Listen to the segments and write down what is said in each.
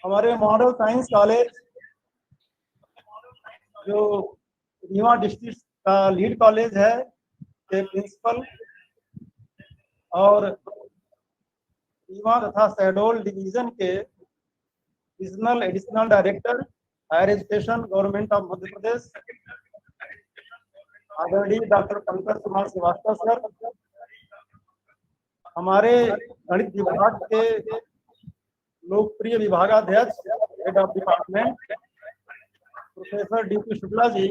हमारे model science college जो Rewa district का लीड कॉलेज है के प्रिंसिपल और रीवा तथा शहडोल डिवीजन के regional additional director higher education government of Madhya Pradesh आदरणीय डॉक्टर पंकज कुमार श्रीवास्तव सर, हमारे गणित विभाग के लोकप्रिय विभागाध्यक्ष head of department professor D P. Shukla ji,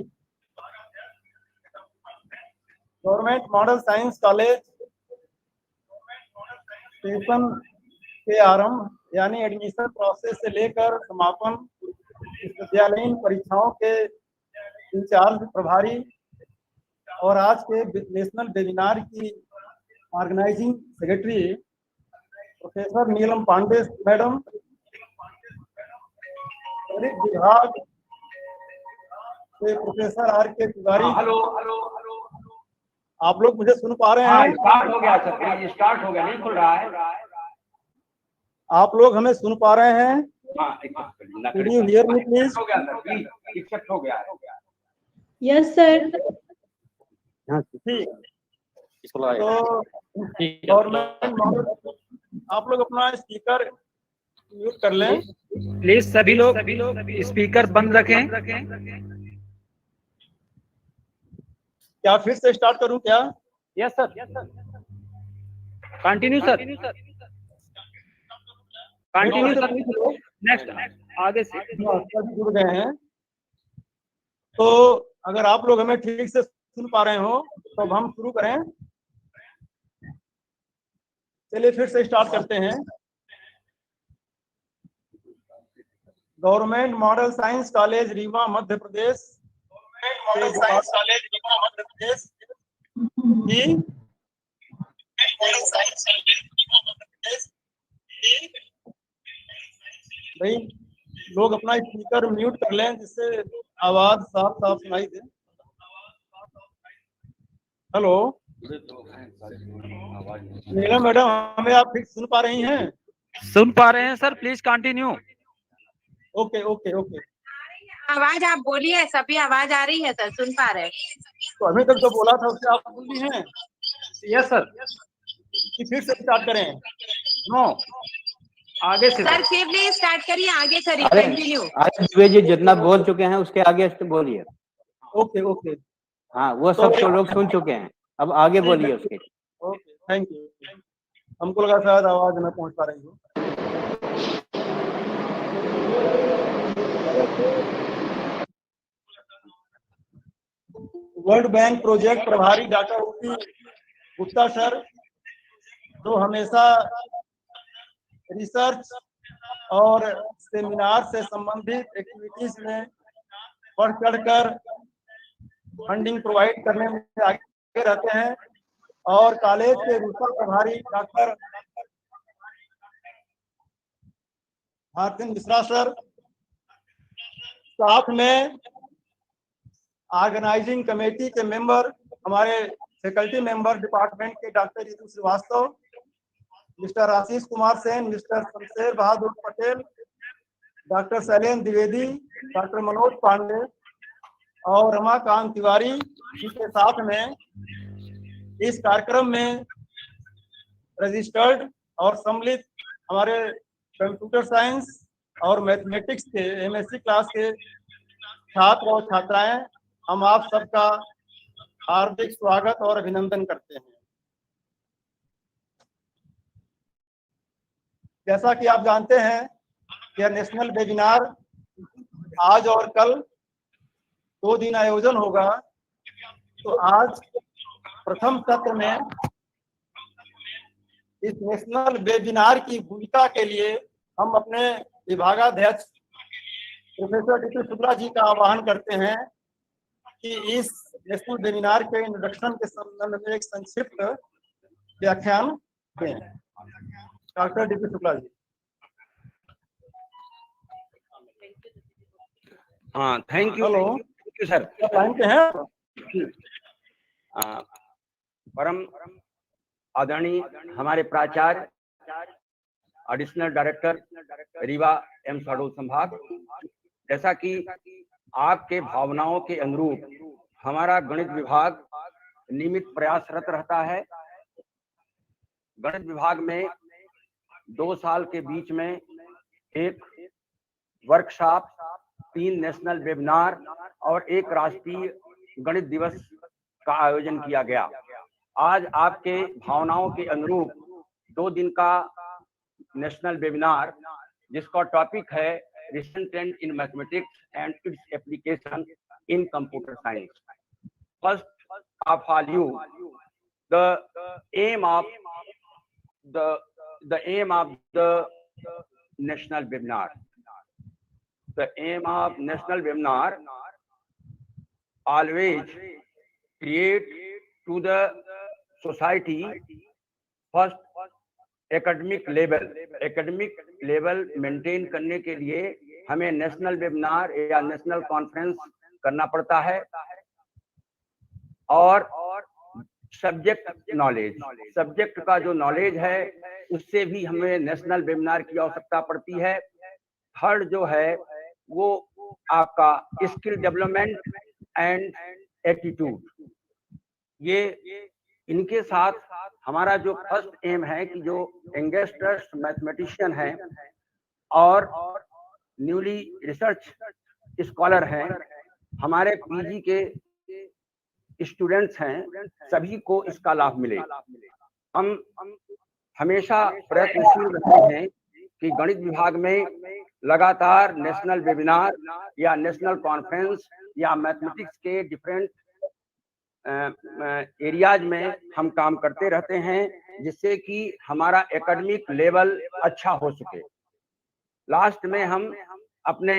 government model science college session के आरंभ यानी एडमिशन प्रोसेस से लेकर समापन, विश्वविद्यालयीन परीक्षाओं के इंचार्ज प्रभारी और आज के नेशनल वेबिनार की organising secretary professor Neelam Pandey madam, गणित विभाग से professor R K Tiwari. Hello, आप लोग मुझे सुन पा रहे हैं? स्टार्ट हो गया सर, स्टार्ट हो गया, नहीं खुल रहा है। आप लोग हमें सुन पा रहे हैं? Could you hear me please? हो गया सर, एक्सेप्ट हो गया है। Yes sir. तो गवर्नमेंट मॉडल, आप लोग अपना स्पीकर म्यूट कर लें प्लीज। सभी लोग स्पीकर बंद रखें। क्या फिर से स्टार्ट करूं क्या? Yes sir, continue sir, continue sir. Next आगे से जुड़ गए हैं, तो अगर आप लोग हमें ठीक से सुन पा रहे हो तो अब हम शुरू करें। चलिए फिर से स्टार्ट करते हैं। Government model science college Rewa Madhya Pradesh भाई लोग अपना स्पीकर म्यूट कर लें जिससे आवाज साफ साफ सुनाई दे। हेलो नीलम मैडम, हमें आप ठीक सुन पा रही हैं? सुन पा रहे हैं sir, please continue. Okay okay okay, आवाज आप बोलिए, सभी आवाज आ रही है सर, सुन पा रहे हैं। तो अभी तक जो बोला था उससे आप सुन ली हैं? Yes sir. कि फिर से स्टार्ट करें? नो, आगे से सर फिर नहीं स्टार्ट करिए, आगे करिए, कंटिन्यू। अरे जी जितना बोल चुके हैं उसके आगे बोलिए। ओके ओके, हाँ वो सब तो लोग सुन चुके हैं, अब आगे बोलिए उसके। Okay thank you. हमको लगा शायद आवाज न पहुंच पा रही हो। वर्ल्ड बैंक प्रोजेक्ट प्रभारी डॉक्टर ओ.पी. गुप्ता सर, जो हमेशा रिसर्च और सेमिनार से संबंधित एक्टिविटीज में बढ़ चढ़कर फंडिंग प्रोवाइड करने में आगे रहते हैं, और कॉलेज के रूपा प्रभारी डॉक्टर भारती मिश्रा सर, साथ में ऑर्गेनाइजिंग कमेटी के मेंबर हमारे फैकल्टी मेंबर डिपार्टमेंट के doctor Ritu Srivastava, mister Ashish Kumar Sen, mister Shamsher बहादुर पटेल, डॉक्टर शैलेंद्र द्विवेदी, डॉक्टर मनोज पांडे और रमाकांत तिवारी जी के साथ में इस कार्यक्रम में रजिस्टर्ड और सम्मिलित हमारे कंप्यूटर साइंस और मैथमेटिक्स के एमएससी क्लास के छात्र और छात्राएं, हम आप सबका हार्दिक स्वागत और अभिनंदन करते हैं। जैसा कि आप जानते हैं, यह नेशनल वेबिनार आज और कल 2 दिन आयोजन होगा। तो आज प्रथम सत्र में इस नेशनल वेबिनार की भूमिका के लिए हम अपने विभागाध्यक्ष प्रोफेसर डी.पी. शुक्ला जी का आह्वान करते हैं कि इस नेशनल वेबिनार के इंट्रोडक्शन के संबंध में एक संक्षिप्त व्याख्यान दें। Doctor D P. शुक्ला जी। हाँ, thank you. Hello sir, line पे हैं? परम आदरणीय हमारे प्राचार्य एडिशनल डायरेक्टर रीवा एम शहडोल संभाग। जैसा कि आपके भावनाओं के अनुरूप हमारा गणित विभाग नियमित प्रयासरत रहता है। गणित विभाग में 2 साल के बीच में एक वर्कशॉप, 3 नेशनल वेबिनार और 1 राष्ट्रीय गणित दिवस का आयोजन किया गया। आज आपके भावनाओं के अनुरूप 2 दिन का नेशनल वेबिनार, जिसका टॉपिक है recent trend in mathematics and its application in computer science. First of all you, the aim of the national webinar. The aim of national webinar always create to the society first academic level maintain करने के लिए हमें national webinar या national conference करना पड़ता है। और subject का जो नॉलेज है उससे भी हमें नेशनल वेबिनार की आवश्यकता पड़ती है। थर्ड जो है वो आपका स्किल डेवलपमेंट एंड एटीट्यूड, ये इनके साथ हमारा जो फर्स्ट एम है कि जो यंगेस्टर्स मैथमेटिशियन हैं और न्यूली रिसर्च स्कॉलर हैं, हमारे पीजी के स्टूडेंट्स हैं, सभी को इसका लाभ मिले। हम हमेशा प्रयत्नशील रहते हैं कि गणित विभाग में लगातार नेशनल वेबिनार या नेशनल कॉन्फ्रेंस या मैथमेटिक्स के डिफरेंट एरियाज में हम काम करते रहते हैं, जिससे कि हमारा एकेडमिक लेवल अच्छा हो सके। लास्ट में हम अपने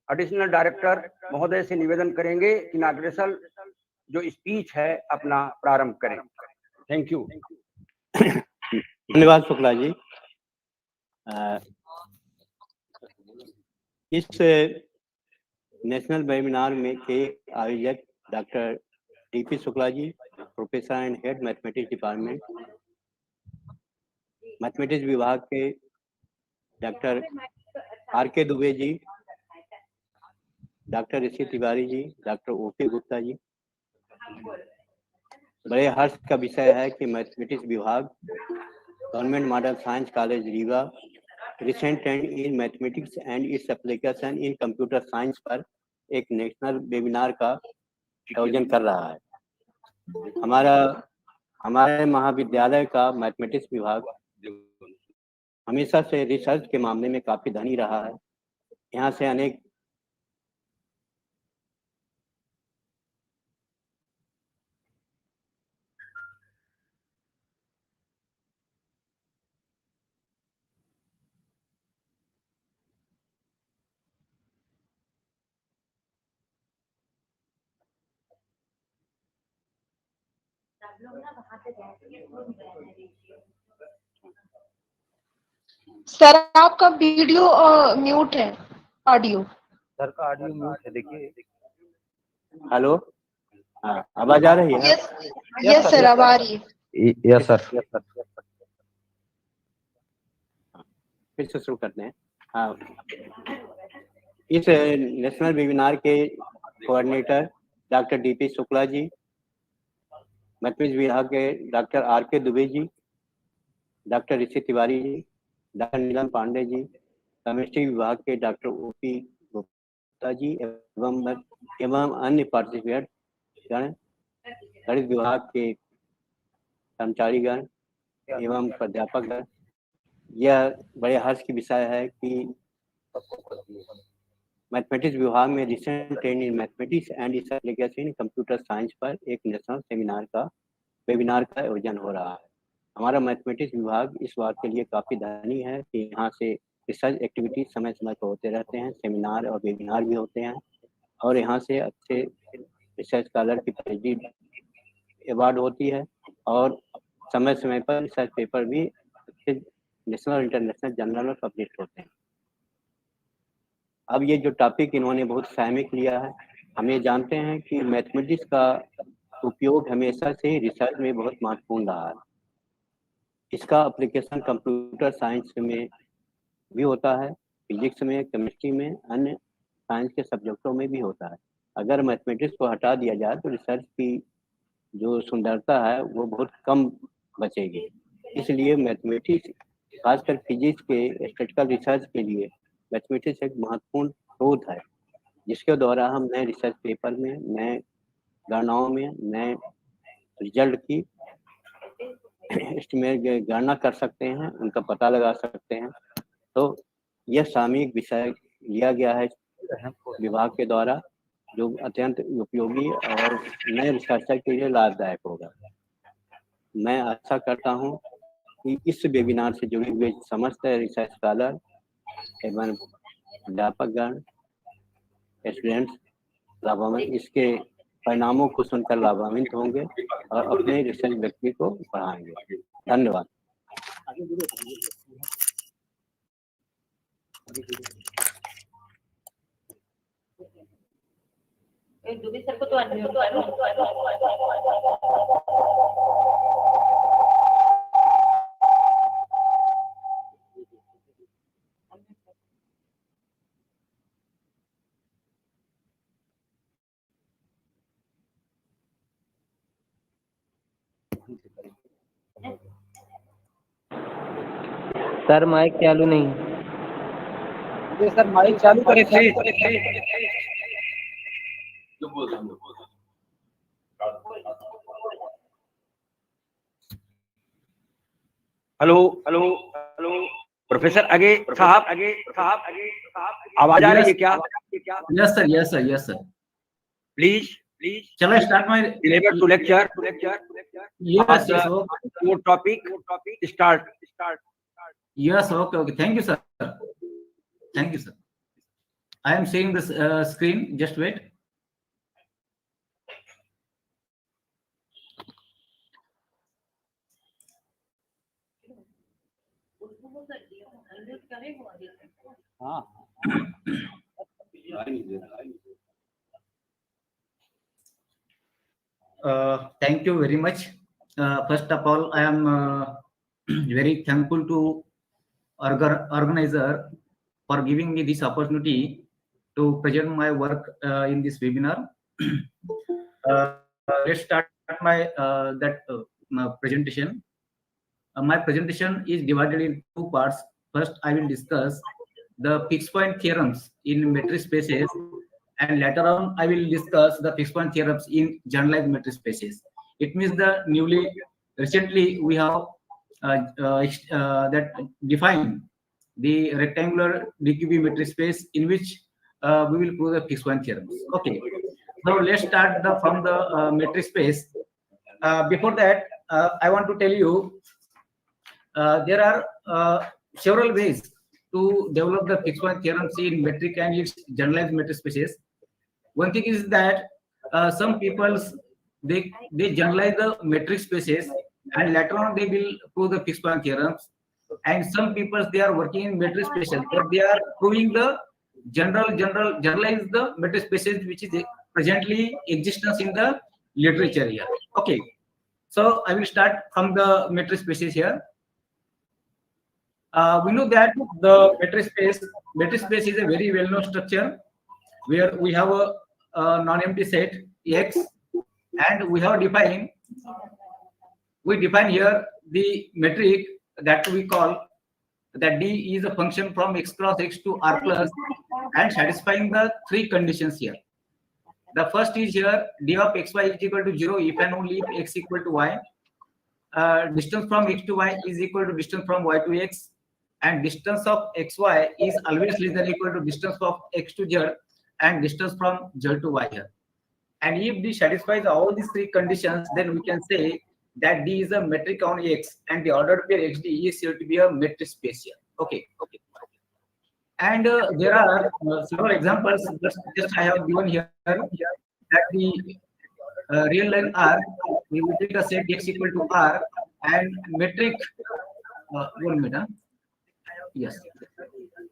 एडिशनल डायरेक्टर महोदय से निवेदन करेंगे कि इनॉग्रेशन जो स्पीच है अपना प्रारंभ करें। Thank you. धन्यवाद शुक्ला जी। इस नेशनल वेबिनार में के आयोजक doctor D P. Shukla ji, professor and head mathematics department, mathematics विभाग के doctor R K. Dubey ji, doctor Rishi Tiwari ji, doctor O K. Gupta ji. बड़े हर्ष का विषय है कि मैथमेटिक्स विभाग government model science college Rewa recent trend in mathematics and its application in computer science पर एक नेशनल वेबिनार का आयोजन कर रहा है। हमारे महाविद्यालय का मैथमेटिक्स विभाग हमेशा से रिसर्च के मामले में काफी धनी रहा है। यहाँ से अनेक सर आपका वीडियो म्यूट है, ऑडियो। सर का ऑडियो म्यूट है, देखिए। हेलो, हाँ, आवाज आ रही है? यस सर, अब आ रही है। Yes sir. फिर से शुरू करते हैं। हाँ, इस नेशनल वेबिनार के कोऑर्डिनेटर डॉक्टर डी.पी. शुक्ला जी, मैथमेटिक्स विभाग के doctor R K. Dubey ji, doctor Rishi Tiwari ji, doctor नीलम पांडे जी, केमिस्ट्री विभाग के डॉक्टर ओ.पी. गुप्ता जी एवं अन्य पार्टिसिपेंट गण, गणित विभाग के कर्मचारीगण एवं प्राध्यापक गण। यह बड़े हर्ष की विषय है कि मैथमेटिक्स विभाग में recent trend in mathematics and its application in computer science पर एक नेशनल वेबिनार का आयोजन हो रहा है। हमारा मैथमेटिक्स विभाग इस बात के लिए काफ़ी धनी है कि यहाँ से रिसर्च एक्टिविटीज समय समय पर होते रहते हैं, सेमिनार और वेबिनार भी होते हैं, और यहाँ से अच्छे रिसर्च स्कॉलर की प्रेस्टीज अवार्ड होती है, और समय समय पर रिसर्च पेपर भी अच्छे नेशनल इंटरनेशनल जर्नल में पब्लिश होते हैं। अब ये जो टॉपिक इन्होंने बहुत सहमिक लिया है, हम ये जानते हैं कि मैथमेटिक्स का उपयोग हमेशा से रिसर्च में बहुत महत्वपूर्ण रहा है। इसका एप्लीकेशन कंप्यूटर साइंस में भी होता है, फिजिक्स में, केमिस्ट्री में, अन्य साइंस के सब्जेक्टों में भी होता है। अगर मैथमेटिक्स को हटा दिया जाए तो रिसर्च की जो सुंदरता है वो बहुत कम बचेगी। इसलिए मैथमेटिक्स, खासकर फिजिक्स के स्टैटिस्टिकल रिसर्च के लिए मैथमेटिक्स एक महत्वपूर्ण शोध है, जिसके द्वारा हम नए रिसर्च पेपर में, नए गणनाओं में, नए रिजल्ट की एस्टिमेट गणना कर सकते हैं, उनका पता लगा सकते हैं। तो यह सामयिक विषय लिया गया है विभाग के द्वारा, जो अत्यंत उपयोगी और नए रिसर्चर के लिए लाभदायक होगा। मैं आशा करता हूं कि इस वेबिनार से जुड़े हुए समस्त रिसर्च स्कॉलर एवं अध्यापकगण, स्टूडेंट्स लाभान्वित, इसके परिणामों को सुनकर लाभान्वित होंगे और अपने रिसर्च व्यक्ति को बढ़ाएंगे। धन्यवाद। दुबे सर को तो अनम्यूट सर माइक चालू नहीं। ये सर माइक चालू करें please. Hello hello hello professor आगे साहब, आवाज आ रही है क्या? Yes sir, yes sir, yes sir. Please Shall I start my deliver to lecture. Yes, yes, okay. Your topic start. Yes, okay, okay. Thank you, sir. Thank you, sir. I am seeing this screen. Just wait. Thank you very much. First of all, I am very thankful to organizer for giving me this opportunity to present my work in this webinar. Let's start my my presentation. My presentation is divided in two parts. First, I will discuss the fixed point theorems in metric spaces, and later on I will discuss the fixed point theorems in generalized metric spaces. It means the recently we have that define the rectangular DQB metric space in which we will prove the fixed point theorems. Okay, now let's start from the metric space. Before that, I want to tell you there are several ways to develop the fixed point theorems in metric and its generalized metric spaces. One thing is that some people they generalize the metric spaces and later on they will prove the fixed point theorems, and some people they are working in metric spaces but they are proving the generalize the metric spaces which is presently existence in the literature here. Okay, so I will start from the metric spaces here. We know that the metric space is a very well-known structure where we have a non-empty set X, and we define here the metric that we call that D is a function from X cross X to R plus and satisfying the three conditions here. The first is here D of xy is equal to 0 if and only if x equal to y. Distance from X to Y is equal to distance from Y to X, and distance of xy is always less than equal to distance of X to Z and distance from Z to Y here. And if D satisfies all these three conditions, then we can say that D is a metric on X, and the ordered pair XD is said to be a metric space here. Okay. And there are several examples just I have given here that the real line R, we will take a set X equal to R and metric 1 minute. Yes,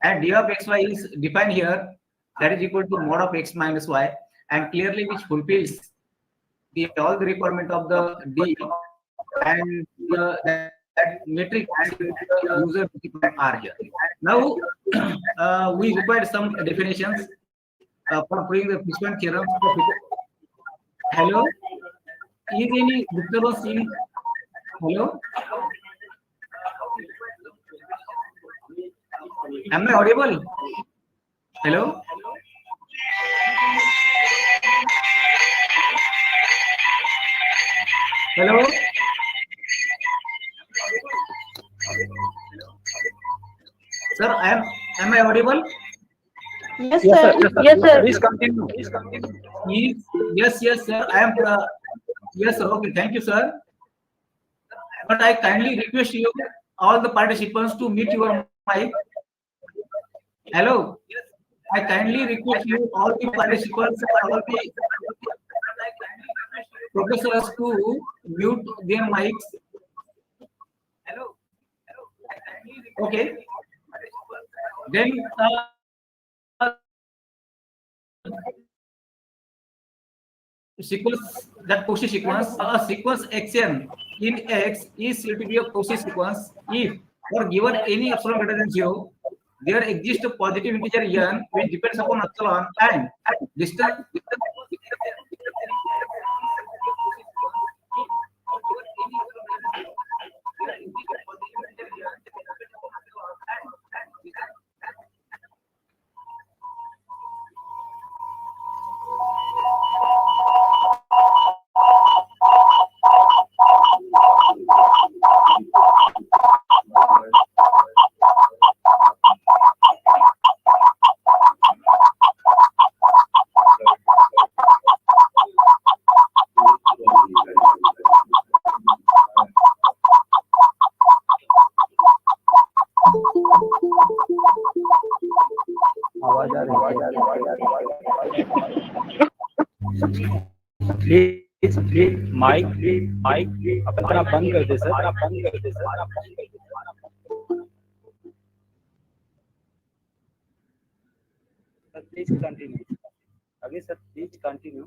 and D of xy is defined here, that is equal to mod of x minus y, and clearly which fulfills all the requirement of the D, and that that metric and user are here. Now we required some definitions for proving the Fishman theorem. Hello, is any disturbance in? Hello, am I audible? Hello. Hello. Sir, am I audible? Yes, sir. Yes, sir. Please continue. Yes, sir. I am. Yes, sir. Okay, thank you, sir. But I kindly request you, all the participants, to mute your mic. Hello. I kindly request you, all the participants, all the professors, to mute their mics. Hello. Okay. Then sequence, that Cauchy sequence, a sequence xn in X is said to be a Cauchy sequence if, for given any epsilon greater than 0, there exists a positive integer n which depends upon epsilon and distance. Please mic अपना बंद कर दे sir, बंद कर दे sir. Please continue. अभी sir please continue.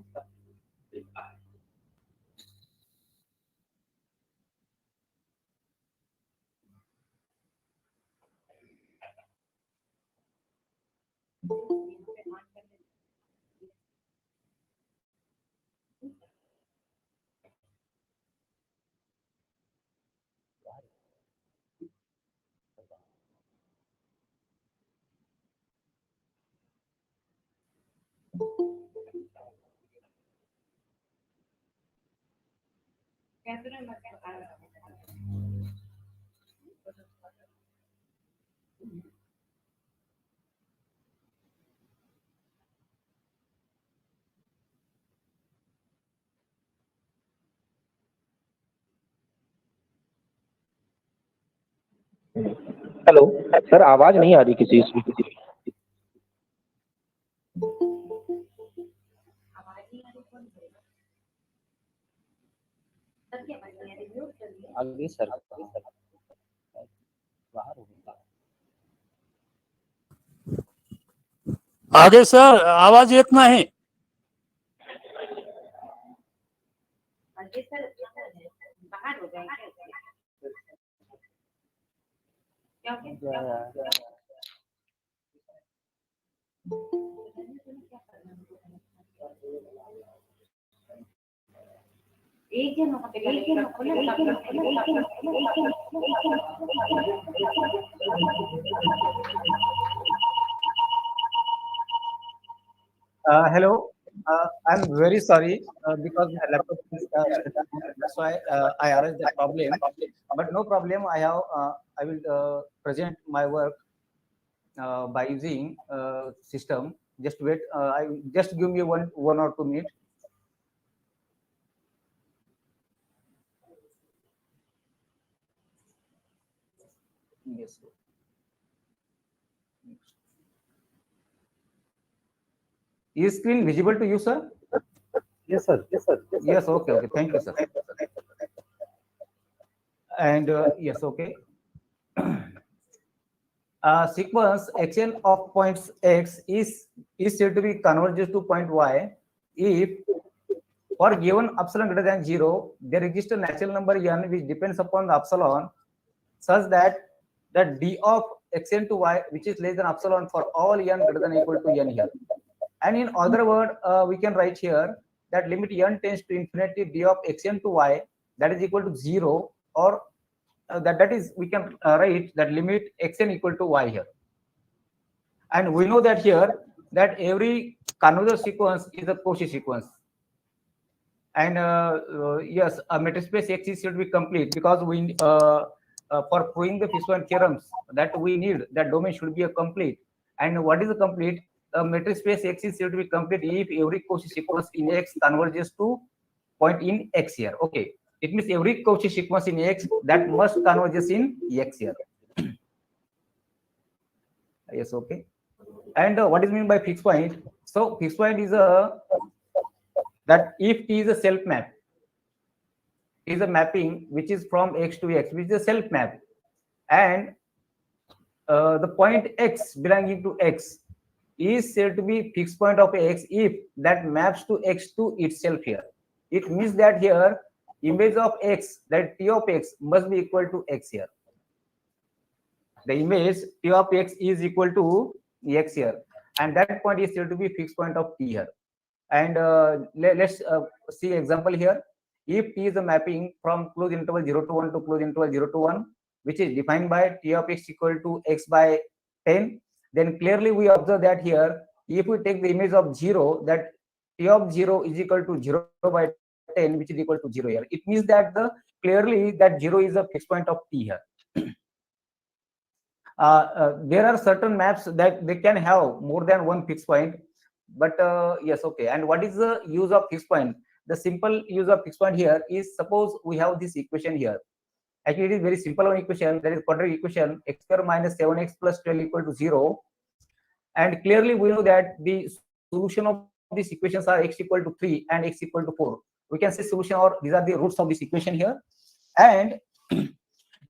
Hello sir, आवाज नहीं आ रही किसी इसमें। आगे सर, बाहर आगे सर आवाज एक नहीं। बाहर हो जाएंगे। एक जन वहाँ पे Hello. I'm very sorry because my laptop is that's why I arranged the problem. But no problem. I will present my work by using system. Just wait. Just give me one or 2 minutes. Yes. Is screen visible to you, sir? Yes, sir. Yes, sir. Yes. Okay. Okay. Thank you, sir. And yes. Okay. Sequence xn of points x is said to be converges to point y if, for given epsilon greater than 0, there exists a natural number n which depends upon the epsilon such that the d of xn to y, which is less than epsilon for all n greater than or equal to n here. And in other word, we can write here that limit n tends to infinity d of xn to y, that is equal to 0, or that is, we can write that limit xn equal to y here. And we know that here that every convergent sequence is a Cauchy sequence. And yes, a metric space X should be complete, because we for proving the Fishman theorems that we need that domain should be a complete. And what is a complete? A metric space X should be complete if every Cauchy sequence in X converges to point in X here. Okay, it means every Cauchy sequence in X that must converges in X here. Yes, okay. And what is meant by fixed point? So fixed point is a that if T is a self map, is a mapping which is from X to X, which is a self map, and the point X belonging to X is said to be fixed point of X if that maps to X to itself here. It means that here image of X, that T of X must be equal to X here. The image T of X is equal to X here, and that point is said to be fixed point of T here. And let's see example here. If T is a mapping from closed interval 0 to 1 to closed interval 0 to 1, which is defined by T of X equal to X by 10, then clearly we observe that here, if we take the image of 0, that T of 0 is equal to 0 by 10, which is equal to 0 here. It means that clearly that 0 is a fixed point of T here. There are certain maps that they can have more than one fixed point, but yes, okay. And what is the use of fixed point? The simple use of fixed point here is, suppose we have this equation here. Actually, it is very simple one equation, that is quadratic equation, x square minus 7x plus 12 equal to 0. And clearly we know that the solution of these equations are x equal to 3 and x equal to 4. We can say solution, or these are the roots of this equation here. And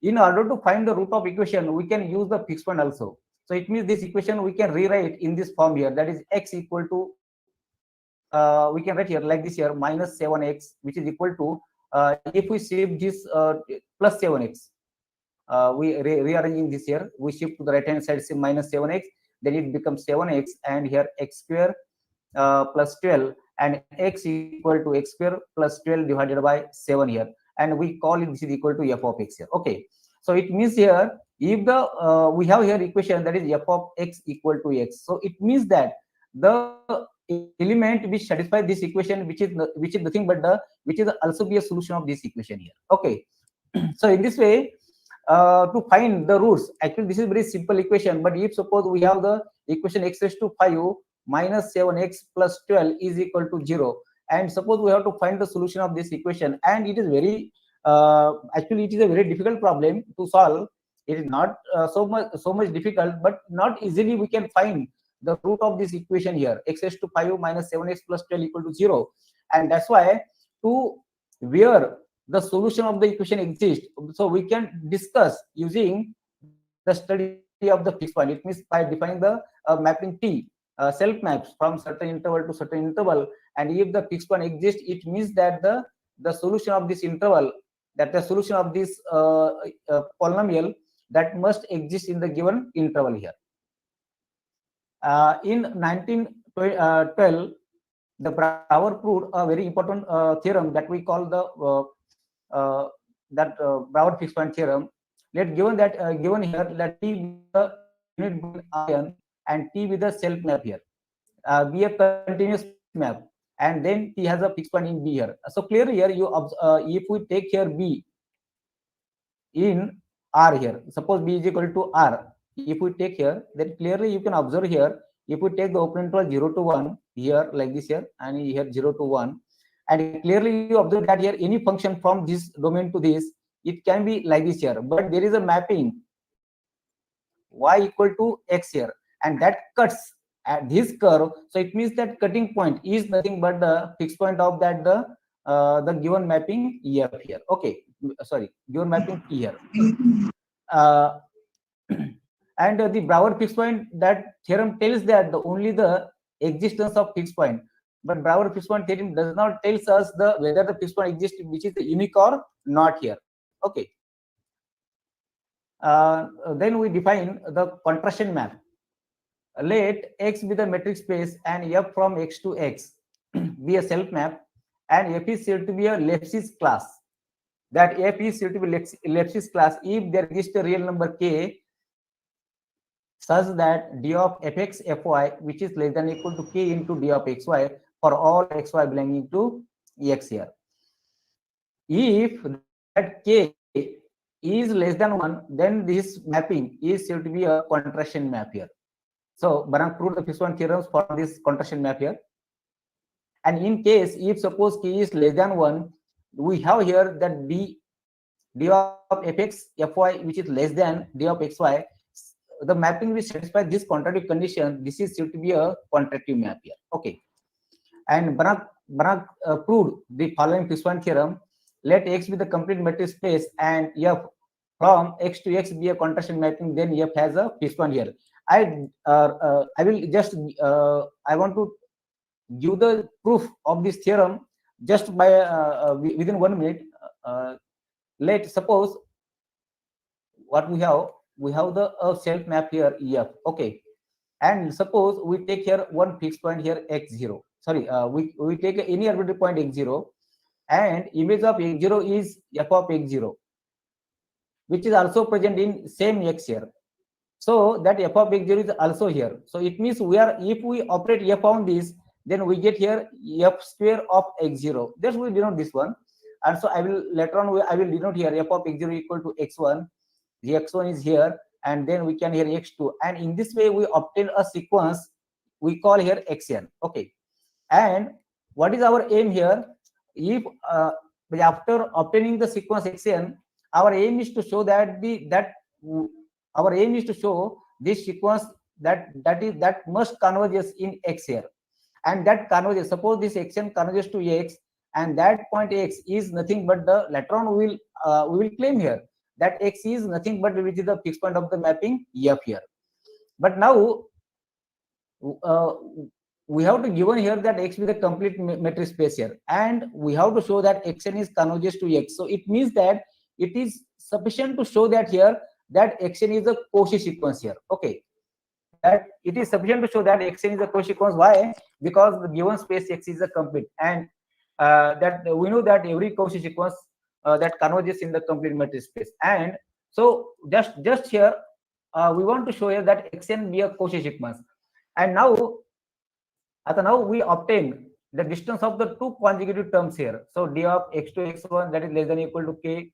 in order to find the root of equation, we can use the fixed point also. So it means this equation we can rewrite in this form here, that is x equal to, we can write here like this here, minus 7x, which is equal to, if we shift this plus 7x, we rearranging this here, we shift to the right hand side, say minus 7x, then it becomes 7x, and here x square plus 12, and x equal to x square plus 12 divided by 7 here, and we call it this is equal to f of x here. Okay, so it means here, if the we have here equation that is f of x equal to x, so it means that the element which satisfies this equation, which is nothing but which is also be a solution of this equation here. Okay, so in this way, to find the roots, actually this is very simple equation, but if suppose we have the equation x raised to 5 minus 7x plus 12 is equal to 0, and suppose we have to find the solution of this equation, and it is very actually it is a very difficult problem to solve. It is not so much difficult, but not easily we can find the root of this equation here, x raised to 5 minus 7x plus 12 equal to 0. And that's why, to where the solution of the equation exists, so we can discuss using the study of the fixed point. It means by defining the mapping T, self maps from certain interval to certain interval, and if the fixed point exists, it means that the solution of this interval, that the solution of this polynomial, that must exist in the given interval here. In 1912, the Brouwer proved a very important theorem that we call the Brouwer fixed point theorem. Let given that given here that T with the unit ion and T with the self map here, be a continuous map, and then T has a fixed point in B here. So clearly here you if we take here B in R here, suppose B is equal to R. If we take here, then clearly you can observe here, if we take the open interval 0 to 1 here like this here, and here 0 to 1, and clearly you observe that here any function from this domain to this, it can be like this here, but there is a mapping y equal to x here, and that cuts at this curve. So it means that cutting point is nothing but the fixed point of that the given mapping EF here. Okay, sorry, given mapping T here. And the Brouwer fixed point, that theorem tells that only the existence of fixed point, but Brouwer fixed point theorem does not tells us whether the fixed point exists, which is unique or not here. Okay. then we define the contraction map. Let X be the metric space and F from X to X be a self map, and F is said to be a Lipschitz class. That F is said to be Lipschitz class if there exists a real number K such that d of fx fy, which is less than or equal to k into d of xy for all xy belonging to X here. If that k is less than 1, then this mapping is said to be a contraction map here. So Banach proved the fixed point theorems for this contraction map here. And in case if suppose k is less than 1, we have here that d of fx fy, which is less than d of xy. The mapping which satisfies this contractive condition, this is said to be a contractive map here. Okay. And Banach proved the following fixed point theorem. Let X be the complete metric space and F from X to X be a contraction mapping, then F has a fixed point here. I will just I want to give the proof of this theorem just by within 1 minute. Let's suppose what we have the self map here EF. Okay, and suppose we take here one fixed point here x0. Sorry, we take any arbitrary point x0, and image of x0 is f of x0, which is also present in same x here. So that f of x0 is also here. So it means if we operate f on this, then we get here f square of x0. Just we denote this one, and so I will later on I will denote here f of x0 equal to x1. The x1 is here, and then we can here x2, and in this way we obtain a sequence we call here xn. Okay, and what is our aim here? If after obtaining the sequence xn, our aim is to show that our aim is to show this sequence that must converges in x here, and that converges. Suppose this xn converges to x, and that point x is nothing but the later on we will claim here that x is nothing but which is the fixed point of the mapping F here. But now we have to given here that x be the complete metric space here, and we have to show that xn is converges to x. So it means that it is sufficient to show that here that xn is a Cauchy sequence here. Okay, that it is sufficient to show that xn is a Cauchy sequence. Why? Because the given space x is a complete, and that we know that every Cauchy sequence that converges in the complete metric space. And so just here we want to show here that xn be a Cauchy sequence. And now we obtain the distance of the two consecutive terms here. So d of x2 x1, that is less than or equal to k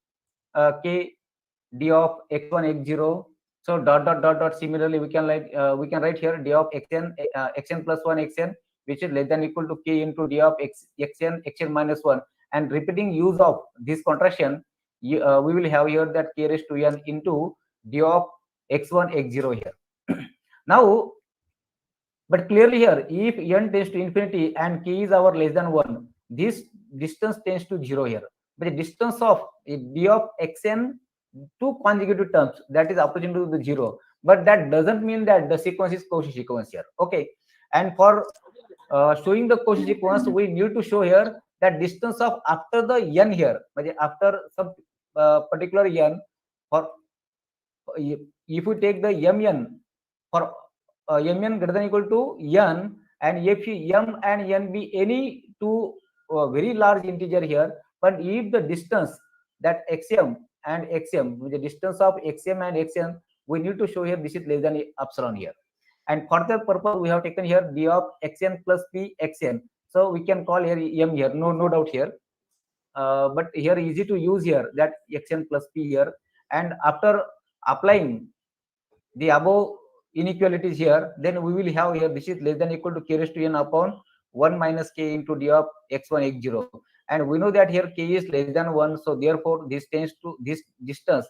d of x1 x0. So dot similarly we can write here d of xn plus 1 xn, which is less than or equal to k into d of xn minus 1. And repeating use of this contraction, we will have here that k raised to n into d of x1 x0 here. Now, but clearly here, if n tends to infinity and k is our less than 1, this distance tends to 0 here. But the distance of d of xn two consecutive terms, that is approaching to the 0. But that doesn't mean that the sequence is Cauchy sequence here. Okay, and for showing the Cauchy sequence, we need to show here that distance of after the n here, after some particular n, for if we take the mn for mn greater than or equal to n, and if m and n be any two very large integer here, but if the distance that xm and xm, with the distance of xm and xn, we need to show here this is less than epsilon here. And for that purpose, we have taken here d of xn plus p xn. So we can call here m here, no doubt here. But here easy to use here that xn plus p here. And after applying the above inequalities here, then we will have here this is less than or equal to k raised to n upon 1 minus k into d of x1 x0. And we know that here k is less than 1, so therefore this tends to this distance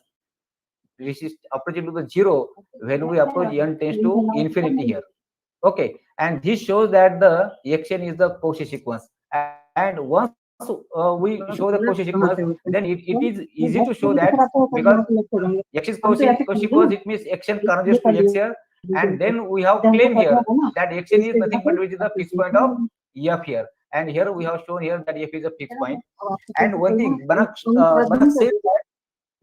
which is approaching to the 0 when we approach n tends to infinity here. Okay, and this shows that the xn is the Cauchy sequence. And once we show the Cauchy sequence, then it is easy to show that because x is Cauchy sequence, it means xn converges to x here, and then we have claimed here that xn is nothing but which is the fixed point of f here. And here we have shown here that f is a fixed point. And one thing Banach says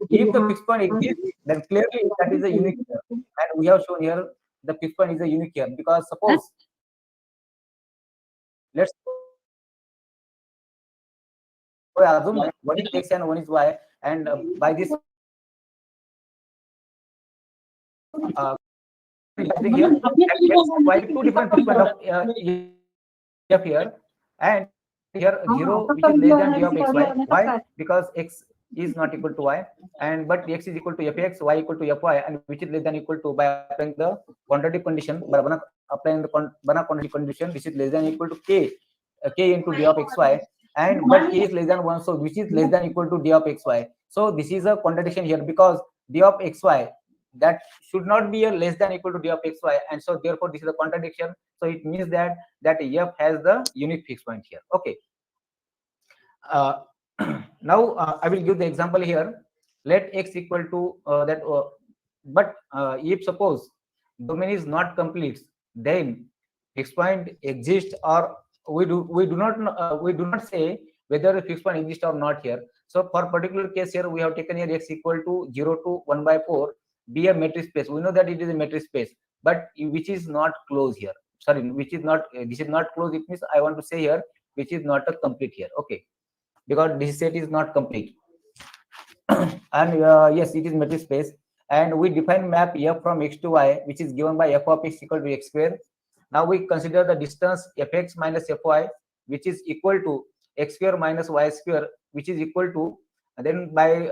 that If the fixed point exists, then clearly that is a unique here. And we have shown here the fixed point is a unique here, because suppose let's assume that one is x and one is y, and by this here, y two different fixed point of f here, and here 0 which is less than d of xy. Why? Because x is not equal to y, and but x is equal to fx, y equal to fy, and which is less than equal to, by applying the quantitative condition, by applying the Banach quantitative condition, which is less than equal to k into d of xy, and but k is less than 1, so which is less than equal to d of xy. So this is a contradiction here, because d of xy that should not be a less than equal to d of xy, and so therefore this is a contradiction. So it means that f has the unique fixed point here. Okay. Now I will give the example here. Let x equal to but if suppose domain is not complete, then fixed point exists, or we do not say whether a fixed point exists or not here. So for particular case here, we have taken here x equal to 0 to 1/4 be a metric space. We know that it is a metric space, but which is not closed here. Sorry, which is not, this is not closed. It means I want to say here which is not a complete here. Okay, because this set is not complete. And yes, it is metric space, and we define map f from x to y, which is given by f of x equal to x square. Now we consider the distance fx minus fy, which is equal to x square minus y square, which is equal to, and then by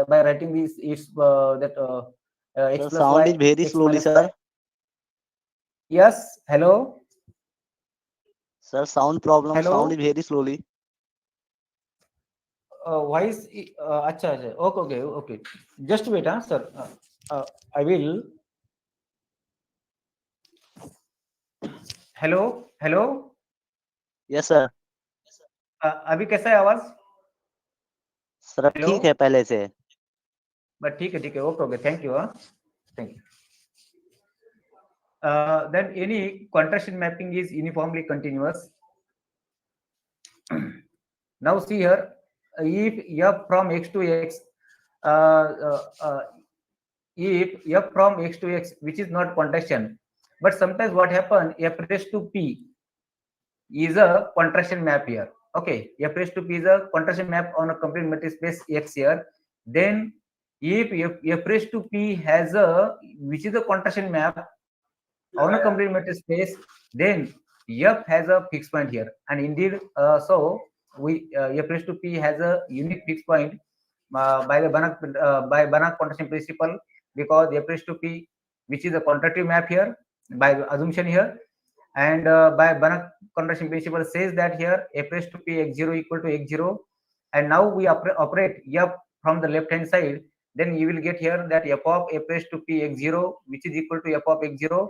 writing this, it's x plus sound y, is very x slowly, minus sir. y. Yes, hello. Sir, sound problem. Hello? Sound is very slowly. Why is acha, acha. Okay. Just wait, sir. I will. Hello. Yes, sir. अभी कैसा है आवाज? Sir अब ठीक है पहले से. But ठीक है. Okay. Thank you. Then any contraction mapping is uniformly continuous. Now see here, if f from x to x, if f from x to x, which is not contraction, but sometimes what happens, f raised to p is a contraction map here. Okay, f raised to p is a contraction map on a complete metric space x here. Then if f raised to p has a, which is a contraction map on a complete metric space, then f has a fixed point here, and indeed so we f raised to p has a unique fixed point by the Banach contraction principle, because f raised to p, which is a contractive map here by assumption here, and by Banach contraction principle says that here f raised to p x0 equal to x0, and now we operate f from the left hand side, then you will get here that f of f raised to p x0, which is equal to f of x0,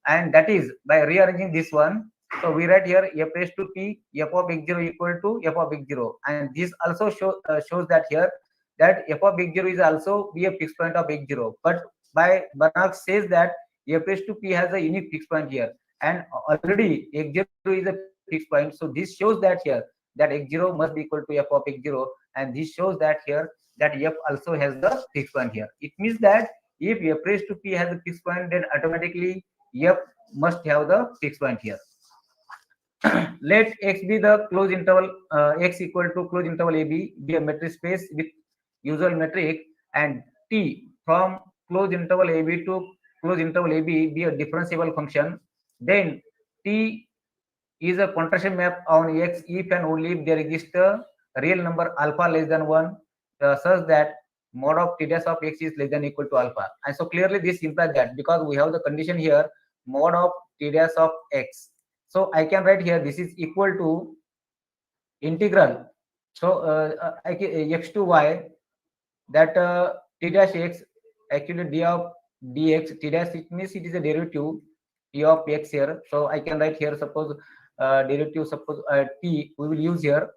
and that is by rearranging this one. So we write here f raised to p f of x0 equal to f of x0, and this also shows that here that f of x0 is also be a fixed point of x0, but by Banach says that f raised to p has a unique fixed point here, and already x0 is a fixed point. So this shows that here that x0 must be equal to f of x0, and this shows that here that f also has the fixed point here. It means that if f raised to p has a fixed point, then automatically f must have the fixed point here. Let x be the closed interval, x equal to closed interval ab be a metric space with usual metric, and t from closed interval ab to closed interval ab be a differentiable function. Then t is a contraction map on x if and only if there exists a real number alpha less than 1, such that mod of t dash of x is less than equal to alpha. And so clearly this implies that, because we have the condition here mod of t dash of x, so I can write here this is equal to integral, so x to y, that t dash x actually d of dx, t dash, it means it is a derivative t of x here. So I can write here, suppose derivative, suppose t we will use here,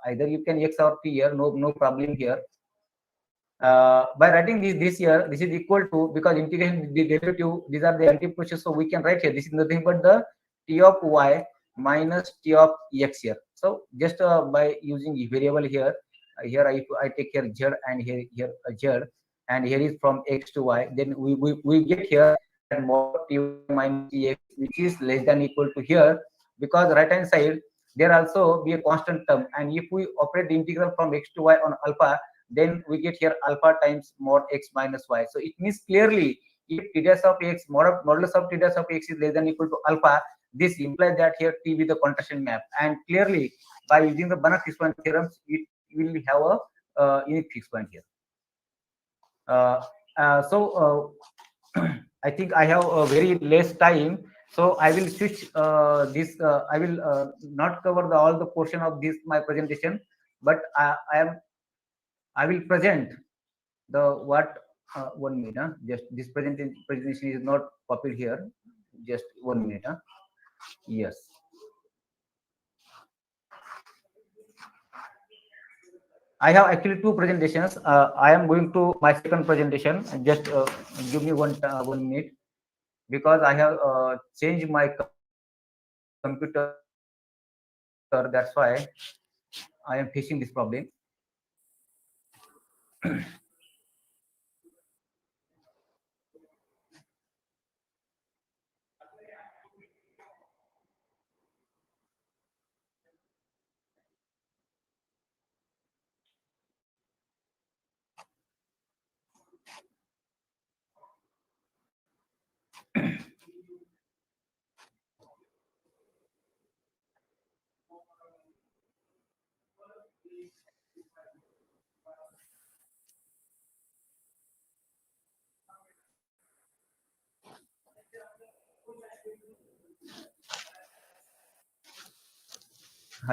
either you can x or t here, no problem here. By writing this here, this is equal to, because integration the derivative, these are the anti-process, so we can write here this is nothing but the t of y, minus t of x here. So just by using a variable here, here I take here z and here z, and here is from x to y, then we get here that mod t minus tx, which is less than equal to here, because right hand side there also be a constant term, and if we operate the integral from x to y on alpha, then we get here alpha times mod x minus y. So it means clearly, if t dash of x, modulus of t dash of x is less than equal to alpha, this implies that here T with the contraction map, and clearly by using the Banach fixed point theorems, it will have a unit fixed point here. I think I have a very less time, so I will switch this. I will not cover all the portion of this my presentation, but I will present the what. 1 minute. Just this presentation is not copied here. Just 1 minute. Yes. I have actually two presentations. I am going to my second presentation. Just give me 1 minute, because I have changed my computer. That's why I am facing this problem.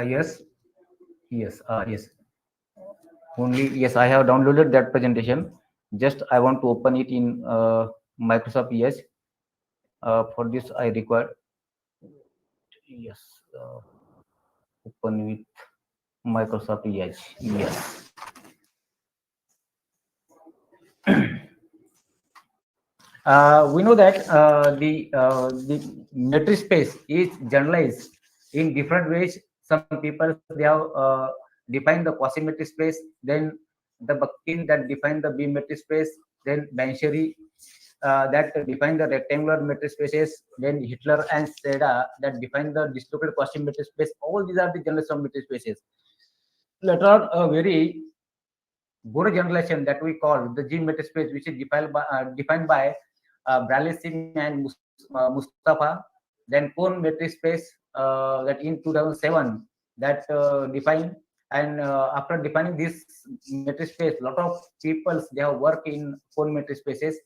Yes. Only yes, I have downloaded that presentation. Just I want to open it in Microsoft Edge. For this I require open with Microsoft Edge. Yes. We know that the metric space is generalized in different ways. Some people they have defined the quasi-metric space, then the Bakhtin that define the B-metric space, then Bancheri that define the rectangular metric spaces, then Hitler and Seda that define the dislocated quasi-metric space. All these are the generalization of metric spaces. Later on, a very good generalization that we call the G-metric space, which is defined by Bradley-Sim and Mustafa. Then Kohn metric space that in 2007 that defined, and after defining this metric space, lot of people they have worked in Kohn metric spaces.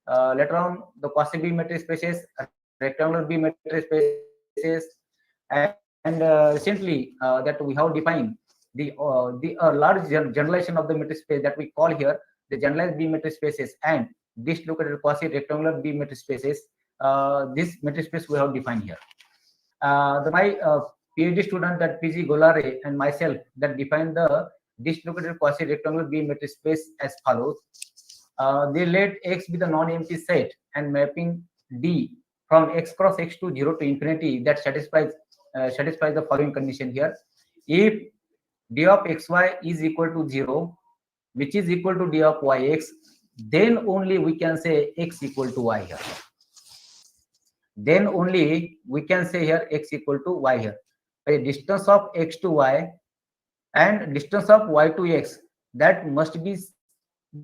Later on, the quasi-B metric spaces, rectangular B metric spaces, and recently that we have defined the large generalization of the metric space that we call here the generalized B metric spaces and dislocated quasi-rectangular B metric spaces. This metric space we have defined here. My PhD student that PG Golare and myself that defined the dislocated quasi-rectangular B metric space as follows. They let X be the non-empty set and mapping D from X cross X to 0 to infinity that satisfies the following condition here. If D of xy is equal to 0, which is equal to D of yx, then only we can say X equal to y here. Then only we can say here X equal to y here. By distance of X to y and distance of y to X, that must be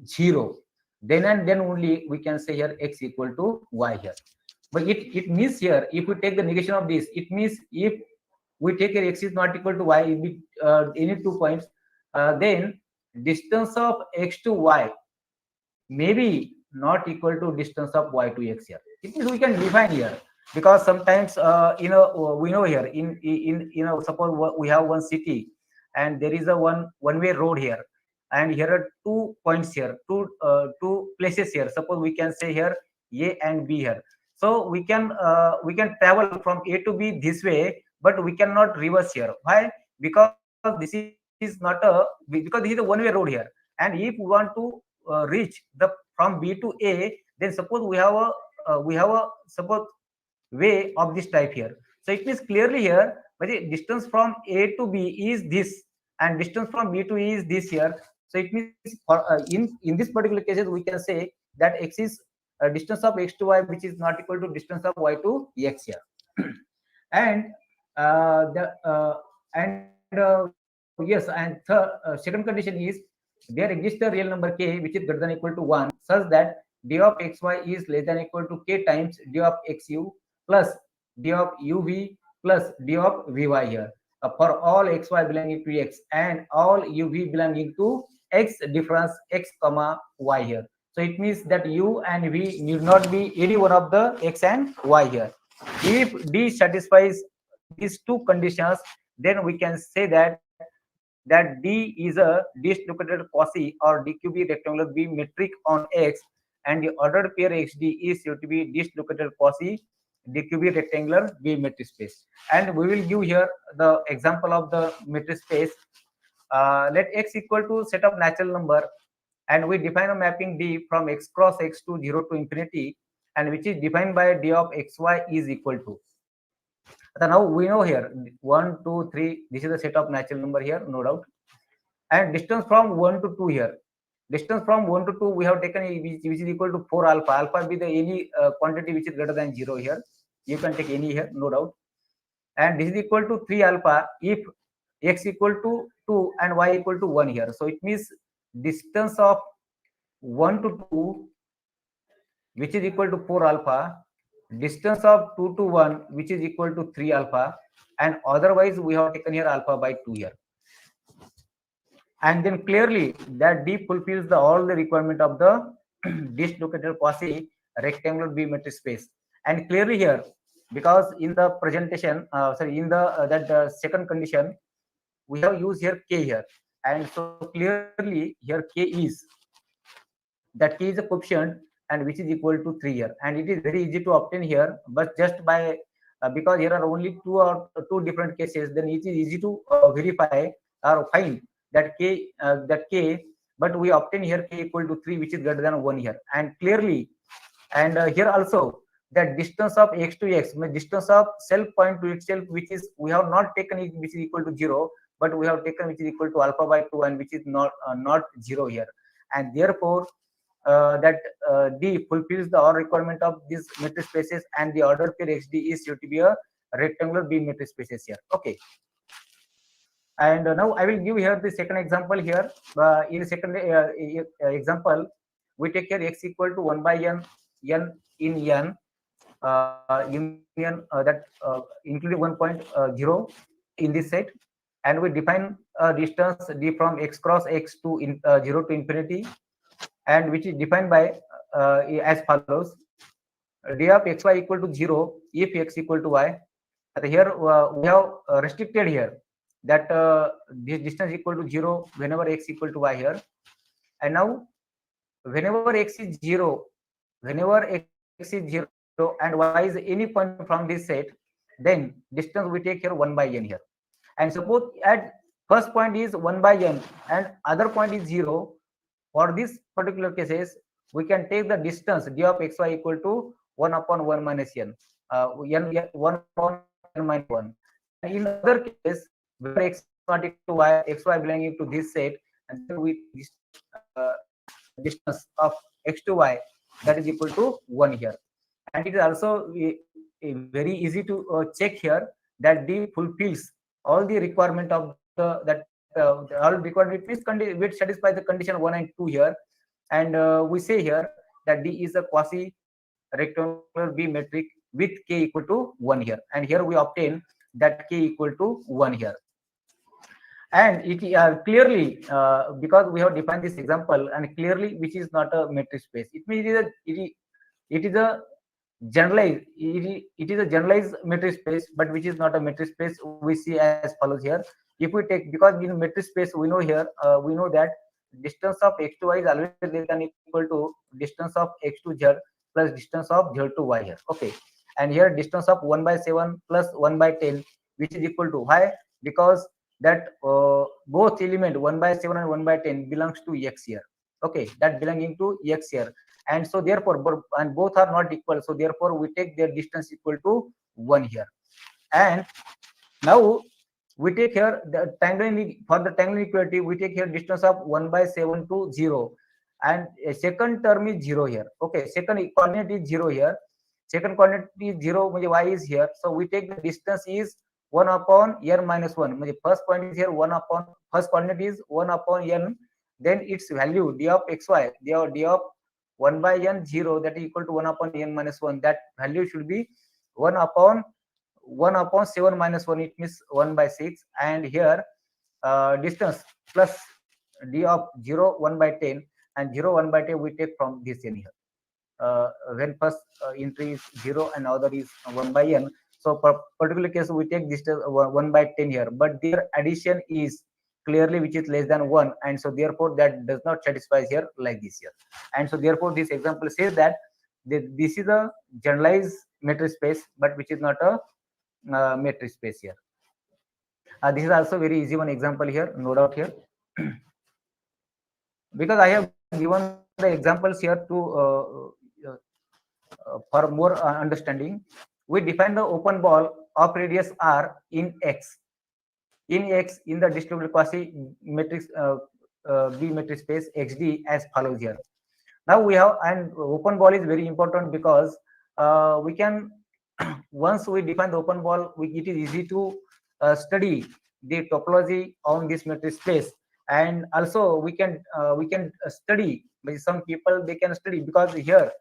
0. Then and then only we can say here X equal to y here. But it means here, if we take the negation of this, it means if we take here X is not equal to y, any 2 points, then distance of X to y may be not equal to distance of y to X here. It means we can define here, because sometimes we know here in suppose we have one city and there is a one-way road here, and here are 2 points here, two places here. Suppose we can say here A and B here. So we can travel from A to B this way, but we cannot reverse here. Why? Because this is not because this is a one-way road here, and if we want to reach from B to A, then suppose we have a suppose way of this type here. So it means clearly here, but the distance from A to B is this, and distance from B to E is this here. So it means for, in this particular cases, we can say that x is distance of x to y, which is not equal to distance of y to x here. And yes, and second condition is there exists a real number k which is greater than equal to 1, such that d of xy is less than equal to k times d of xu plus d of uv plus d of vy here, for all xy belonging to x and all uv belonging to x difference x comma y here. So it means that u and v need not be any one of the x and y here. If d satisfies these two conditions, then we can say that D is a dislocated quasi or DQB rectangular B metric on X, and the ordered pair XD is said to be dislocated quasi DQB rectangular B metric space. And we will give here the example of the metric space. Let X equal to set of natural number, and we define a mapping D from X cross X to 0 to infinity, and which is defined by D of XY is equal to. So now we know here 1, 2, 3. This is the set of natural number here, no doubt. And distance from 1 to 2 here. Distance from 1 to 2 we have taken which is equal to 4 alpha. Alpha be the any quantity which is greater than 0 here. You can take any here, no doubt. And this is equal to 3 alpha if x equal to 2 and y equal to 1 here. So it means distance of 1 to 2 which is equal to 4 alpha. Distance of 2 to 1 which is equal to 3 alpha, and otherwise we have taken here alpha by 2 here. And then clearly that D fulfills all the requirement of the dislocated quasi rectangular B metric space. And clearly here, because in the presentation, in the second condition, we have used here k here, and so clearly here k is a coefficient, and which is equal to 3 here, and it is very easy to obtain here, but just by because here are only two different cases, then it is easy to verify or find that k, but we obtain here k equal to 3, which is greater than 1 here. And clearly, and here also that distance of x to x, distance of self point to itself, which is we have not taken it which is equal to 0, but we have taken which is equal to alpha by 2, and which is not 0 here. And therefore that D fulfills the all requirement of these metric spaces, and the ordered pair XD is said to be a rectangular B metric spaces here. Okay. And now I will give here the second example here. In the second example, we take here x equal to 1 by n in n union including 1.0 in this set, and we define a distance d from x cross x to 0 to infinity, and which is defined by as follows: d of xy equal to 0 if x equal to y. Here we have restricted here that this distance equal to 0 whenever x equal to y here. And now whenever x is 0 and y is any point from this set, then distance we take here 1 by n here. And suppose at first point is 1 by n and other point is 0, for this particular cases we can take the distance d of xy equal to 1 upon 1 minus n, 1 upon n minus 1. And in other case where x not equal to y, xy belonging to this set, and then we distance of x to y, that is equal to 1 here. And it is also very easy to check here that D fulfills all the requirement of all requirement which satisfy the condition 1 and 2 here. And we say here that D is a quasi rectangular B metric with k equal to 1 here, and here we obtain that k equal to 1 here. And it clearly because we have defined this example, and clearly which is not a metric space, it means it is a generalized metric space, but which is not a metric space. We see as follows here. If we take, because in metric space we know here we know that distance of x to y is always less than equal to distance of x to z plus distance of z to y here. Okay. And here distance of 1 by 7 plus 1 by 10, which is equal to why? Because that both element 1 by 7 and 1 by 10 belongs to x here. Okay, that belonging to x here, and so therefore and both are not equal, so therefore we take their distance equal to 1 here. And now we take here the for the triangle inequality, we take here distance of 1/7 to 0, and a second term is 0 here. Okay, second coordinate is 0 here. Second coordinate is 0, y is here. So we take the distance is 1 upon n minus 1. First point is here 1 upon, first coordinate is 1 upon n. Then its value d of xy, d of 1/n 0, that is equal to 1 upon n minus 1. That value should be 1 upon 7 minus 1. It means 1/6. And here distance plus d of 0 1/10, and 0 1/10 we take from this n here. When first entry is 0 and other is 1/n, so for particular case we take distance 1/10 here, but their addition is clearly which is less than 1, and so therefore that does not satisfy here like this here. And so therefore this example says that this is a generalized metric space, but which is not a metric space here. This is also very easy one example here, no doubt here. Because I have given the examples here to for more understanding. We define the open ball of radius r in x. In x, in the distributed quasi matrix B metric space xd as follows here. Now we have, and open ball is very important because we can once we define the open ball, it is easy to study the topology on this metric space, and also we can study. Some people they can study, because here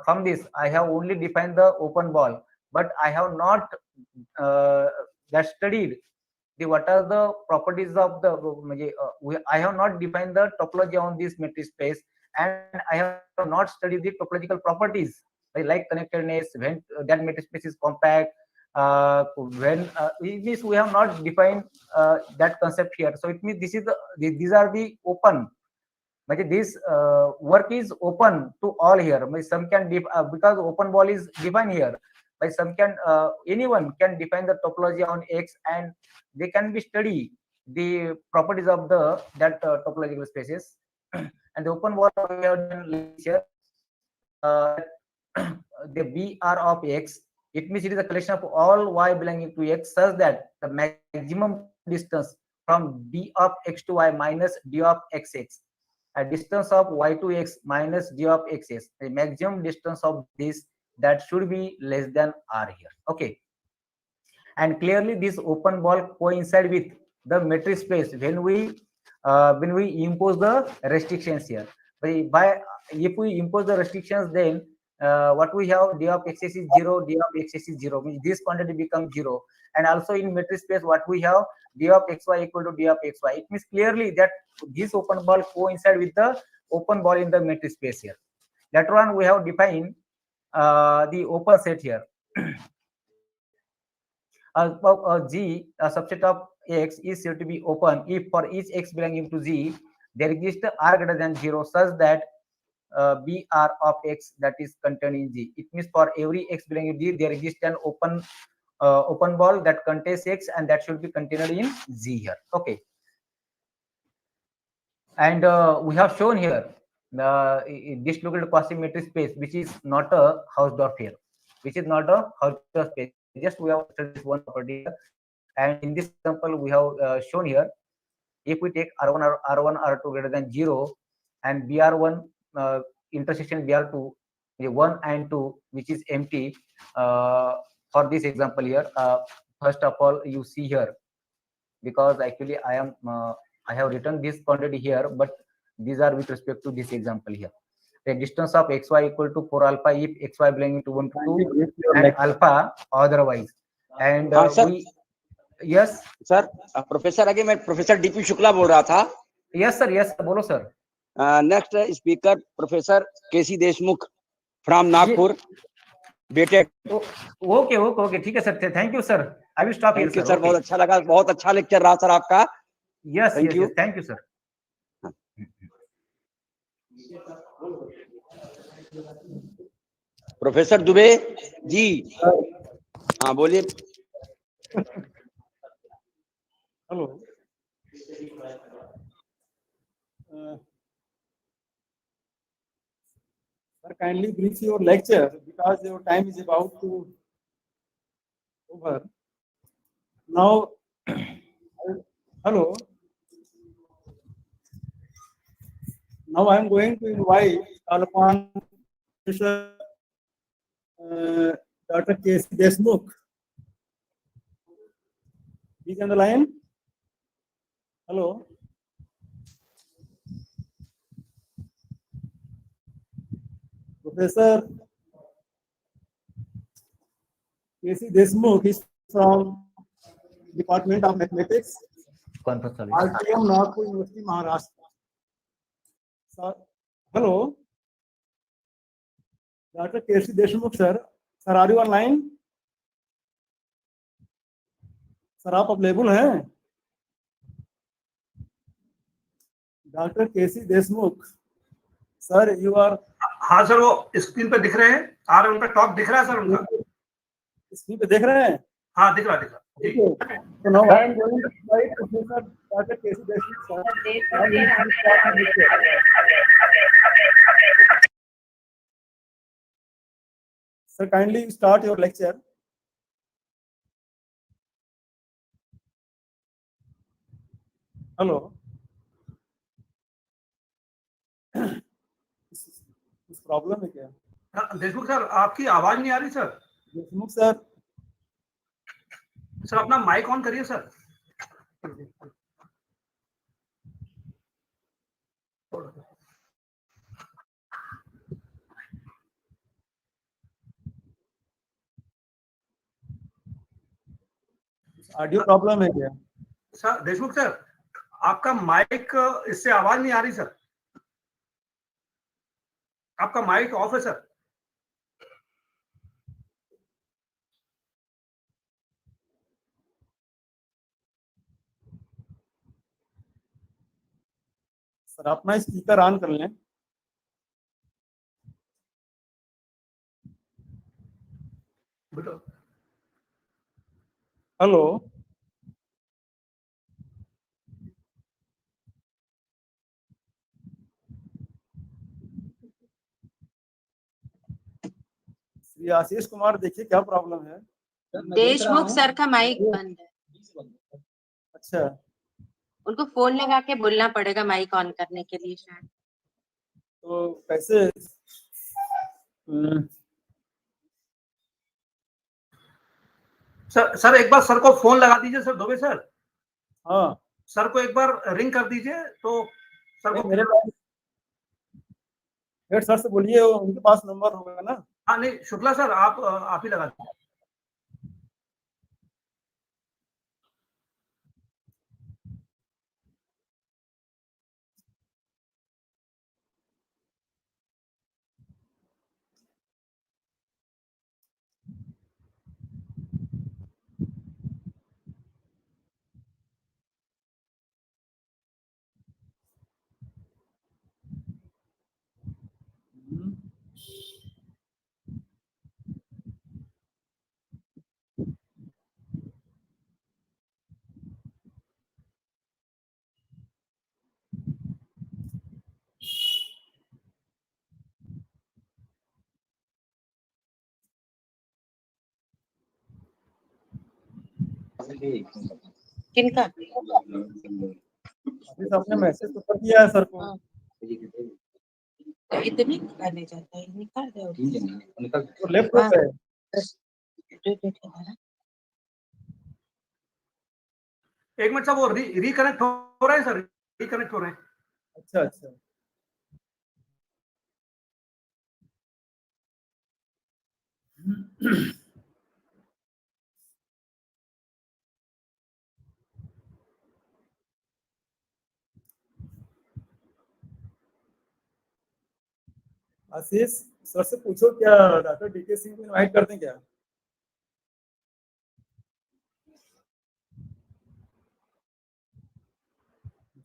from this I have only defined the open ball, but I have not studied what are the properties of the I have not defined the topology on this metric space, and I have not studied the topological properties like connectedness, when that metric space is compact, when it means we have not defined that concept here. So it means these are the open, this work is open to all here. Some can because open ball is defined here, but some can anyone can define the topology on X, and they can be study the properties of that topological spaces. And the open ball we have done here, the BR of X, it means it is a collection of all y belonging to X, such that the maximum distance from d of x to y minus d of xx, a distance of y to x minus d of xs, the maximum distance of this, that should be less than r here. Okay, and clearly this open ball coincide with the metric space when we impose the restrictions here. If we impose the restrictions, then what we have, d of xs is 0, d of xs is 0, means this quantity becomes 0. And also in metric space what we have, d of xy equal to d of xy. It means clearly that this open ball coincide with the open ball in the metric space here. Later on we have defined the open set here. G, a subset of X, is said to be open if for each X belonging to Z there exists R greater than 0, such that BR of X that is contained in Z. It means for every X belonging to Z there exists an open ball that contains X, and that should be contained in Z here. Okay, and we have shown here this local quasi-metric space, which is not a Hausdorff here, which is not a Hausdorff space. Just we have studied one property here. And in this example we have shown here, if we take R1 R2 greater than 0 and BR1 intersection BR2 1 and 2, which is empty, for this example here, first of all you see here, because actually I have written this quantity here, but these are with respect to this example here. The distance of xy equal to 4 alpha if xy belonging to 1 to 2 and alpha otherwise. And yes sir, professor आगे मैं professor DP Shukla बोल रहा था. Yes sir, बोलो sir. Next speaker professor KC Deshmukh from Nagpur, बेटे. Okay, ठीक है sir, thank you sir. I will stop here sir. बहुत अच्छा लगा, बहुत अच्छा लेक्चर रहा सर आपका. Yes, thank you sir. Professor Dubey ji, हाँ बोलिए. Hello. Sir, kindly brief your lecture because your time is about to over. Now, hello. Now I am going to invite call upon Mr. Dr. K.C. Deshmukh. He's on the line. Hello. Professor K.C. Deshmukh is from Department of Mathematics, RTM, Nagpur University, Maharashtra. Sir, hello. Dr. K.C. Deshmukh, sir. Sir, are you online? Sir आप available हैं? Doctor KC Deshmukh sir, you are. हाँ sir, वो screen पे दिख रहे हैं, आ रहे, उनका टॉप दिख रहा है सर, उनका स्क्रीन पे दिख रहे हैं? हाँ दिख रहा जी। तो now I am going to invite professor doctor KC Deshmukh sir. Sir kindly start your lecture. Hello, कुछ प्रॉब्लम है क्या? देशमुख सर, आपकी आवाज नहीं आ रही सर। देशमुख सर, सर अपना माइक ऑन करिए सर। ऑडियो प्रॉब्लम है क्या? सर देशमुख सर, आपका माइक, इससे आवाज नहीं आ रही सर, आपका माइक ऑफ है सर। सर अपना स्पीकर ऑन कर लें। हेलो, श्री आशीष कुमार, देखिए क्या प्रॉब्लम है? देशमुख सर का माइक बंद है। अच्छा, उनको फोन लगा के बोलना पड़ेगा माइक ऑन करने के लिए शायद। तो कैसे? सर एक बार सर को फोन लगा दीजिए सर, दुबे सर। हाँ सर को एक बार रिंग कर दीजिए तो सर को। मेरे पास हेड सर से बोलिए, उनके पास नंबर होगा ना। हाँ नहीं, शुक्ला सर आप ही लगा दीजिए। किनका? अभी आपने मैसेज तो कर दिया है सर को। इतने निकालने जाता है, निकाल दो। तो लेफ्ट पे है। एक मिनट सर, वो रिकनेक्ट हो रहा है सर, रिकनेक्ट हो रहे हैं। अच्छा अच्छा, आशीष सर से पूछो, क्या डॉक्टर डीके सिंह को इनवाइट कर दें क्या?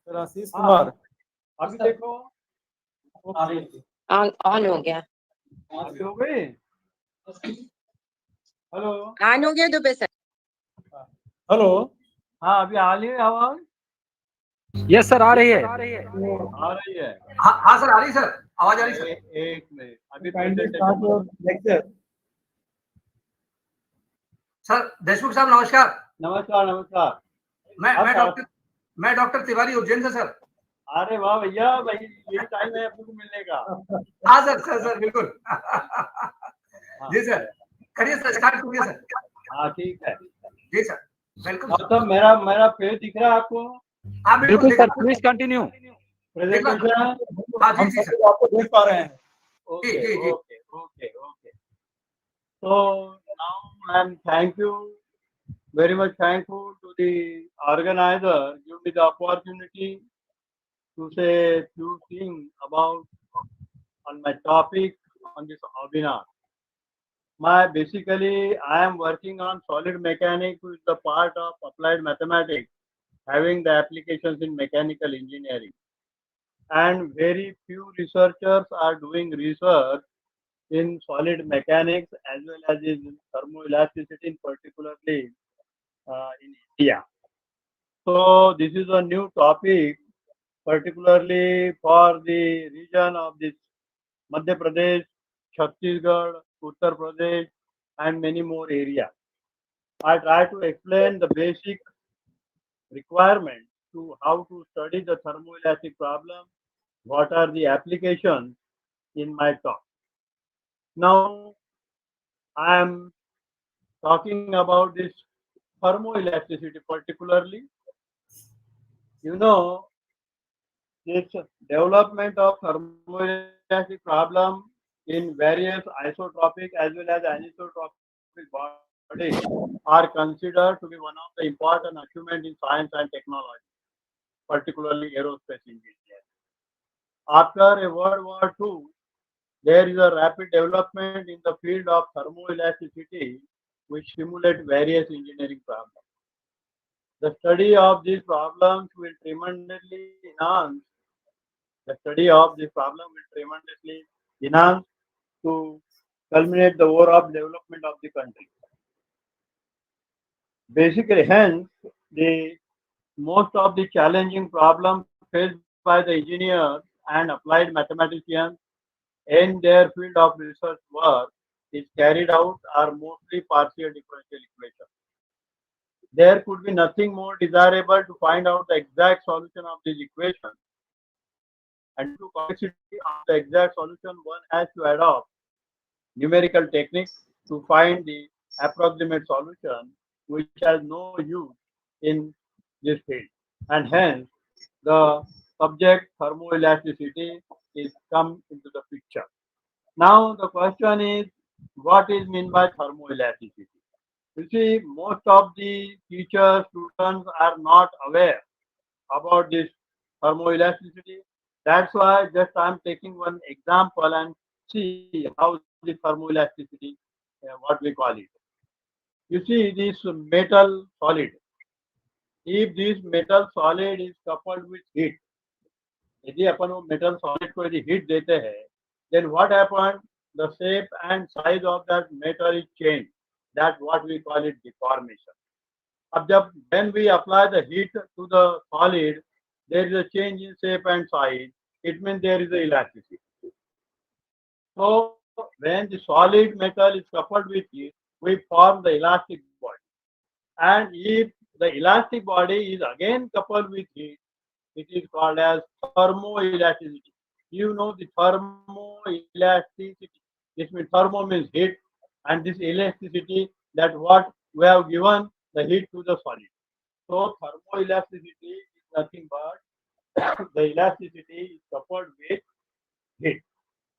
सर आशीष कुमार, अभी देखो ऑन हो गया। हो गई। हेलो, ऑन हो गया दुबे सर। हेलो, हाँ अभी आ रही है आवाज? यस सर, आ रही है। आ रही है। हाँ सर, आ रही सर, आवाज आ रही सर। एक मिनट, अभी लेक्चर। सर देशमुख साहब नमस्कार। नमस्कार नमस्कार। मैं डॉक्टर तिवारी उज्जैन से सर। अरे वाह भैया, भाई यही टाइम है अपने को मिलने का। हाँ सर बिल्कुल। जी सर, करिए सर, स्टार्ट करिए सर। हाँ ठीक है जी सर, वेलकम अब तो मेरा फेस दिख रहा है आपको? हाँ बिल्कुल सर, प्लीज कंटिन्यू। प्रेजेंटेशन हाँ हम जी सब लोग आपको देख पा रहे हैं। जी जी जी। Okay. So now I'm very much thankful to the organizer give me the opportunity to say a few things about on my topic on this webinar. Basically I am working on solid mechanics, which is the part of applied mathematics, having the applications in mechanical engineering. And very few researchers are doing research in solid mechanics as well as in thermoelasticity, particularly in India. So this is a new topic, particularly for the region of this Madhya Pradesh, Chhattisgarh, Uttar Pradesh, and many more areas. I try to explain the basic requirements to how to study the thermoelastic problem, what are the applications in my talk. Now I am talking about this thermoelasticity particularly. You know, this development of thermoelastic problem in various isotropic as well as anisotropic bodies are considered to be one of the important achievements in science and technology, particularly aerospace engineering. After World War II, there is a rapid development in the field of thermoelasticity which simulate various engineering problems. The study of these problems will tremendously enhance to culminate the overall development of the country. Basically, hence, the most of the challenging problems faced by the engineers and applied mathematicians in their field of research work is carried out are mostly partial differential equations. There could be nothing more desirable to find out the exact solution of these equations. And to complexity of the exact solution, one has to adopt numerical techniques to find the approximate solution, which has no use in this field. And hence, the subject thermoelasticity is come into the picture. Now, the question is, what is meant by thermoelasticity? You see, most of the teachers, students are not aware about this thermoelasticity. That's why just I'm taking one example and see how the thermoelasticity, what we call it. You see this metal solid. If this metal solid is coupled with heat, यदि अपन वो metal solid को यदि heat देते हैं, then what happens? The shape and size of that metal is changed. That's what we call it deformation. अब जब when we apply the heat to the solid, there is a change in shape and size. It means there is a elasticity. So when the solid metal is coupled with heat, we form the elastic body. And if the elastic body is again coupled with heat, it is called as thermoelasticity. You know the thermoelasticity. This means thermo means heat, and this elasticity, that what we have given the heat to the solid. So thermoelasticity is nothing but the elasticity is coupled with heat.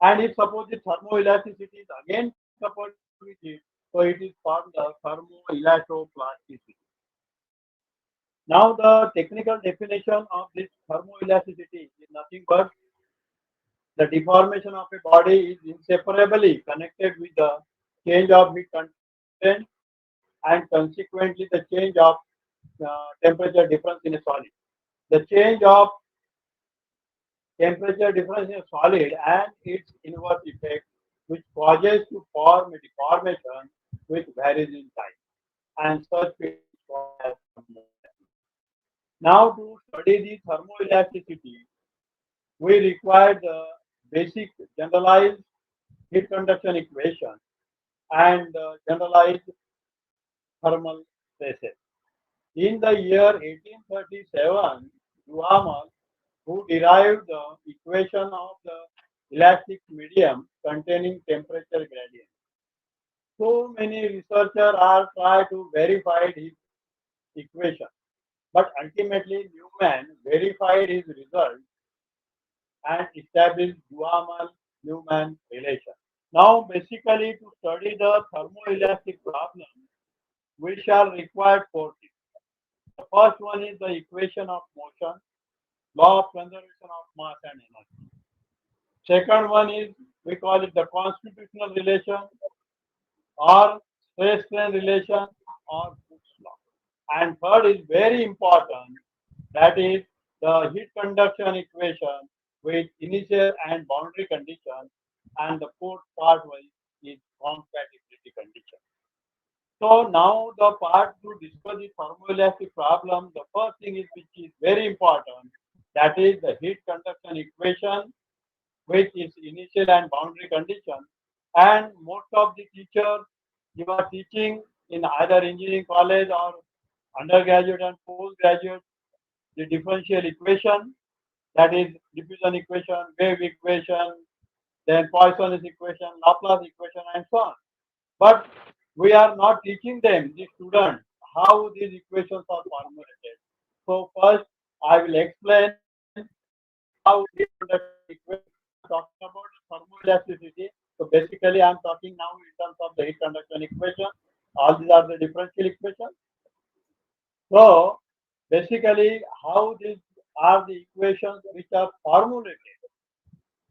And if suppose the thermoelasticity is again coupled with heat, so it is called the thermoelastoplasticity. Now the technical definition of this thermoelasticity is nothing but the deformation of a body is inseparably connected with the change of heat content and consequently the change of temperature difference in a solid. The change of temperature difference in a solid and its inverse effect, which causes to form a deformation which varies in time, and such is called as thermoelasticity. Now, to study the thermoelasticity, we require the basic generalized heat conduction equation and generalized thermal stresses. In the year 1837, Duhamel, who derived the equation of the elastic medium containing temperature gradient. So many researchers are trying to verify his equation, but ultimately Newman verified his result and established Duhamel-Newman relation. Now, basically, to study the thermoelastic problem, we shall require four things. The first one is the equation of motion, law of conservation of mass and energy. Second one is, we call it the constitutional relation or stress strain relation or Hooke's law. And third is very important, that is the heat conduction equation with initial and boundary condition, and the fourth part is compatibility condition. So now the part to discuss the thermoelastic problem, the first thing is which is very important, that is the heat conduction equation with its initial and boundary condition. And most of the teachers, you are teaching in either engineering college or undergraduate and postgraduate, the differential equation, that is diffusion equation, wave equation, then Poisson's equation, Laplace equation, and so on. But we are not teaching them, the students, how these equations are formulated. So first, I will explain how these equations are talking about thermoelasticity. So basically, I am talking now in terms of the heat conduction equation. All these are the differential equations. So basically, how these are the equations which are formulated,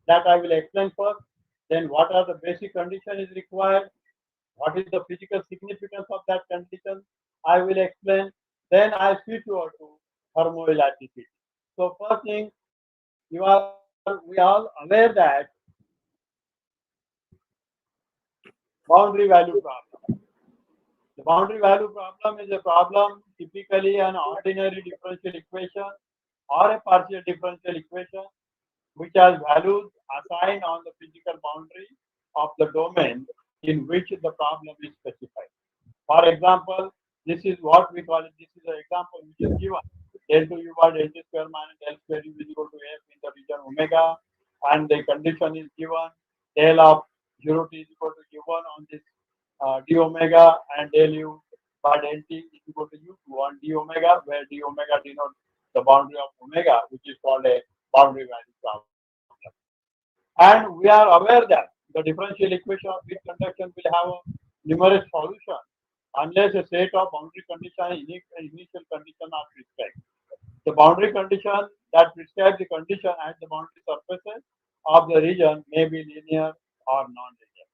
that I will explain first. Then what are the basic conditions is required, what is the physical significance of that condition, I will explain. Then I switch over to thermoelasticity. So first thing, we all aware that boundary value problem. The boundary value problem is a problem typically an ordinary differential equation or a partial differential equation which has values assigned on the physical boundary of the domain in which the problem is specified. For example, this is what we call it, this is an example which is given. Del 2 u bar del t square minus del square u is equal to f in the region omega, and the condition is given del of 0 t is equal to u1 on this d omega, and del u by del t is equal to u2 on d omega, where d omega denotes the boundary of omega, which is called a boundary value problem. And we are aware that the differential equation of heat conduction will have a numerous solution unless a set of boundary conditions and initial conditions are prescribed. The boundary condition that prescribes the condition at the boundary surfaces of the region may be linear or non-linear.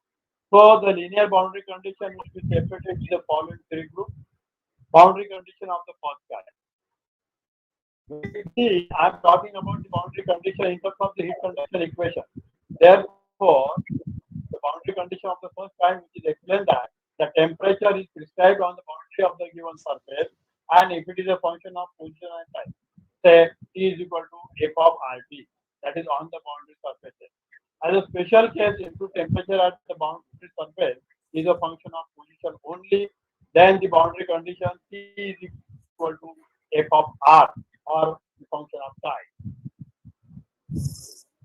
So the linear boundary condition will be separated into the following three groups. Boundary condition of the first kind. See, I am talking about the boundary condition in terms of the heat conduction equation. Therefore, the boundary condition of the first kind, which is explained that the temperature is prescribed on the boundary of the given surface, and if it is a function of position and time, say T is equal to f of RT, that is on the boundary surfaces. As a special case, improved temperature at the boundary surface is a function of position only, then the boundary condition T is equal to f of R, or the function of time.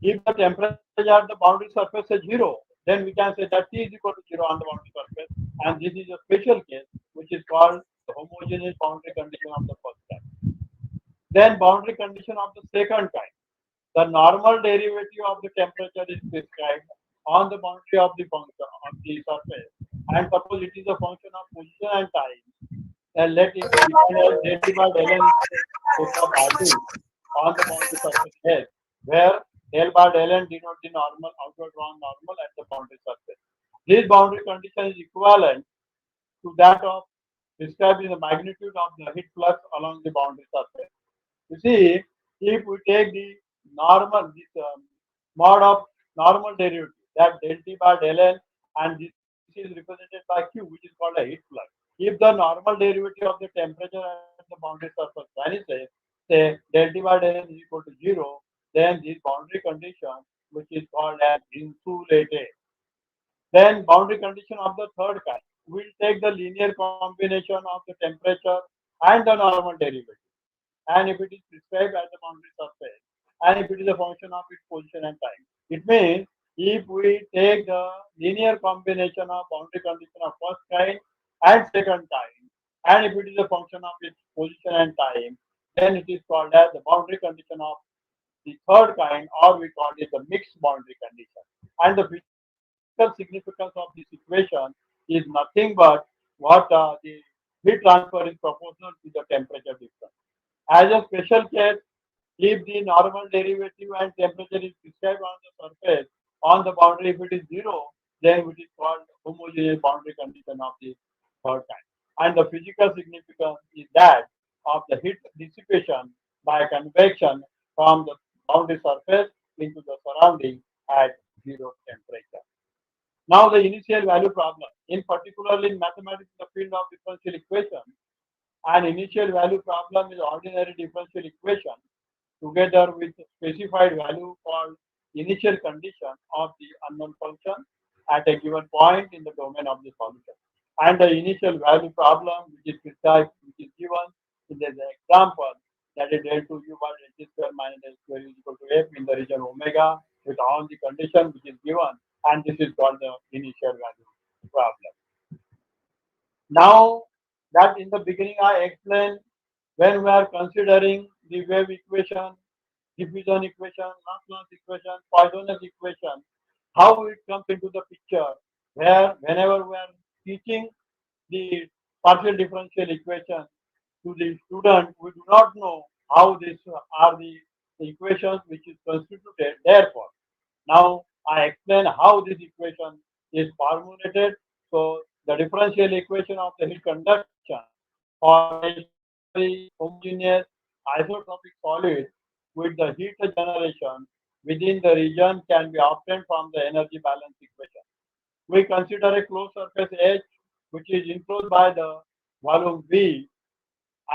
If the temperature at the boundary surface is 0, then we can say that T is equal to 0 on the boundary surface, and this is a special case which is called the homogeneous boundary condition of the first kind. Then boundary condition of the second kind. The normal derivative of the temperature is prescribed on the boundary of the function of the surface, and suppose it is a function of position and time, then let it be defined as del by del n of RT on the boundary surface S, where del bar del n denotes the normal outward drawn normal at the boundary surface. This boundary condition is equivalent to that of describing the magnitude of the heat flux along the boundary surface. You see, if we take the normal, mod of normal derivative, that del t by del n, and this is represented by Q, which is called a heat flux. If the normal derivative of the temperature at the boundary surface vanishes, say del t by del n is equal to 0, then this boundary condition, which is called as insulated. Then boundary condition of the third kind, we'll take the linear combination of the temperature and the normal derivative, and if it is prescribed as a boundary surface, and if it is a function of its position and time. It means if we take the linear combination of boundary condition of first kind and second kind, and if it is a function of its position and time, then it is called as the boundary condition of the third kind, or we call it the mixed boundary condition. And the physical significance of this equation is nothing but what the heat transfer is proportional to the temperature difference. As a special case, if the normal derivative and temperature is prescribed on the surface on the boundary, if it is zero, then it is called homogeneous boundary condition of the third kind. And the physical significance is that of the heat dissipation by convection from the boundary surface into the surrounding at zero temperature. Now the initial value problem, in particular in mathematics, the field of differential equation, an initial value problem is ordinary differential equation together with specified value called initial condition of the unknown function at a given point in the domain of the solution. And the initial value problem, which is prescribed, which is given in the example, that is del 2u by del t square minus del square is equal to f in the region omega with all the conditions which is given, and this is called the initial value problem. Now that in the beginning I explained, when we are considering the wave equation, diffusion equation, Laplace equation, Poisson's equation, how it comes into the picture, where whenever we are teaching the partial differential equation to the student, we do not know how these are the equations which is constituted. Therefore, now I explain how this equation is formulated. So the differential equation of the heat conduction for a homogeneous isotropic solid with the heat generation within the region can be obtained from the energy balance equation. We consider a closed surface H which is enclosed by the volume V,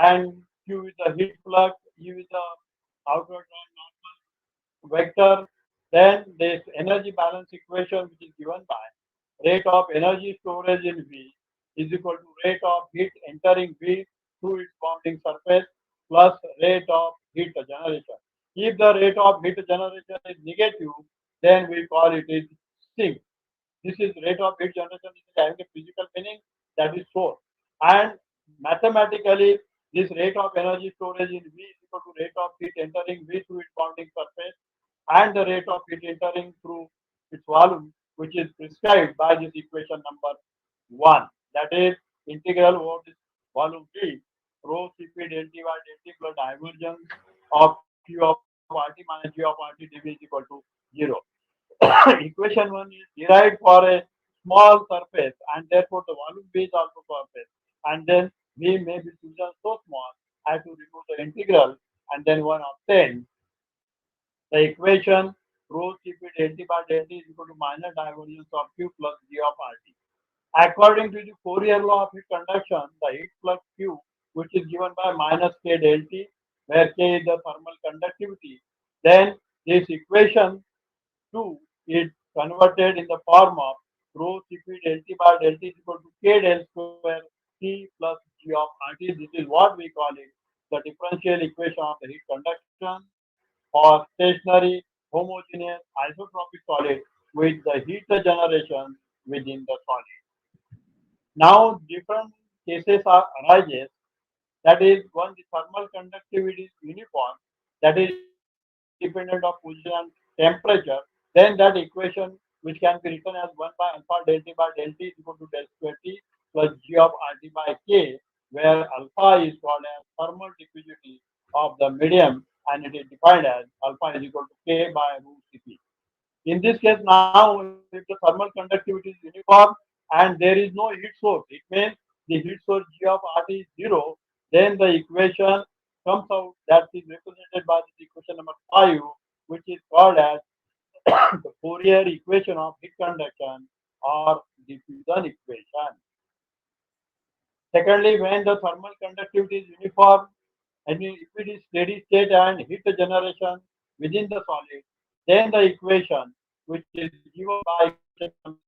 and Q is the heat flux, U is the outward normal vector. Then this energy balance equation which is given by rate of energy storage in V is equal to rate of heat entering V through its bounding surface plus rate of heat generation. If the rate of heat generation is negative, then we call it is sink. This is rate of heat generation is having a physical meaning, that is source. And mathematically, this rate of energy storage in V is equal to rate of heat entering V through its bounding surface and the rate of heat entering through its volume, which is prescribed by this equation number 1. That is integral over this volume V, rho Cp del T by del T plus divergence of Q of RT minus G of RT dV is equal to 0. Equation 1 is derived for a small surface, and therefore the volume V is also surface, and then V may be chosen so small as to remove the integral, and then one obtain the equation rho Cp del T by del T is equal to minus divergence of Q plus G of RT. According to the Fourier law of heat conduction, the heat flux Q, which is given by minus K del T, where K is the thermal conductivity, then this equation 2 is converted in the form of rho Cp del T by del T is equal to K del square T plus G of RT. This is what we call it the differential equation of the heat conduction for stationary homogeneous isotropic solid with the heat generation within the solid. Now different cases are arises, that is one, the thermal conductivity is uniform, that is dependent of position and temperature, then that equation which can be written as 1 by alpha del T by del T is equal to del square T plus G of RT by K, where alpha is called as thermal diffusivity of the medium and it is defined as alpha is equal to K by root Cp. In this case now, if the thermal conductivity is uniform and there is no heat source, it means the heat source G of RT is 0, then the equation comes out that is represented by this equation number 5, which is called as the Fourier equation of heat conduction or diffusion equation. Secondly, when the thermal conductivity is uniform and if it is steady state and heat generation within the solid, then the equation which is given by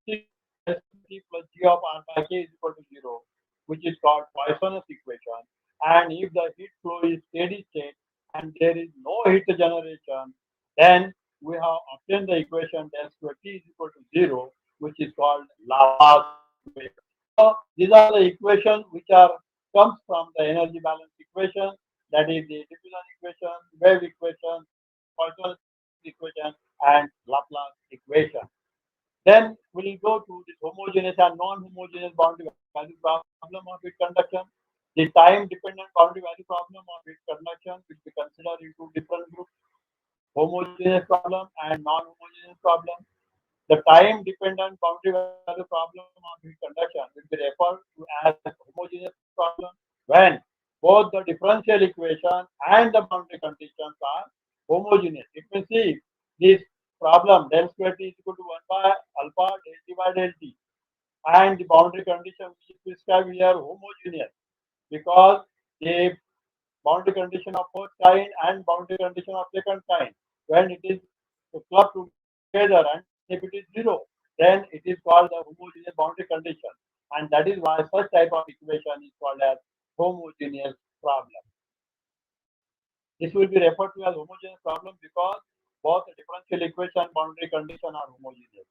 T plus G of R by K is equal to 0, which is called Poisson's equation. And if the heat flow is steady state and there is no heat generation, then we have obtained the equation del square T is equal to 0, which is called Laplace equation. So these are the equations which are comes from the energy balance equation, that is the diffusion equation, wave equation, Poisson equation, and Laplace equation. Then we'll go to this homogeneous and non-homogeneous boundary value problem of heat conduction. The time-dependent boundary value problem of heat conduction will be considered in two different groups: homogeneous problem and non-homogeneous problem. The time-dependent boundary value problem of heat conduction will be referred to as homogeneous problem when both the differential equation and the boundary conditions are homogeneous. It means, see, this problem del square T is equal to 1 by alpha del T by del T, and the boundary condition which is prescribed here homogeneous, because the boundary condition of first kind and boundary condition of second kind, when it is clubbed together and if it is 0, then it is called the homogeneous boundary condition, and that is why such type of equation is called as homogeneous problem. This will be referred to as homogeneous problem because both the differential equation and boundary condition are homogeneous.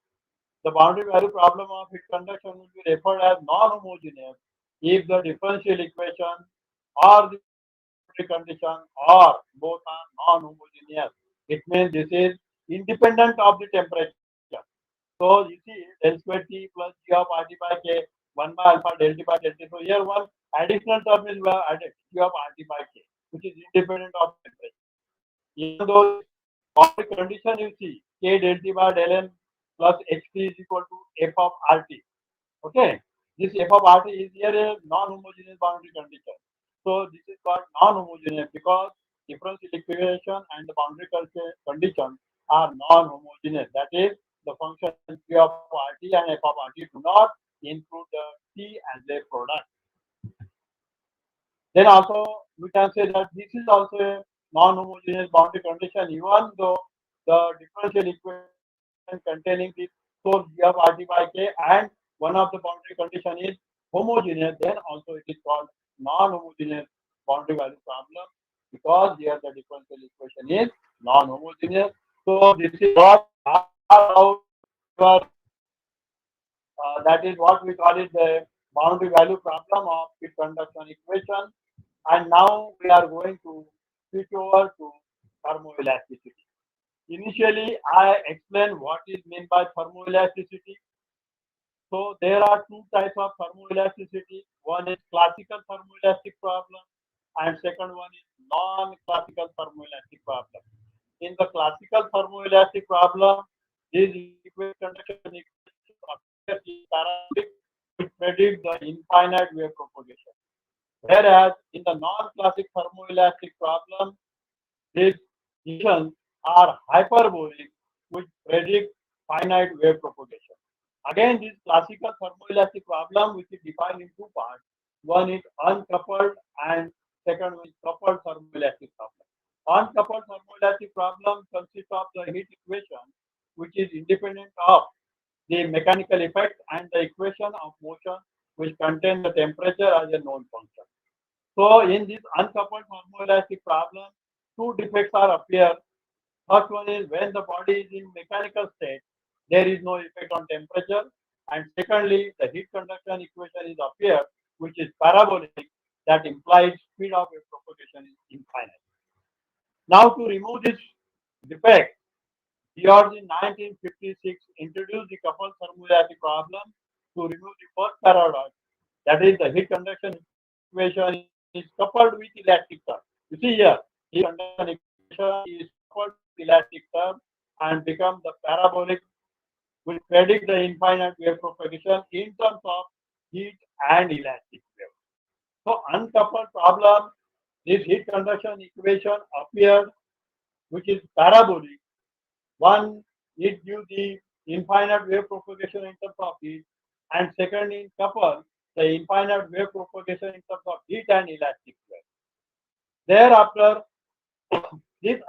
The boundary value problem of heat conduction will be referred as non-homogeneous if the differential equation or the boundary condition or both are non-homogeneous. It means this is independent of the temperature. So you see del square T plus G of RT by K 1 by alpha del T by del T. So here one additional term is we have added G of RT by K, which is independent of temperature. Even though boundary condition you see K del T by del N plus HT is equal to F of RT. Okay, this F of RT is here a non-homogeneous boundary condition. So this is called non-homogeneous because differential equation and the boundary condition are non-homogeneous. That is, the function P of RT and F of RT do not include the T as a product. Then also we can say that this is also a non-homogeneous boundary condition, even though the differential equation containing the source G of RT by K and one of the boundary condition is homogeneous, then also it is called non-homogeneous boundary value problem because here the differential equation is non-homogeneous. So this is what that is what we call it the boundary value problem of heat conduction equation. And now we are going to switch over to thermoelasticity. Initially, I explained what is meant by thermoelasticity. So there are two types of thermoelasticity. One is classical thermoelastic problem, and second one is non-classical thermoelastic problem. In the classical thermoelastic problem, this equation predict the infinite wave propagation. Whereas in the non-classic thermoelastic problem, these equations are hyperbolic, which predict finite wave propagation. Again, this classical thermoelastic problem, which is defined in two parts. One is uncoupled and second one is coupled thermoelastic problem. Uncoupled thermoelastic problem consists of the heat equation, which is independent of the mechanical effect, and the equation of motion, which contain the temperature as a known function. So in this uncoupled thermoelastic problem, two defects are appear. First one is when the body is in mechanical state, there is no effect on temperature, and secondly, the heat conduction equation is appear, which is parabolic, that implies speed of wave propagation is infinite. Now to remove this defect, George in 1956 introduced the coupled thermoelastic problem to remove the first paradox, that is the heat conduction equation is coupled with elastic term. You see here, heat conduction equation is coupled with elastic term and becomes the parabolic, will predict the infinite wave propagation in terms of heat and elastic wave. So uncoupled problem, this heat conduction equation appeared, which is parabolic. One, it gives the infinite wave propagation in terms of heat, and second, in couple, the infinite wave propagation in terms of heat and elastic wave. Thereafter, this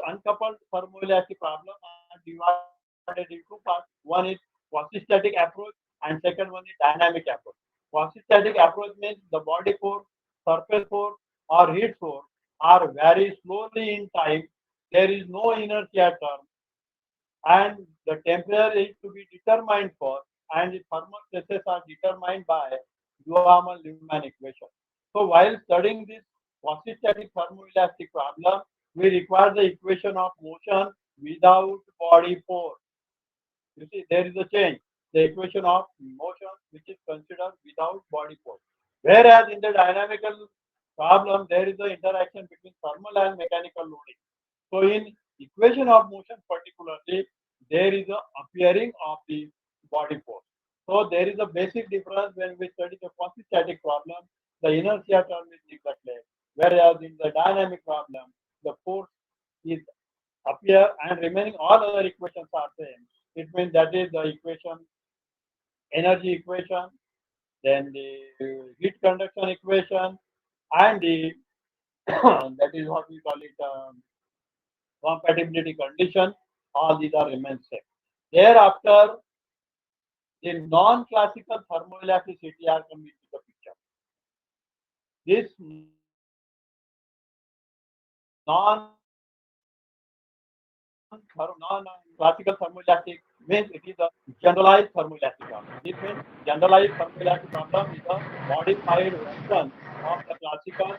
uncoupled thermoelastic problem are divided in two parts. One is quasi-static approach, and second one is dynamic approach. Quasi-static approach means the body force, surface force, or heat source are very slowly in time, there is no inertia term, and the temperature is to be determined for, and the thermal stresses are determined by Duhamel-Newman equation. So while studying this quasi-static thermoelastic problem, we require the equation of motion without body force. You see, there is a change. The equation of motion which is considered without body force. Whereas in the dynamical problem, there is the interaction between thermal and mechanical loading. So in equation of motion particularly, there is a appearing of the body force. So there is a basic difference when we study the quasi-static problem, the inertia term is neglected. Whereas in the dynamic problem, the force is appear and remaining all other equations are same. It means that is the equation, energy equation, then the heat conduction equation, and the that is what we call it compatibility condition. All these are remain same. Thereafter, the non-classical thermoelasticity are coming to the picture. This non-classical thermoelastic means it is a generalized thermoelastic problem. This means generalized thermoelastic problem is a modified version of the classical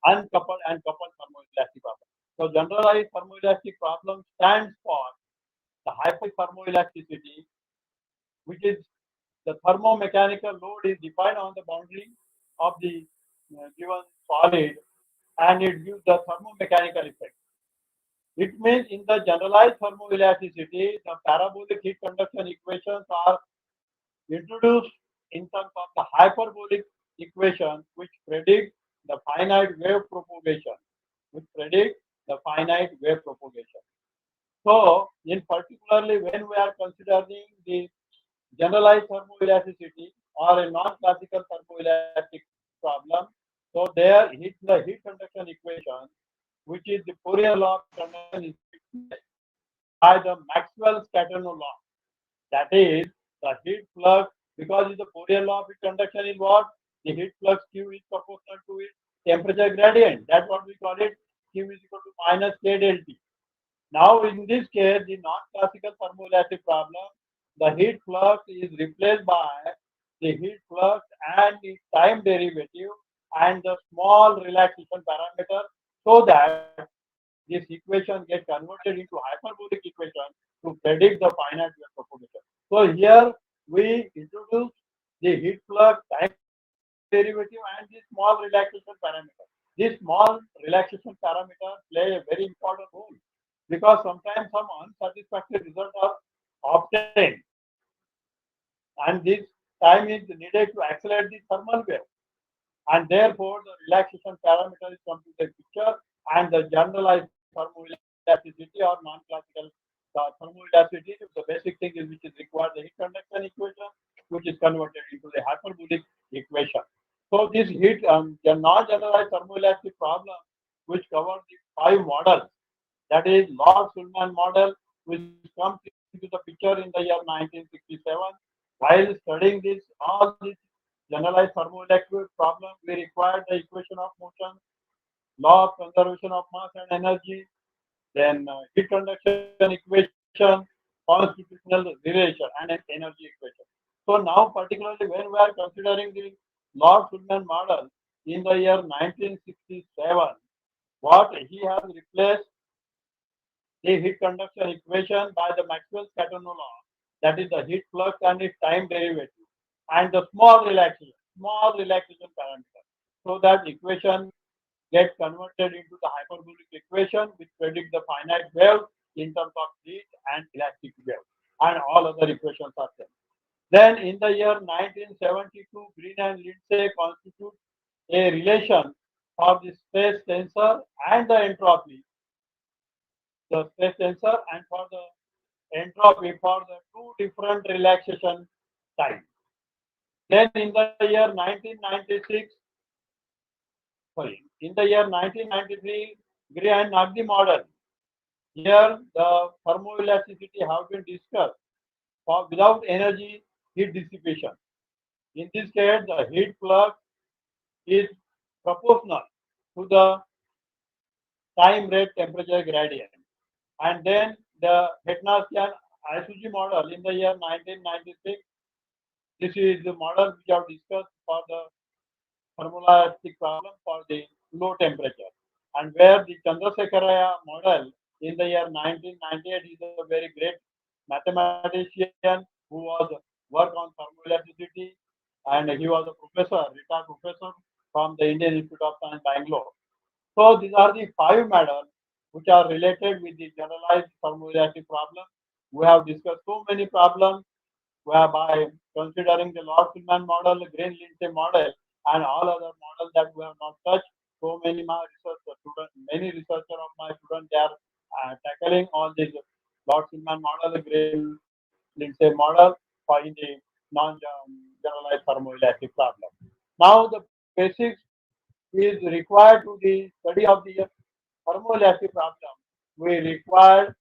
uncoupled and coupled thermoelastic problem. So generalized thermoelastic problem stands for the hyperthermoelasticity, which is the thermomechanical load is defined on the boundary of the given solid, and it gives the thermomechanical effect. It means in the generalized thermoelasticity, the parabolic heat conduction equations are introduced in terms of the hyperbolic equation, which predict the finite wave propagation, So, in particularly when we are considering the generalized thermoelasticity or a non-classical thermoelastic problem, so there the heat conduction equation, which is the Fourier law of conduction, is replaced by the Maxwell-Scattano law. That is the heat flux, because the Fourier law of conduction is what? The heat flux Q is proportional to its temperature gradient. That's what we call it. Q is equal to minus K del T. Now, in this case, the non-classical thermoelastic problem, the heat flux is replaced by the heat flux and its time derivative and the small relaxation parameter, so that this equation gets converted into hyperbolic equation to predict the finite wave propagation. So here we introduce the heat flux, time derivative, and the small relaxation parameter. This small relaxation parameter play a very important role, because sometimes some unsatisfactory results are obtained, and this time is needed to accelerate the thermal wave, and therefore the relaxation parameter is come to the picture, and the generalized thermoelasticity or non-classical thermoelasticity, the basic thing is which is required the heat conduction equation, which is converted into the hyperbolic equation. So this heat the non-generalized thermoelastic problem, which covers the 5 models, that is Lord-Sulman model, which comes into the picture in the year 1967. While studying this, all these generalized thermoelectric problem, we required the equation of motion, law of conservation of mass and energy, then heat conduction equation, constitutional relation, and an energy equation. So now, particularly when we are considering the Lord-Sulman model in the year 1967, what he has replaced the heat conduction equation by the Maxwell-Scattano law, that is the heat flux and its time derivative, and the small relaxation parameter, so that equation gets converted into the hyperbolic equation, which predicts the finite wave in terms of heat and elastic wave, and all other equations are same. Then in the year 1972, Green and Lindsay constitute a relation for the stress tensor and the entropy, the stress tensor and for the entropy for the 2 different relaxation times. Then in the year 1996, in the year 1993, Gray and Nagdi model. Here the thermoelasticity have been discussed for without energy heat dissipation. In this case, the heat flux is proportional to the time rate temperature gradient. And then the Hetnasian Isuzu model in the year 1996. This is the model which I have discussed for the thermoelastic problem for the low temperature. And where the Chandrasekharaya model in the year 1998 is a very great mathematician who was work on thermoelasticity, and he was a professor, retired professor from the Indian Institute of Science, Bangalore. So these are the 5 models which are related with the generalized thermoelastic problem. We have discussed so many problems whereby considering the Lord-Silman model, the Green-Lindsay model, and all other models that we have not touched. So many my many researchers of my students, they are tackling all these Lord-Silman model, the Green-Lindsay model for in the non-generalized thermoelastic problem. Now the basics is required to the study of the thermoelastic problem. We require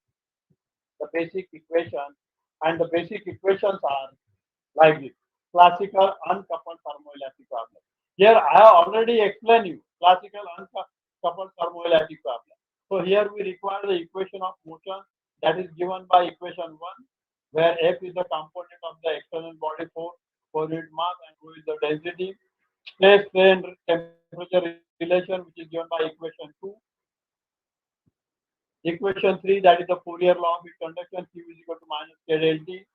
the basic equation, and the basic equations are like this: classical uncoupled thermoelastic problem. Here I have already explained you classical uncoupled thermoelastic problem. So here we require the equation of motion that is given by equation 1, where F is the component of the external body force, unit mass, and Rho is the density. Space, strain, temperature relation, which is given by equation 2. Equation 3, that is the Fourier law of heat conduction, Q is equal to minus K del T,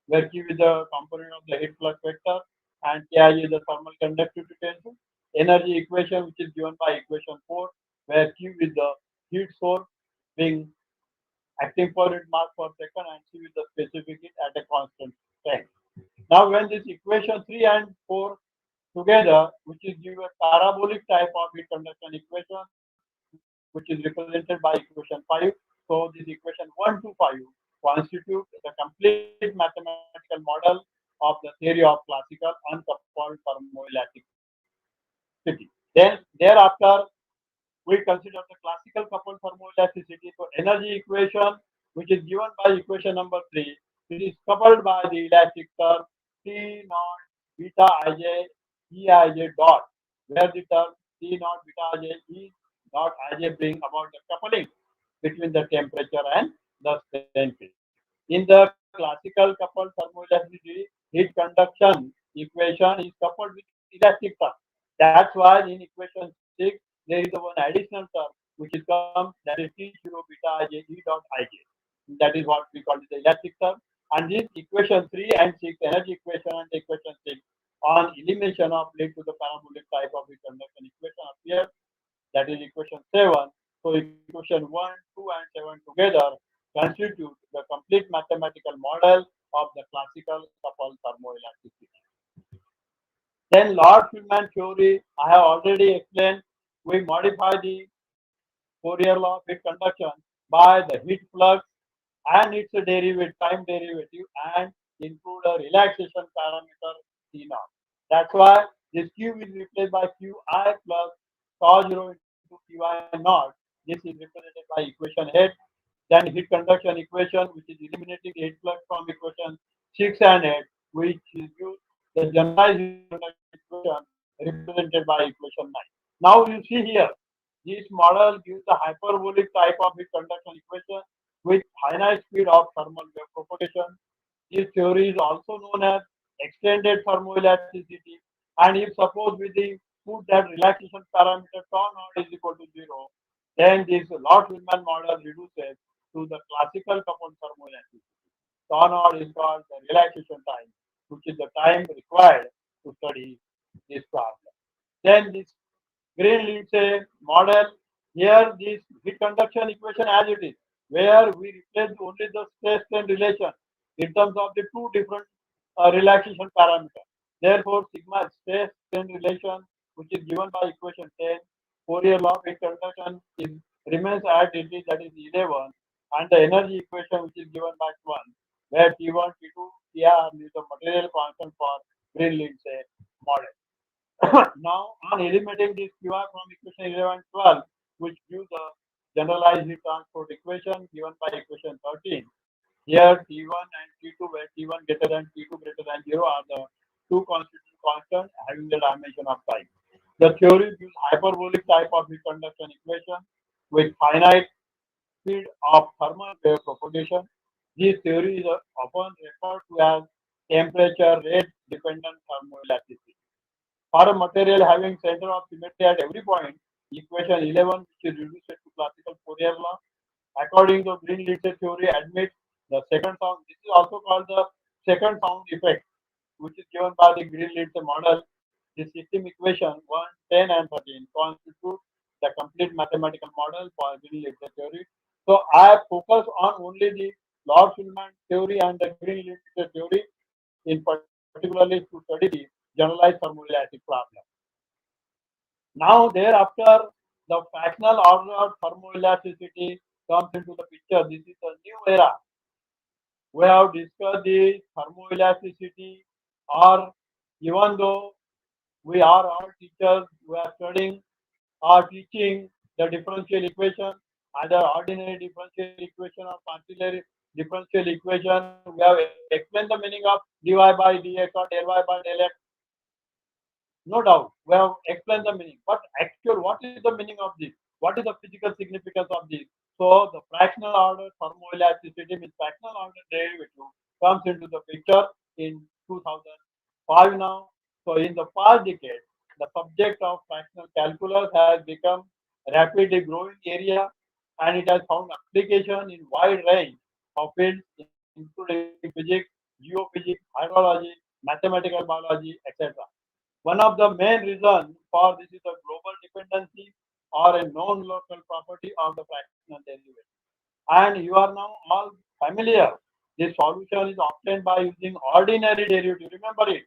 where Q is the component of the heat flux vector and Ki is the thermal conductivity tensor. Energy equation, which is given by equation 4, where Q is the heat source being acting per unit mass per second, and C is the specific heat at a constant strength. Now, when this equation 3 and 4 together, which is give a parabolic type of heat conduction equation, which is represented by equation 5. So this equation 1 to 5 constitute the complete mathematical model of the theory of classical uncoupled thermoelasticity. Then thereafter, we consider the classical coupled thermoelasticity. So energy equation, which is given by equation number 3, it is coupled by the elastic term T naught beta ij E ij dot, where the term T naught beta ij E dot ij bring about the coupling between the temperature and the strain field. In the classical coupled thermoelasticity, heat conduction equation is coupled with elastic term. That's why in equation 6 there is one additional term which is come, that is T0 beta ij E dot ij. That is what we call it the elastic term. And this equation 3 and 6, energy equation and equation 6, on elimination of lead to the parabolic type of heat conduction equation appears. That is equation 7. So equation 1, 2, and 7 together constitute the complete mathematical model of the classical coupled thermoelasticity. Then Lord-Silman theory, I have already explained. We modify the Fourier law of heat conduction by the heat flux and its derivative, time derivative, and include a relaxation parameter T naught. That's why this Q is replaced by Qi plus tau 0 into Qi naught. This is represented by equation 8. Then heat conduction equation, which is eliminating the heat flux from equation 6 and 8, which is used the generalized heat conduction equation represented by equation 9. Now you see here, this model gives the hyperbolic type of heat conduction equation with finite speed of thermal wave propagation. This theory is also known as extended thermoelasticity. And if suppose we put that relaxation parameter tau naught is equal to 0, then this Lord-Silman model reduces to the classical coupled thermoelasticity. Tau naught is called the relaxation time, which is the time required to study this problem. Then this Green-Lindsay model, here this heat conduction equation as it is, where we replace only the stress-strain relation in terms of the two different relaxation parameters. Therefore, sigma stress-strain relation, which is given by equation 10, Fourier law of heat conduction remains as it is, that is 11, and the energy equation, which is given by 1, where T1, T2, Tr is the material constant for Green-Lindsay model. Now, on eliminating this Qi from equation 11 and 12, which gives the generalized heat transport equation given by equation 13. Here, T1 and T2, where T1 greater than T2 greater than 0 are the two constituent constants having the dimension of time. The theory gives hyperbolic type of heat conduction equation with finite speed of thermal wave propagation. This theory is often referred to as temperature rate dependent thermoelasticity. For a material having center of symmetry at every point, equation 11, which is reduced to classical Fourier law, according to Green-Little theory, admits the second sound. This is also called the second sound effect, which is given by the Green-Little model. The system equation 1, 10, and 13 constitute the complete mathematical model for Green-Little theory. So I focus on only the Lord-Shulman theory and the Green-Little theory, in particularly to study the generalized thermoelastic problem. Now thereafter, the fractional order of thermoelasticity comes into the picture. This is a new era. We have discussed the thermoelasticity, or even though we are all teachers, we are studying or teaching the differential equation, either ordinary differential equation or particular differential equation. We have explained the meaning of dy by dx or del y by del x. No doubt, we have explained the meaning. But actual, what is the meaning of this? What is the physical significance of this? So the fractional order thermoelasticity means fractional order derivative comes into the picture in 2005 now. So in the past decade, the subject of fractional calculus has become a rapidly growing area, and it has found application in wide range of fields, including physics, geophysics, hydrology, mathematical biology, etc. One of the main reasons for this is the global dependency or a known local property of the fractional derivative. And you are now all familiar. This solution is obtained by using ordinary derivative. Remember it.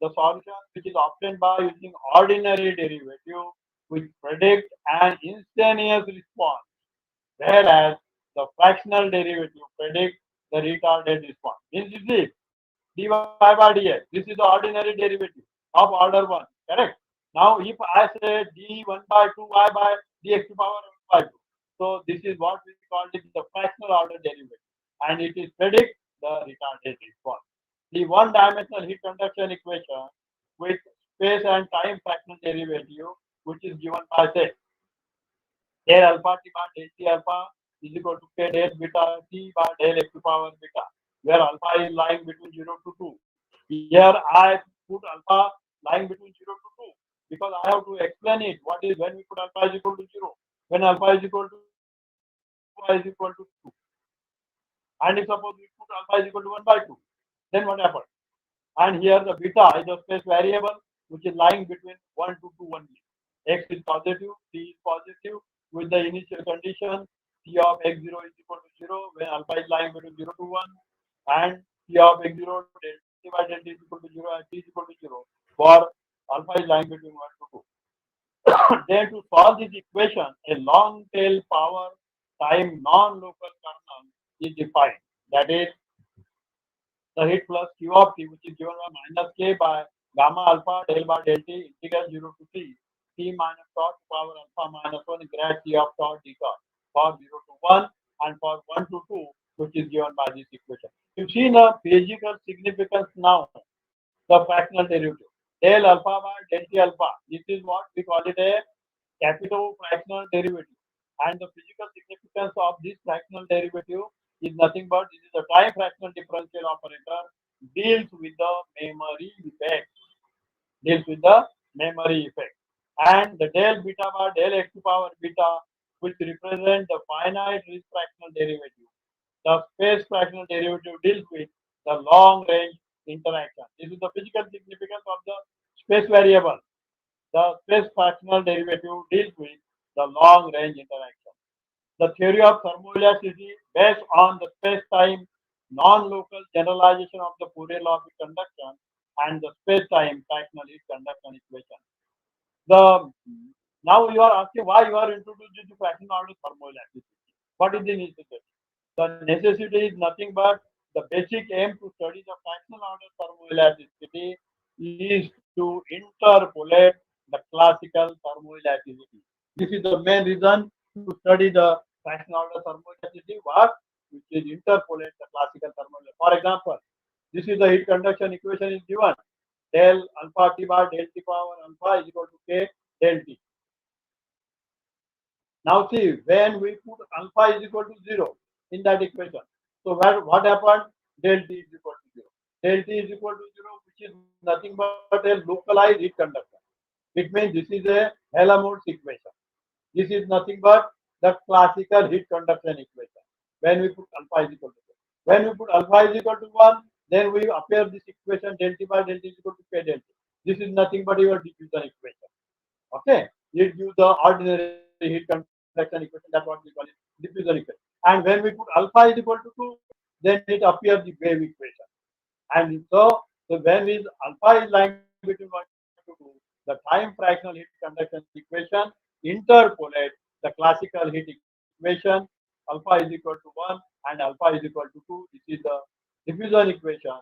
The solution which is obtained by using ordinary derivative which predict an instantaneous response, whereas the fractional derivative predicts the retarded response. This is it. dy by dx. This is the ordinary derivative of order 1. Correct? Now, if I say d1 by 2 y by dx to power 1 by 2, so this is what we call it the fractional order derivative, and it is predict the retarded response. The one-dimensional heat conduction equation with space and time fractional derivative, which is given by say del alpha t bar del t alpha is equal to k del beta t bar del x to power beta, where alpha is lying between 0 to 2. Here I put alpha lying between 0 to 2 because I have to explain it. What is when we put alpha is equal to 0, when alpha is equal to y is equal to 2. And if suppose we put alpha is equal to 1 by 2, then what happens? And here the beta is a space variable which is lying between 1 to 2 only. X is positive, t is positive with the initial condition t of x0 is equal to 0 when alpha is lying between 0 to 1, and t of x0 del t by del t is equal to 0 and t is equal to 0 for alpha is lying between 1 to 2. Then to solve this equation, a long tail power time non-local kernel is defined. That is the heat plus q of t, which is given by minus k by gamma alpha del by del t integral 0 to t minus tau to power alpha minus 1 grad t of tau d tau for 0 to 1 and for 1 to 2, which is given by this equation. You see the physical significance now, the fractional derivative. Del alpha by del t alpha. This is what we call it a capital fractional derivative. And the physical significance of this fractional derivative is nothing but this is a time fractional differential operator deals with the memory effect. And the del beta bar del x to power beta, which represent the finite risk fractional derivative. The space fractional derivative deals with the long range interaction. This is the physical significance of the space variable. The space fractional derivative deals with the long range interaction. The theory of thermoelasticity based on the space-time non-local generalization of the Fourier law of conduction and the space-time fractional heat conduction equation. Now you are asking why you are introduced to fractional order thermoelasticity. What is the necessity? The necessity is nothing but the basic aim to study the fractional order thermoelasticity is to interpolate the classical thermoelasticity. This is the main reason to study the fractional order thermoelasticity, which is interpolate the classical thermoelasticity. For example, this is the heat conduction equation is given. del alpha t bar del t power alpha is equal to k del t. Now see, when we put alpha is equal to 0 in that equation, so what happened? Del t is equal to 0. Del t is equal to 0, which is nothing but a localized heat conduction. It means this is a Helmholtz equation. This is nothing but the classical heat conduction equation. When we put alpha is equal to 0. When we put alpha is equal to 1, then we appear this equation del t by del t is equal to k del t. This is nothing but your diffusion equation. Okay, it gives the ordinary heat conduction equation. That's what we call it, diffusion equation. And when we put alpha is equal to 2, then it appears the wave equation. And so when is alpha is lying between 1 to 2, the time fractional heat conduction equation interpolate the classical heat equation. Alpha is equal to 1 and alpha is equal to 2. This is the diffusion equation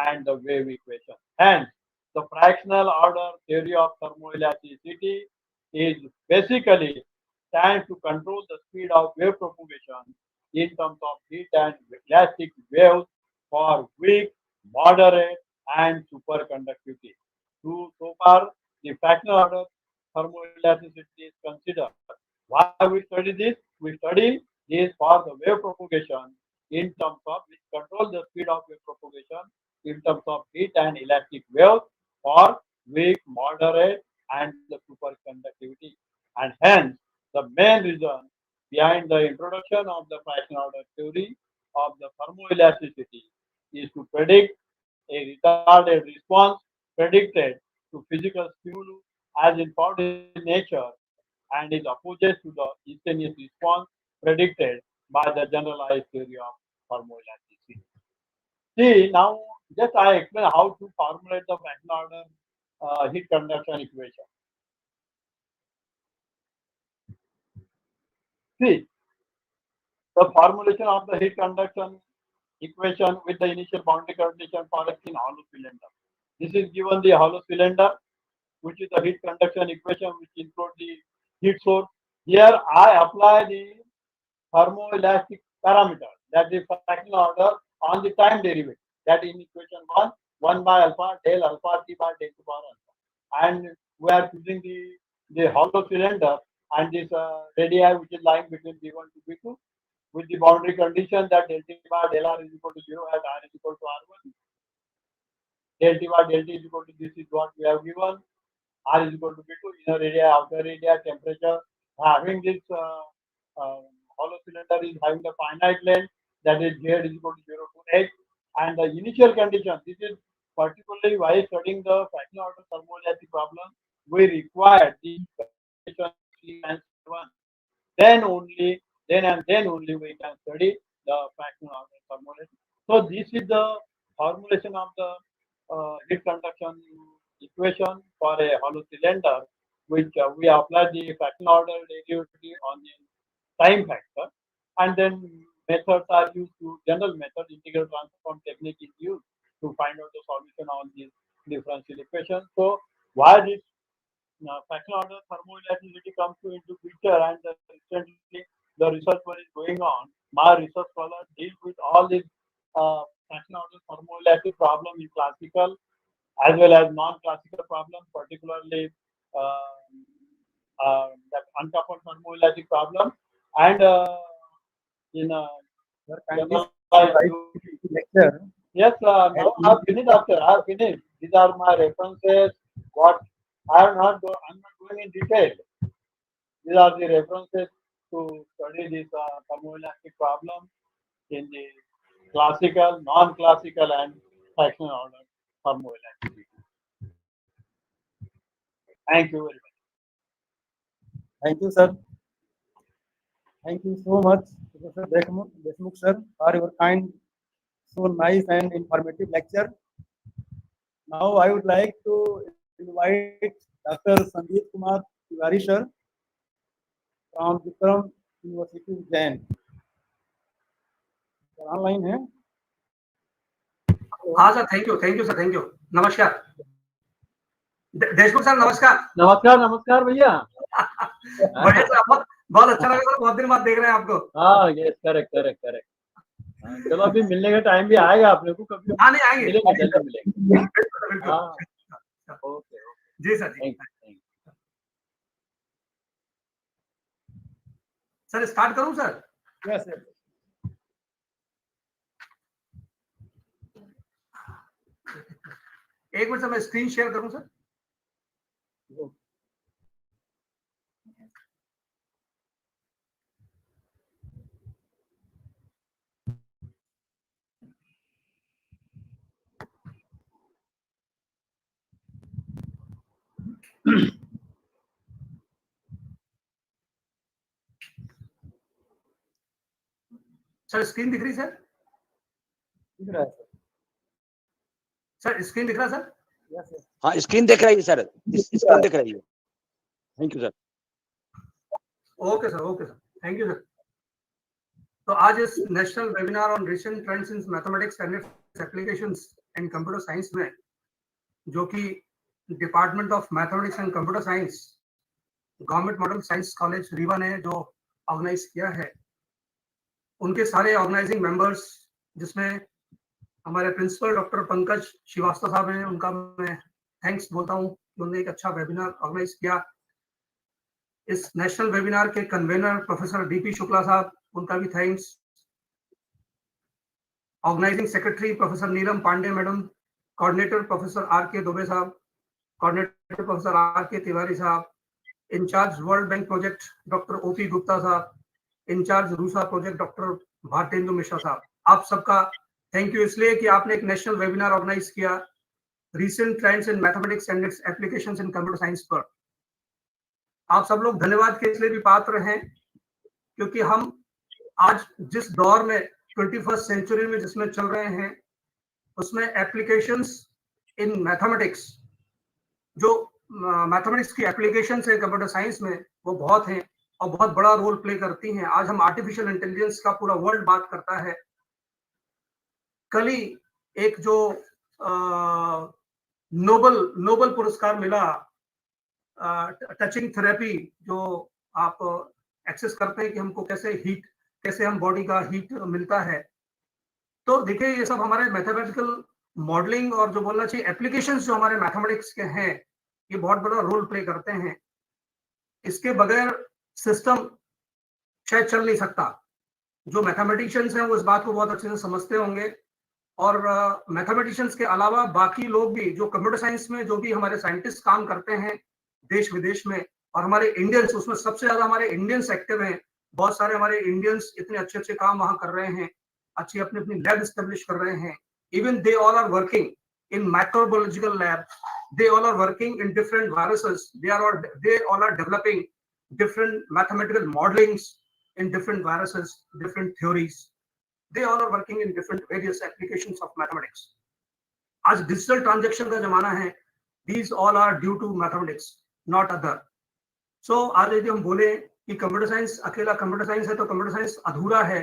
and the wave equation. Hence, the fractional order theory of thermoelasticity is basically stands to control the speed of wave propagation in terms of heat and elastic waves for weak, moderate, and superconductivity. So far, the fractional order thermoelasticity is considered. Why we study this? We study this for the wave propagation in terms of which control the speed of wave propagation in terms of heat and elastic waves for weak, moderate, and the superconductivity. And hence, the main reason behind the introduction of the fractional order theory of the thermoelasticity is to predict a retarded response predicted to physical stimulus as in found in nature and is opposite to the instantaneous response predicted by the generalized theory of thermoelasticity. See, now just I explain how to formulate the fractional order heat conduction equation. See, the formulation of the heat conduction equation with the initial boundary condition for a thin hollow cylinder. This is given the hollow cylinder, which is the heat conduction equation, which includes the heat source. Here I apply the thermoelastic parameter, that is fractional order on the time derivative. That in equation 1 by alpha del alpha t by del to power alpha. And we are choosing the hollow cylinder and this radii which is lying between B1 to B2 with the boundary condition that del t by del r is equal to 0 as r is equal to r1. Del t by del t is equal to this is what we have given. R is equal to B2, inner area, outer area, temperature. Having this hollow cylinder is having the finite length, that is Z is equal to 0 to H. And the initial condition, this is particularly while studying the fractional order thermoelastic problem, we require the condition and 1. Then only we can study the fractional order thermoelastic. So this is the formulation of the heat conduction equation for a hollow cylinder, which we apply the fractional order derivative on the time factor, and then methods are used to general method integral transform technique is used to find out the solution on this differential equation. So why this fractional order thermoelasticity comes into picture, and recently the research work is going on. My research scholar deals with all these fractional order thermoelastic problem in classical as well as non-classical problem, particularly that uncoupled thermoelastic problem, and in lecture. Yes, now I have finished, doctor. I have finished. These are my references. What I'm not going in detail. These are the references to study this thermoelastic problem in the classical, non-classical, and fractional order thermoelasticity. Thank you very much. Thank you, sir. Thank you so much, Professor Deshmukh sir, for your kind, so nice and informative lecture. Now I would like to invite Dr. Sandeep Kumar Tiwari sir from Vikram University, Jain. Online है? हाँ sir, thank you sir, thank you. नमस्कार Deshmukh sir, नमस्कार। नमस्कार भैया। बढ़िया sir, बहुत अच्छा लगा सर, बहुत दिन बाद देख रहे हैं आपको। हाँ, यस, करेक्ट। चलो अभी मिलने का टाइम भी आएगा आप लोगों को, कभी। हाँ, नहीं आएंगे, मिलेंगे। बिल्कुल। हाँ, जी सर जी। सर स्टार्ट करूं सर? Yes sir. एक मिनट सर, मैं स्क्रीन शेयर करूं सर। सर स्क्रीन दिख रही सर? दिख रहा है सर। सर स्क्रीन दिख रहा सर? Yes sir. हाँ स्क्रीन दिख रही है सर, स्क्रीन दिख रही है। Thank you sir. Okay sir, okay sir, thank you sir. तो आज इस national webinar on recent trends in mathematics and its applications in computer science में, जो कि department of mathematics and computer science government model science college Rewa ने जो organise किया है, उनके सारे ऑर्गेनाइजिंग मेंबर्स, जिसमें हमारे प्रिंसिपल डॉक्टर पंकज श्रीवास्तव साहब हैं, उनका मैं थैंक्स बोलता हूँ कि उन्होंने एक अच्छा वेबिनार ऑर्गेनाइज किया। इस नेशनल वेबिनार के कन्वेनर प्रोफेसर डीपी शुक्ला साहब, उनका भी thanks. Organising secretary professor Neelam Pandey madam, coordinator professor R K Dubey साहब, coordinator professor R K Tiwari साहब, incharge world bank project doctor OP Gupta साहब, incharge RUSA project doctor Bharatendu Mishra साहब। आप सबका थैंक यू इसलिए कि आपने एक नेशनल वेबिनार ऑर्गेनाइज किया recent trends in mathematics and its applications in computer science पर। आप सब लोग धन्यवाद के इसलिए भी पात्र हैं क्योंकि हम आज जिस दौर में 21st सेंचुरी में जिसमें चल रहे हैं, उसमें एप्लीकेशंस इन मैथमेटिक्स, जो मैथमेटिक्स की एप्लीकेशंस है कंप्यूटर साइंस में, वो बहुत हैं और बहुत बड़ा रोल प्ले करती हैं। आज हम आर्टिफिशियल इंटेलिजेंस का पूरा वर्ल्ड बात करता है। कल ही एक जो नोबल पुरस्कार मिला टचिंग थेरेपी, जो आप एक्सेस करते हैं कि हमको कैसे हम बॉडी का हीट मिलता है। तो देखिए ये सब हमारे मैथमेटिकल मॉडलिंग और जो बोलना चाहिए एप्लीकेशंस जो हमारे मैथमेटिक्स के हैं, ये बहुत बड़ा रोल प्ले करते हैं। इसके बगैर सिस्टम शायद चल नहीं सकता। जो मैथमेटिशियंस हैं वो इस बात को बहुत अच्छे से समझते होंगे, और मैथमेटिशियंस के अलावा बाकी लोग भी जो कंप्यूटर साइंस में जो भी हमारे साइंटिस्ट काम करते हैं देश विदेश में, और हमारे इंडियंस, उसमें सबसे ज्यादा हमारे इंडियंस एक्टिव हैं। बहुत सारे हमारे इंडियंस इतने अच्छे अच्छे काम वहां कर रहे हैं, अच्छी अपनी अपनी लैब एस्टेब्लिश कर रहे हैं। Even they all are working in microbiological lab, they all are working in different viruses, they all are developing different mathematical modelings in different viruses, different theories. They all are working in different various applications of mathematics. आज digital transaction का जमाना है। These all are due to mathematics, not other. So आज यदि हम बोले कि computer science अकेला कंप्यूटर साइंस है तो कंप्यूटर साइंस अधूरा है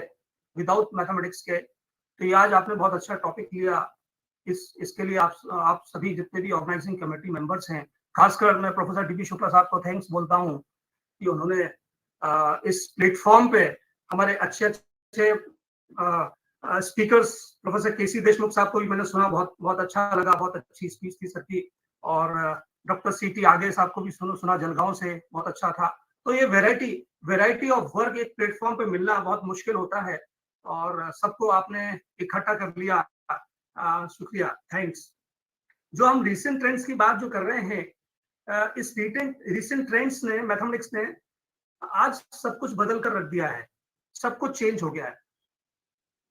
विदाउट मैथमेटिक्स के। तो ये आज आपने बहुत अच्छा टॉपिक लिया। इसके लिए आप सभी जितने भी ऑर्गेनाइजिंग कमेटी मेंबर्स हैं, खासकर मैं प्रोफेसर डीपी शुक्ला साहब को थैंक्स बोलता हूं कि उन्होंने इस प्लेटफॉर्म पे हमारे अच्छे स्पीकर्स, प्रोफेसर केसी देशमुख साहब को भी मैंने सुना, बहुत अच्छा लगा, बहुत अच्छी स्पीच थी सबकी। और डॉक्टर सीटी आगे साहब को भी सुना जलगांव से, बहुत अच्छा था। तो ये वेराइटी ऑफ वर्क एक प्लेटफॉर्म पे मिलना बहुत मुश्किल होता है, और सबको आपने इकट्ठा कर लिया। शुक्रिया, थैंक्स। जो हम रिसेंट ट्रेंड्स की बात जो कर रहे हैं, इस रिसेंट ट्रेंड्स ने, मैथमेटिक्स ने आज सब कुछ बदल कर रख दिया है, सब कुछ चेंज हो गया है।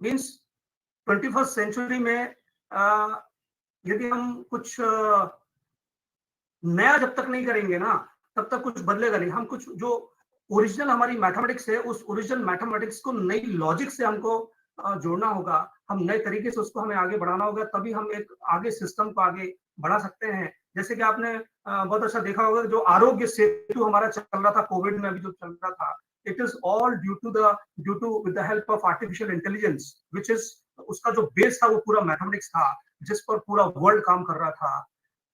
मीन्स 21st सेंचुरी में यदि हम कुछ नया जब तक नहीं करेंगे ना, तब तक कुछ बदलेगा नहीं। हम कुछ जो ओरिजिनल हमारी मैथमेटिक्स है, उस ओरिजिनल मैथमेटिक्स को नई लॉजिक से हमको जोड़ना होगा, हम नए तरीके से उसको हमें आगे बढ़ाना होगा, तभी हम एक आगे सिस्टम को आगे बढ़ा सकते हैं। जैसे कि आपने बहुत अच्छा देखा होगा, जो आरोग्य सेतु हमारा चल रहा था कोविड में, अभी जो चल रहा था, it is all due to with the help of artificial intelligence, which is, उसका जो बेस था वो पूरा मैथमेटिक्स था, जिस पर पूरा वर्ल्ड काम कर रहा था।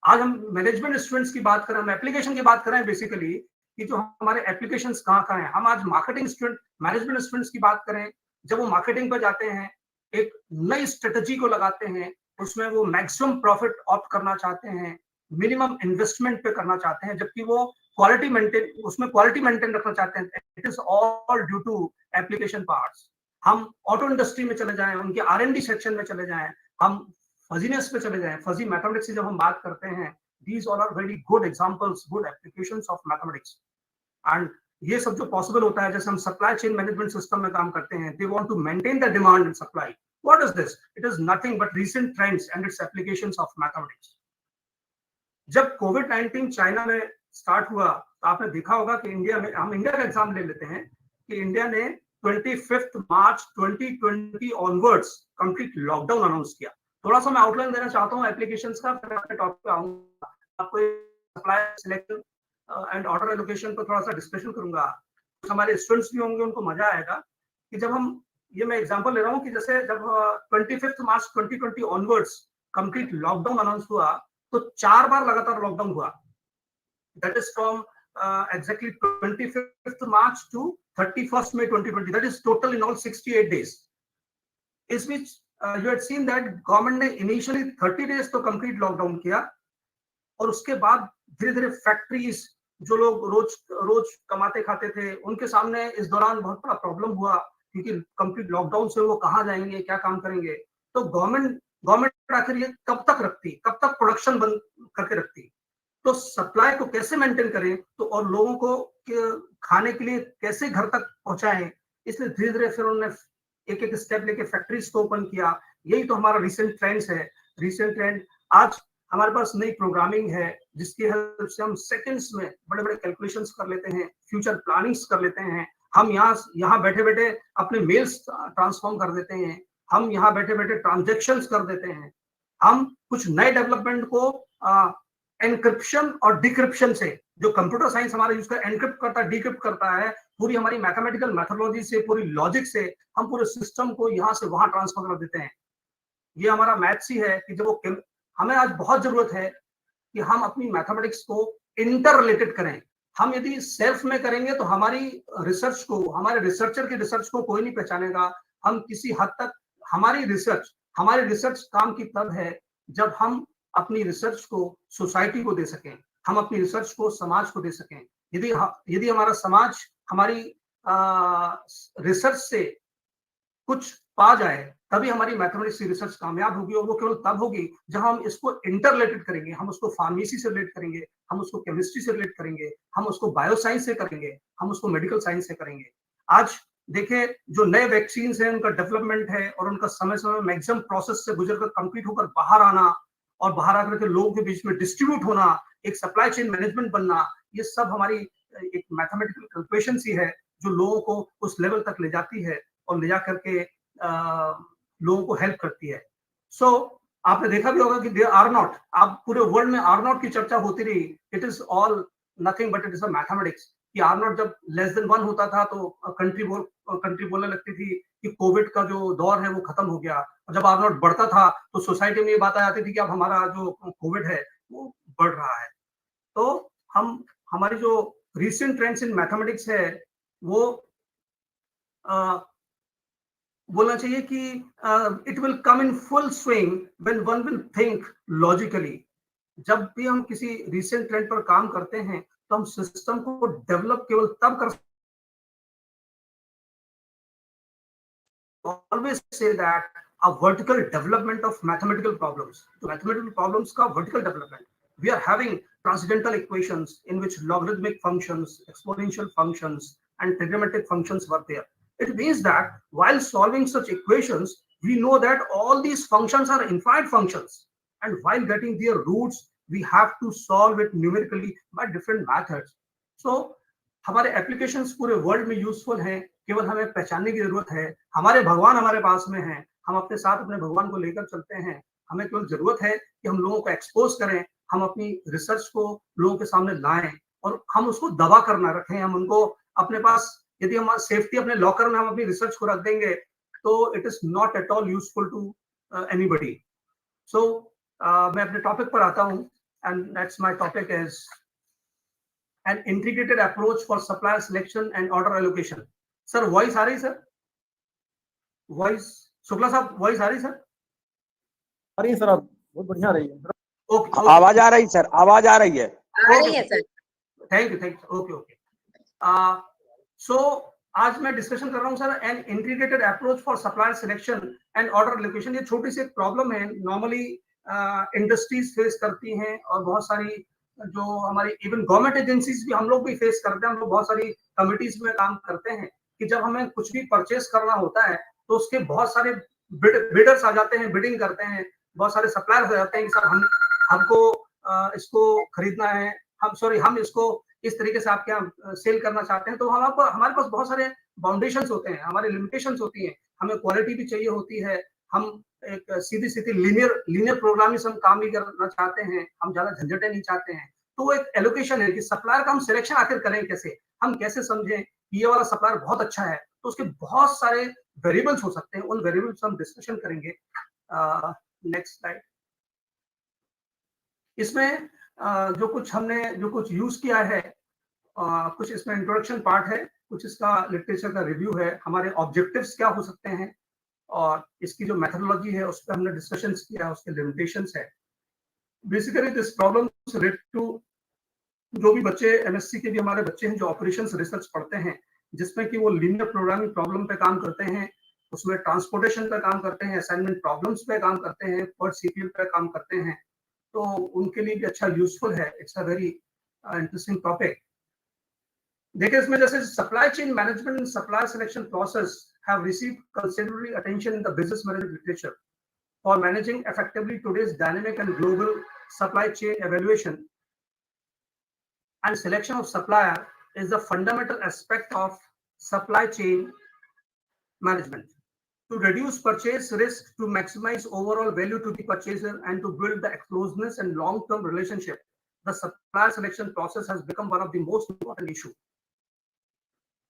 आज हम मैनेजमेंट स्टूडेंट्स की बात करें, हम एप्लीकेशन की बात करें बेसिकली, कि जो हमारे एप्लीकेशंस कहाँ हैं। हम आज मार्केटिंग स्टूडेंट, मैनेजमेंट स्टूडेंट्स की बात करें, जब वो मार्केटिंग पर जाते हैं, एक नई स्ट्रेटजी को लगाते हैं, उसमें वो मैक्सिमम प्रॉफिट ऑप्ट करना चाहते हैं, मिनिमम इन्वेस्टमेंट पे करना चाहते हैं, जबकि वो क्वालिटी मेंटेन रखना चाहते हैं। It is all due to application parts. हम ऑटो इंडस्ट्री में चले जाएं, उनके R&D सेक्शन में चले जाएं, हम फजीनेस पे चले जाएं, फजी मैथमेटिक्स की जब हम बात करते हैं, these all are very good examples, good applications of mathematics। And ये सब जो पॉसिबल होता है, जैसे हम सप्लाई चेन मैनेजमेंट सिस्टम में काम करते हैं, they want to maintain the demand and supply. What is this? It is nothing but recent trends and its applications of mathematics. जब कोविड-19 चाइना में स्टार्ट हुआ तो आपने देखा होगा कि इंडिया में, हम इंडिया का एग्जाम ले लेते हैं, कि इंडिया ने 25 मार्च 2020 ऑनवर्ड्स कंप्लीट लॉकडाउन अनाउंस किया। थोड़ा सा मैं आउटलाइन देना चाहता हूँ एप्लीकेशंस का, फिर अपने टॉपिक पे आऊंगा। आपको supply selection and order allocation पर थोड़ा सा डिस्कशन करूंगा। हमारे स्टूडेंट्स भी होंगे, उनको मजा आएगा कि जब हम, ये मैं एग्जांपल ले रहा हूँ कि जैसे जब 25 मार्च 2020 ऑनवर्ड्स कंप्लीट लॉकडाउन अनाउंस हुआ, तो 4 बार लगातार लॉकडाउन हुआ। That is from exactly 25th March to 31st May 2020, that is total in all 68 days। इस बीच you had seen that government ने इनिशियली 30 days तो कंप्लीट लॉकडाउन किया, और उसके बाद धीरे धीरे फैक्ट्रीज, जो लोग रोज कमाते खाते थे, उनके सामने इस दौरान बहुत बड़ा प्रॉब्लम हुआ, क्योंकि कंप्लीट लॉकडाउन से वो कहाँ जाएंगे, क्या काम करेंगे। तो गवर्नमेंट आखिर ये कब तक रखती, कब तक प्रोडक्शन बंद करके रखती, तो सप्लाई को कैसे मेंटेन करें, तो और लोगों को खाने के लिए कैसे घर तक पहुंचाएं। इसलिए धीरे धीरे फिर उन्होंने एक एक स्टेप लेके फैक्ट्रीज को ओपन किया। यही तो हमारा रिसेंट ट्रेंड्स है। रिसेंट ट्रेंड, आज हमारे पास नई प्रोग्रामिंग है, जिसकी हेल्प से हम सेकंड्स में बड़े बड़े कैलकुलेशंस कर लेते हैं, फ्यूचर प्लानिंग्स कर लेते हैं। हम यहाँ बैठे बैठे अपने मेल्स ट्रांसफॉर्म कर देते हैं, हम यहाँ बैठे बैठे ट्रांजेक्शन्स कर देते हैं। हम कुछ नए डेवलपमेंट को एनक्रिप्शन और डिक्रिप्शन से, जो कंप्यूटर साइंस हमारा यूज कर एनक्रिप्ट करता है, डिक्रिप्ट करता है, पूरी हमारी मैथमेटिकल मैथोडोलॉजी से, पूरी लॉजिक से हम पूरे सिस्टम को यहाँ से वहां ट्रांसफर कर देते हैं। ये हमारा मैथ्स ही है कि जब वो, हमें आज बहुत जरूरत है कि हम अपनी मैथमेटिक्स को इंटर रिलेटेड करें। हम यदि सेल्फ में करेंगे तो हमारी रिसर्च को, हमारे रिसर्चर की रिसर्च को कोई नहीं पहचानेगा। हम किसी हद तक, हमारी रिसर्च काम की तब है जब हम अपनी रिसर्च को सोसाइटी को दे सकें, हम अपनी रिसर्च को समाज को दे सकें। यदि हमारा समाज हमारी रिसर्च से कुछ पा जाए, तभी हमारी मैथमेटिक्स की रिसर्च कामयाब होगी, और वो केवल तब होगी जहां हम इसको इंटर रिलेटेड करेंगे। हम उसको फार्मेसी से रिलेट करेंगे, हम उसको केमिस्ट्री से रिलेट करेंगे, हम उसको बायोसाइंस से करेंगे, हम उसको मेडिकल साइंस से करेंगे। आज देखिए, जो नए वैक्सीन है उनका डेवलपमेंट है, और उनका समय समय मैक्सिमम प्रोसेस से गुजरकर कंप्लीट होकर बाहर आना, और बाहर आकर के लोगों के बीच में डिस्ट्रीब्यूट होना, एक सप्लाई चेन मैनेजमेंट बनना, ये सब हमारी एक मैथमेटिकल कैलकुलेशन ही है जो लोगों को उस लेवल तक ले जाती है और ले जा करके लोगों को हेल्प करती है। सो आपने देखा भी होगा कि देयर आर नॉट, आप पूरे वर्ल्ड में आर नॉट की चर्चा होती रही। It is all nothing but it is a mathematics. कि आर नॉट जब <1 होता था तो कंट्री बोलने लगती थी कि कोविड का जो दौर है वो खत्म हो गया, और जब आर नॉट बढ़ता था तो सोसाइटी में ये बात आ जाती थी कि अब हमारा जो कोविड है वो बढ़ रहा है। तो हमारी जो रिसेंट ट्रेंड्स इन मैथमेटिक्स है वो बोलना चाहिए कि it will come in full swing when one will think logically. जब भी हम किसी रिसेंट ट्रेंड पर काम करते हैं तो हम सिस्टम को डेवलप केवल तब कर, always say that a vertical development of mathematical problems, तो mathematical problems का vertical development, we are having transcendental equations in which logarithmic functions, exponential functions and trigonometric functions were there. It means that while solving such equations, we know that all these functions are infinite functions, and while getting their roots we have to solve it numerically by different methods. So हमारे applications पूरे world में useful हैं, केवल हमें पहचानने की जरूरत है। हमारे भगवान हमारे पास में हैं, हम अपने साथ अपने भगवान को लेकर चलते हैं। हमें केवल जरूरत है कि हम लोगों को एक्सपोज करें, हम अपनी रिसर्च को लोगों के सामने लाएं, और हम उसको दबा कर ना रखें। हम उनको अपने पास, यदि हम सेफ्टी अपने लॉकर में हम अपनी रिसर्च को रख देंगे तो it is not at all useful to anybody. So मैं अपने टॉपिक पर आता हूँ, and that's my topic is an integrated approach for supply selection and order allocation. Sir voice आ रही सर? वॉइस शुक्ला साहब वॉइस आ रही सर? आ रही है सर, आप बहुत बढ़िया रही है। ओके आवाज आ रही सर, आवाज आ रही है। आ रही है sir. Thank you okay okay. So आज मैं डिस्कशन कर रहा हूँ sir an integrated approach for supplier selection and order location. ये छोटी सी एक प्रॉब्लम है, नॉर्मली इंडस्ट्रीज फेस करती हैं और बहुत सारी जो हमारी इवन गवर्नमेंट एजेंसीज भी हम लोग भी फेस करते हैं। हम लोग बहुत सारी कमिटीज में काम करते हैं कि जब हमें कुछ भी परचेस करना होता है तो उसके बहुत सारे बिडर्स आ जाते हैं, बिडिंग करते हैं, बहुत सारे सप्लायर्स आ जाते हैं कि सर हमको इसको खरीदना है, हम इसको इस तरीके से आपके यहाँ सेल करना चाहते हैं। तो हमारे पास बहुत सारे बाउंडेशंस होते हैं, हमारी लिमिटेशंस होती हैं, हमें क्वालिटी भी चाहिए होती है, हम एक सीधी लीनियर प्रोग्रामिंग हम काम भी करना चाहते हैं, हम ज्यादा झंझटें नहीं चाहते हैं। तो वो एक एलोकेशन है कि सप्लायर का हम सिलेक्शन आखिर करें कैसे, हम कैसे समझें कि ये वाला सप्लायर बहुत अच्छा है। तो उसके बहुत सारे वेरिएबल्स हो सकते हैं, उन वेरिएबल्स हम डिस्कशन करेंगे। Next slide. इसमें जो कुछ यूज किया है, कुछ इसमें इंट्रोडक्शन पार्ट है, कुछ इसका लिटरेचर का रिव्यू है, हमारे ऑब्जेक्टिव्स क्या हो सकते हैं और इसकी जो मेथोडोलॉजी है उस पर हमने डिस्कशन किया है, उसके लिमिटेशंस है। Basically this problem relate to जो भी बच्चे एमएससी के भी हमारे बच्चे हैं जो ऑपरेशंस रिसर्च पढ़ते हैं, जिसमें कि वो लीनियर प्रोग्रामिंग प्रॉब्लम पे काम करते हैं, उसमें ट्रांसपोर्टेशन पे काम करते हैं, असाइनमेंट प्रॉब्लम्स पे काम करते हैं, पर सीपीएल पे काम करते हैं, तो उनके लिए भी अच्छा यूजफुल है। It's a very interesting topic. देखिए इसमें जैसे supply chain management and supplier selection process have received considerable attention in the business management literature for managing effectively today's dynamic and global supply chain. Evaluation and selection of supplier is the fundamental aspect of supply chain management. To reduce purchase risk, to maximize overall value to the purchaser, and to build the closeness and long-term relationship, the supplier selection process has become one of the most important issue.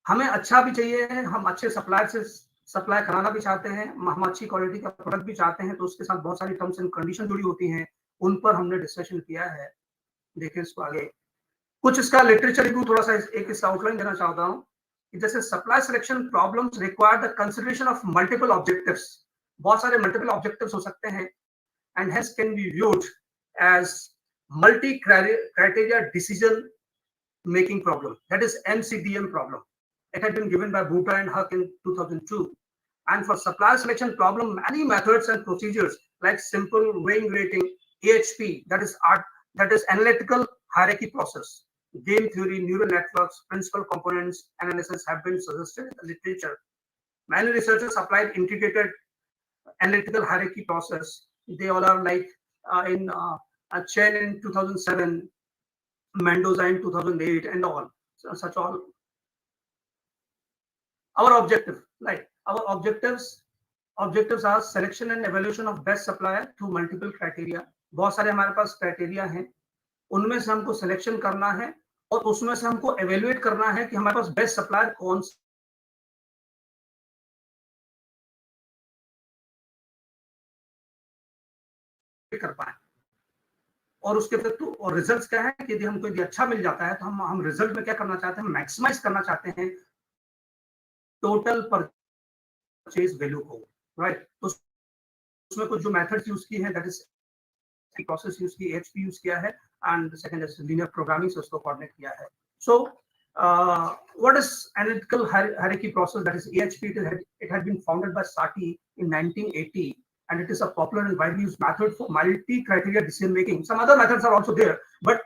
हमें अच्छा भी चाहिए है, हम अच्छे supplier से supply कराना भी चाहते हैं, हम अच्छी क्वालिटी का प्रोडक्ट भी चाहते हैं, तो उसके साथ बहुत सारी टर्म्स एंड कंडीशन जुड़ी होती हैं, उन पर हमने डिस्कशन किया है। देखिए इसको आगे कुछ इसका लिटरेचर रिव्यू थोड़ा सा एक इसका आउटलाइन देना चाहता हूँ कि जैसे supply selection problems require the consideration of multiple objectives. बहुत सारे मल्टीपल ऑब्जेक्टिव्स हो सकते हैं and hence can be viewed as multi criteria decision making problem, that is MCDM problem. It had been given by Bhuta and Huck in 2002. And for supplier selection problem, many methods and procedures like simple weighing rating, AHP, that is analytical hierarchy process, game theory, neural networks, principal components analysis have been suggested in the literature. Many researchers applied integrated analytical hierarchy process. They all are like in Chen in 2007, Mendoza in 2008 and all. So, such all. Our objective, like our objectives are selection and evaluation of best supplier through multiple criteria. बहुत सारे हमारे पास criteria हैं, उनमें से हमको selection करना है और उसमें से हमको एवेल्युएट करना है कि हमारे पास बेस्ट सप्लायर कौन कर पाए। और उसके फिर तो और रिजल्ट्स क्या है कि यदि हमको यदि अच्छा मिल जाता है तो हम रिजल्ट में क्या करना चाहते हैं, मैक्सिमाइज करना चाहते हैं टोटल परचेज वैल्यू को, राइट। तो उसमें कुछ जो मेथड्स यूज की है, दैट इज प्रोसेस यूज की, एचपी यूज किया है, and second is linear programming से उसको कोऑर्डिनेट किया है। So what is analytical hierarchy process, that is AHP? It had been founded by Satie in 1980. And it is a popular and widely used method for multi-criteria decision making. Some other methods are also there, but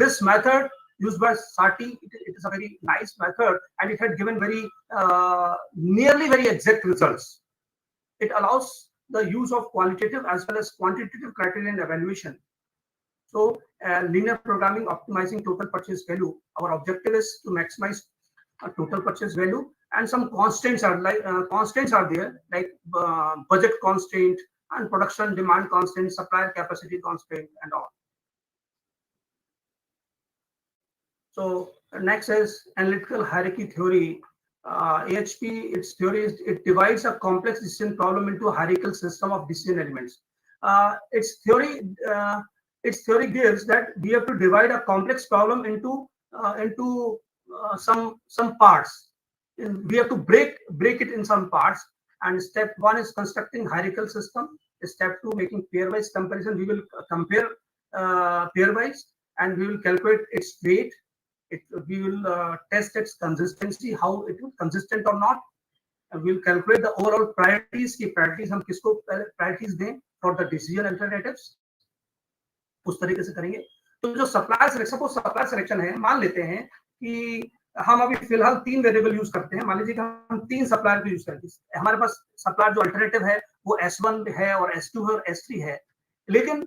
this method used by Satie, it is a very nice method, and it had given nearly very exact results. It allows the use of qualitative as well as quantitative criteria and evaluation. So, linear programming optimizing total purchase value. Our objective is to maximize total purchase value, and some constraints are there, like budget constraint and production demand constraint, supplier capacity constraint, and all. So next is analytical hierarchy theory. AHP, its theory is it divides a complex decision problem into a hierarchical system of decision elements. Its theory gives that we have to divide a complex problem into some parts. We have to break it in some parts, and step 1 is constructing hierarchical system. Step 2, making pairwise comparison. We will compare pair wise, and we will calculate its weight. We will test its consistency, how it is consistent or not. We will calculate the overall priorities की priorities हम किसको priorities दें for the decision alternatives, उस तरीके से करेंगे। तो जो supplier selection, suppose supplier selection है, मान लेते हैं कि हम अभी फिलहाल 3 वेरिएबल यूज करते हैं, मान लीजिए कि हम 3 सप्लायर को यूज करते हैं, हमारे पास सप्लायर जो अल्टरनेटिव है वो S1 है और S2 है और S3 है, लेकिन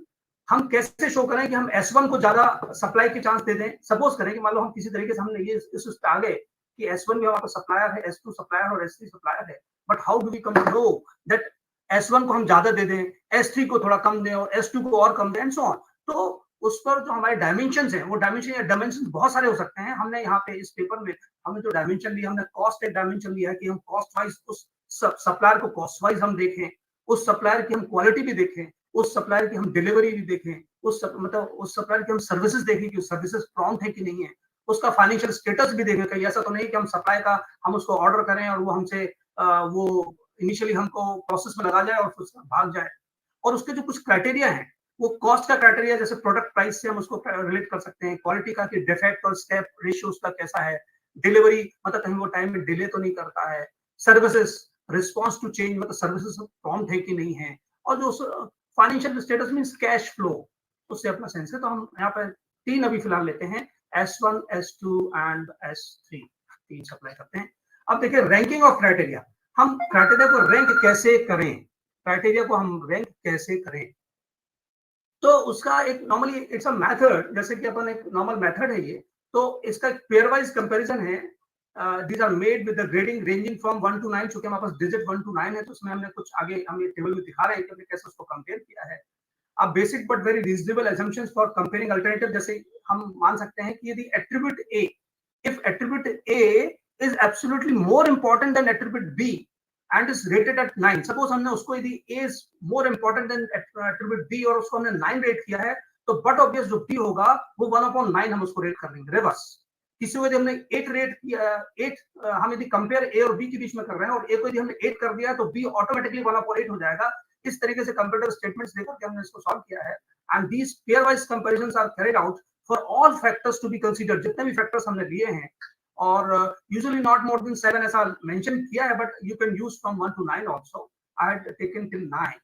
हम कैसे शो करें कि हम S1 को ज्यादा सप्लाई के चांस दे दें। सपोज करें कि मान लो हम किसी तरीके से हमने ये इस पे आ गए कि S1 भी हमारा सप्लायर है, S2 सप्लायर और S3 सप्लायर है, but how do we come to know that S1 को हम ज्यादा दे दें, S3 को थोड़ा कम दें और S2 को और कम दें एंड सो ऑन। तो उस पर जो हमारे डायमेंशंस हैं, वो डायमेंशन या डायमेंशन बहुत सारे हो सकते हैं। हमने यहाँ पे इस पेपर में हमने जो डायमेंशन लिया, हमने कॉस्ट एक डायमेंशन लिया है कि हम कॉस्ट वाइज उस सप्लायर को कॉस्ट वाइज हम देखें, उस सप्लायर की हम क्वालिटी भी देखें, उस सप्लायर की हम डिलीवरी भी देखें, मतलब उस सप्लायर की हम सर्विसेज देखें कि सर्विसेज प्रॉम्प्ट है कि नहीं है, उसका फाइनेंशियल स्टेटस भी देखें। कहीं ऐसा तो नहीं कि हम सप्लाई का हम उसको ऑर्डर करें और वो हमसे वो इनिशियली हमको प्रोसेस में लगा जाए और फिर भाग जाए। और उसके जो कुछ क्राइटेरिया है, वो कॉस्ट का क्राइटेरिया, जैसे प्रोडक्ट प्राइस से हम उसको रिलेट कर सकते हैं, क्वालिटी का कि डिफेक्ट और स्टेप रेशियो उसका कैसा है, डिलीवरी मतलब कहीं वो टाइम में डिले तो नहीं करता है, सर्विसेज रिस्पॉन्स टू चेंज मतलब सर्विसेज प्रॉम्प्ट है कि नहीं है, और जो financial status means cash flow, उससे अपना सेंस है। तो हम यहाँ पर 3 अभी फिलहाल लेते हैं, S1, S2 and S3, 3 supply करते हैं। अब देखिए रैंकिंग ऑफ क्राइटेरिया, हम क्राइटेरिया को रैंक कैसे करें, क्राइटेरिया को हम रैंक कैसे करें। तो उसका एक नॉर्मली इट्स अ मेथड, जैसे कि अपन एक नॉर्मल मेथड है ये, तो इसका पेयर वाइज कंपैरिजन है। These are made with the grading ranging from 1 to 9, चूंकि हमारे पास डिजिट 1 to 9 है, तो उसमें हमने कुछ आगे हम ये टेबल में दिखा रहे हैं कि कैसे उसको कंपेयर किया है। अब basic but very reasonable assumptions for comparing alternative, जैसे हम मान सकते हैं कि यदि attribute A, if attribute A is absolutely more important than attribute B and is rated at 9, suppose हमने उसको यदि A is more important than attribute B और उसको हमने 9 रेट किया है, तो बट ऑब्वियस जो B होगा वो 1/9 हम उसको रेट कर देंगे रिवर्स। किसी को यदि हमने 8 रेट किया, 8 हम यदि कंपेयर A और B के बीच में कर रहे हैं और A को यदि हमने 8 कर दिया तो B ऑटोमेटिकली 1/8 हो जाएगा। इस तरीके से कंप्यूटर स्टेटमेंट्स देकर के हमने इसको सॉल्व किया है। And these pairwise comparisons are carried out for all factors to be considered, जितने भी फैक्टर्स हमने लिए हैं, और usually not more than 7 ऐसा मेंशन किया है, but you can use from 1 to 9 also. I had taken till 9.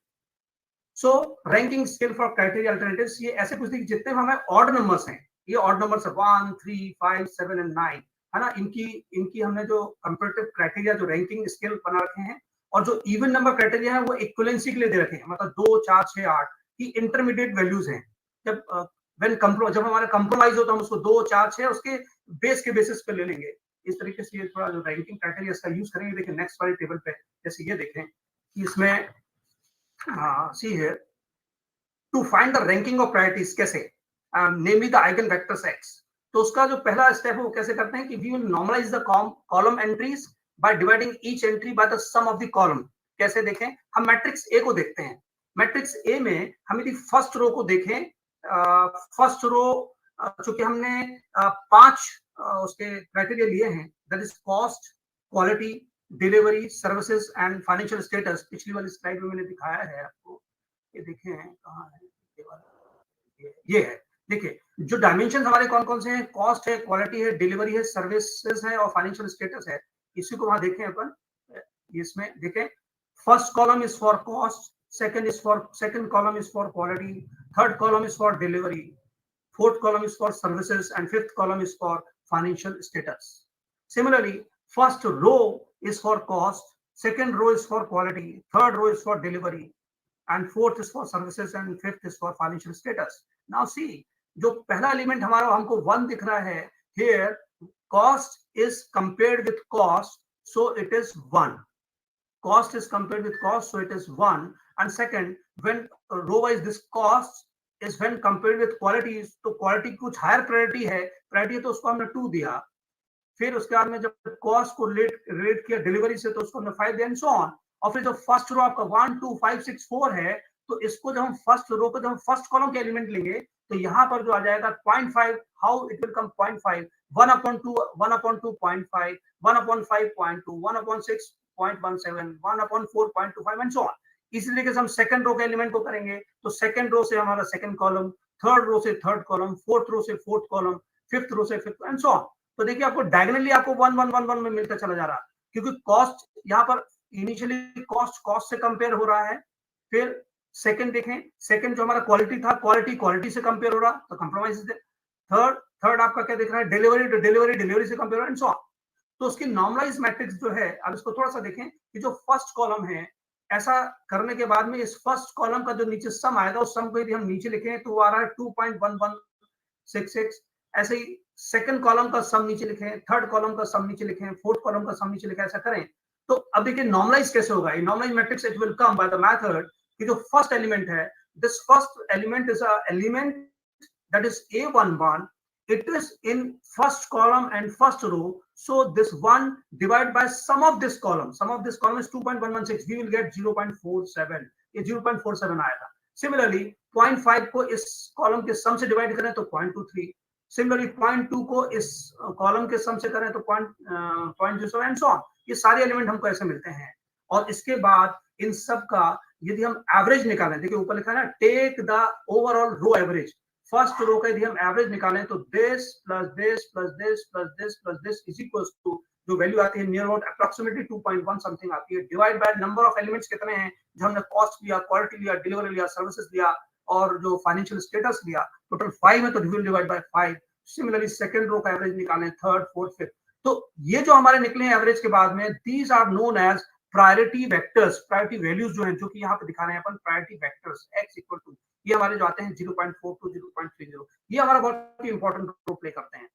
So ranking scale for criteria alternatives, ये ऐसे कुछ देखिए जितने हमें ऑड नंबर्स हैं, ये ऑड नंबर्स है 1, 3, 5, 7 एंड 9, है ना। इनकी हमने जो कंपैरेटिव क्राइटेरिया जो रैंकिंग स्केल बना रखे हैं, और जो इवन नंबर क्राइटेरिया है वो इक्विवेलेंसी के लिए दे रखे हैं, मतलब 2, 4, 6, 8 की इंटरमीडिएट वैल्यूज हैं। जब हमारा कंप्रोमाइज हो तो हम उसको 2, 4, 6 उसके बेस के बेसिस पे ले लेंगे। इस तरीके से ये थोड़ा जो रैंकिंग क्राइटेरिया इसका यूज करेंगे। देखिए नेक्स्ट वाले टेबल पे जैसे ये देखें कि इसमें सी है to find the ranking of priorities, कैसे namely the eigen vectors x। तो उसका जो पहला स्टेप है वो कैसे करते हैं कि we will normalize the column entries by dividing each entry by the sum of the column. कैसे देखें, हम मैट्रिक्स ए को देखते हैं। मैट्रिक्स ए में हम यदि फर्स्ट रो को देखें, फर्स्ट रो चूंकि हमने 5 उसके क्राइटेरिया लिए हैं, that is cost, quality, delivery, services and financial status. पिछली वाली स्लाइड में मैंने दिखाया है आपको, ये देखें कहाँ है, ये है। देखिए जो डायमेंशन हमारे कौन कौन से हैं, कॉस्ट है, क्वालिटी है, डिलीवरी है, सर्विसेज है और फाइनेंशियल स्टेटस है। इसी को वहां देखें अपन, इसमें देखें first column is for cost, second column is for quality, third column is for delivery, fourth column is for services, and fifth column is for financial status. Similarly, first row is for cost, second row is for quality, third row is for delivery, and fourth is for services, and fifth is for financial status. Now see, जो पहला element हमारा हमको 1 दिख रहा है, here cost is compared with cost, so it is 1. Cost is compared with cost, so it is 1. And second, when row wise this cost is when compared with quality, तो quality कुछ higher priority है, priority तो उसको हमने 2 दिया। फिर उसके बाद में जब cost को relate किया delivery से तो उसको हमने 5 दिया and so on। और फिर जब first row आपका 1, 2, 5, 6, 4 है, तो इसको जब हम first row को जब हम first column के एलिमेंट लेंगे तो यहाँ पर जो आ जाएगा 0.5, how it will come 0.5, 1/2, 1/2, 0.5, 1/5, 0.2, 1/6, 0.17, 1/4, 0.25 and so on। इसी तरीके से हम सेकंड रो के एलिमेंट को करेंगे तो सेकंड रो से हमारा सेकंड कॉलम, थर्ड रो से थर्ड कॉलम, फोर्थ रो से फोर्थ कॉलम, फिफ्थ रो से फिफ्थ एंड सो ऑन। तो देखिए आपको डायगोनली आपको 1 1 1 1 में मिलता चला जा रहा है, क्योंकि कॉस्ट यहाँ पर इनिशियली कॉस्ट से कंपेयर हो रहा है। फिर सेकंड देखें, सेकंड जो हमारा क्वालिटी था, क्वालिटी से कंपेयर हो रहा, तो कंप्रोमाइज। थर्ड आपका क्या दिख रहा है, डिलीवरी से कंपेयर एंड सो ऑन। तो उसकी नॉर्मलाइज मैट्रिक्स जो है, अब इसको थोड़ा सा देखें कि जो फर्स्ट कॉलम है, ऐसा करने के बाद में इस फर्स्ट कॉलम का जो नीचे सम आएगा, उस सम को यदि हम नीचे लिखें तो वो आ रहा है 2.1166। ऐसे ही सेकंड कॉलम का सम नीचे लिखें, थर्ड कॉलम का सम नीचे लिखें, फोर्थ कॉलम का सम नीचे लिखें, ऐसा करें। तो अब देखिए नॉर्मलाइज कैसे होगा, ये normalize matrix it will come by the method कि जो फर्स्ट एलिमेंट है, this first element is a element that is A11, it is in first column and first row, so this 1 divided by sum of this column is 2.116, we will get 0.47, ये 0.47 आएगा। Similarly 0.5 को इस column के सम से divide करें तो 0.23, similarly 0.2 को इस कॉलम के सम से करें तो 0.07 एंड सो ऑन। ये सारे एलिमेंट हमको ऐसे मिलते हैं। और इसके बाद इन सब का यदि हम एवरेज निकालें, देखिए ऊपर लिखा है ना, take the overall row average, first row का यदि हम एवरेज निकालें तो this plus this plus this plus this plus this is equals to जो वैल्यू आती है नियर अबाउट अप्रॉक्सिमेटली 2.1 समथिंग आती है, divide by number of elements कितने हैं जो हमने कॉस्ट लिया, क्वालिटी लिया, डिलीवरी लिया, सर्विसेज लिया और जो फाइनेंशियल स्टेटस लिया, टोटल 5 है तो will divide by 5। Similarly second row का एवरेज निकालें, थर्ड, फोर्थ, फिफ्थ। तो ये जो हमारे निकले हैं एवरेज के बाद में, these are known as priority vectors, priority values जो हैं, जो कि यहाँ पे दिखा रहे हैं अपन, priority vectors x equal to, ये हमारे जो आते हैं 0.42, 0.30, ये हमारा बहुत ही इंपॉर्टेंट रोल प्ले करते हैं।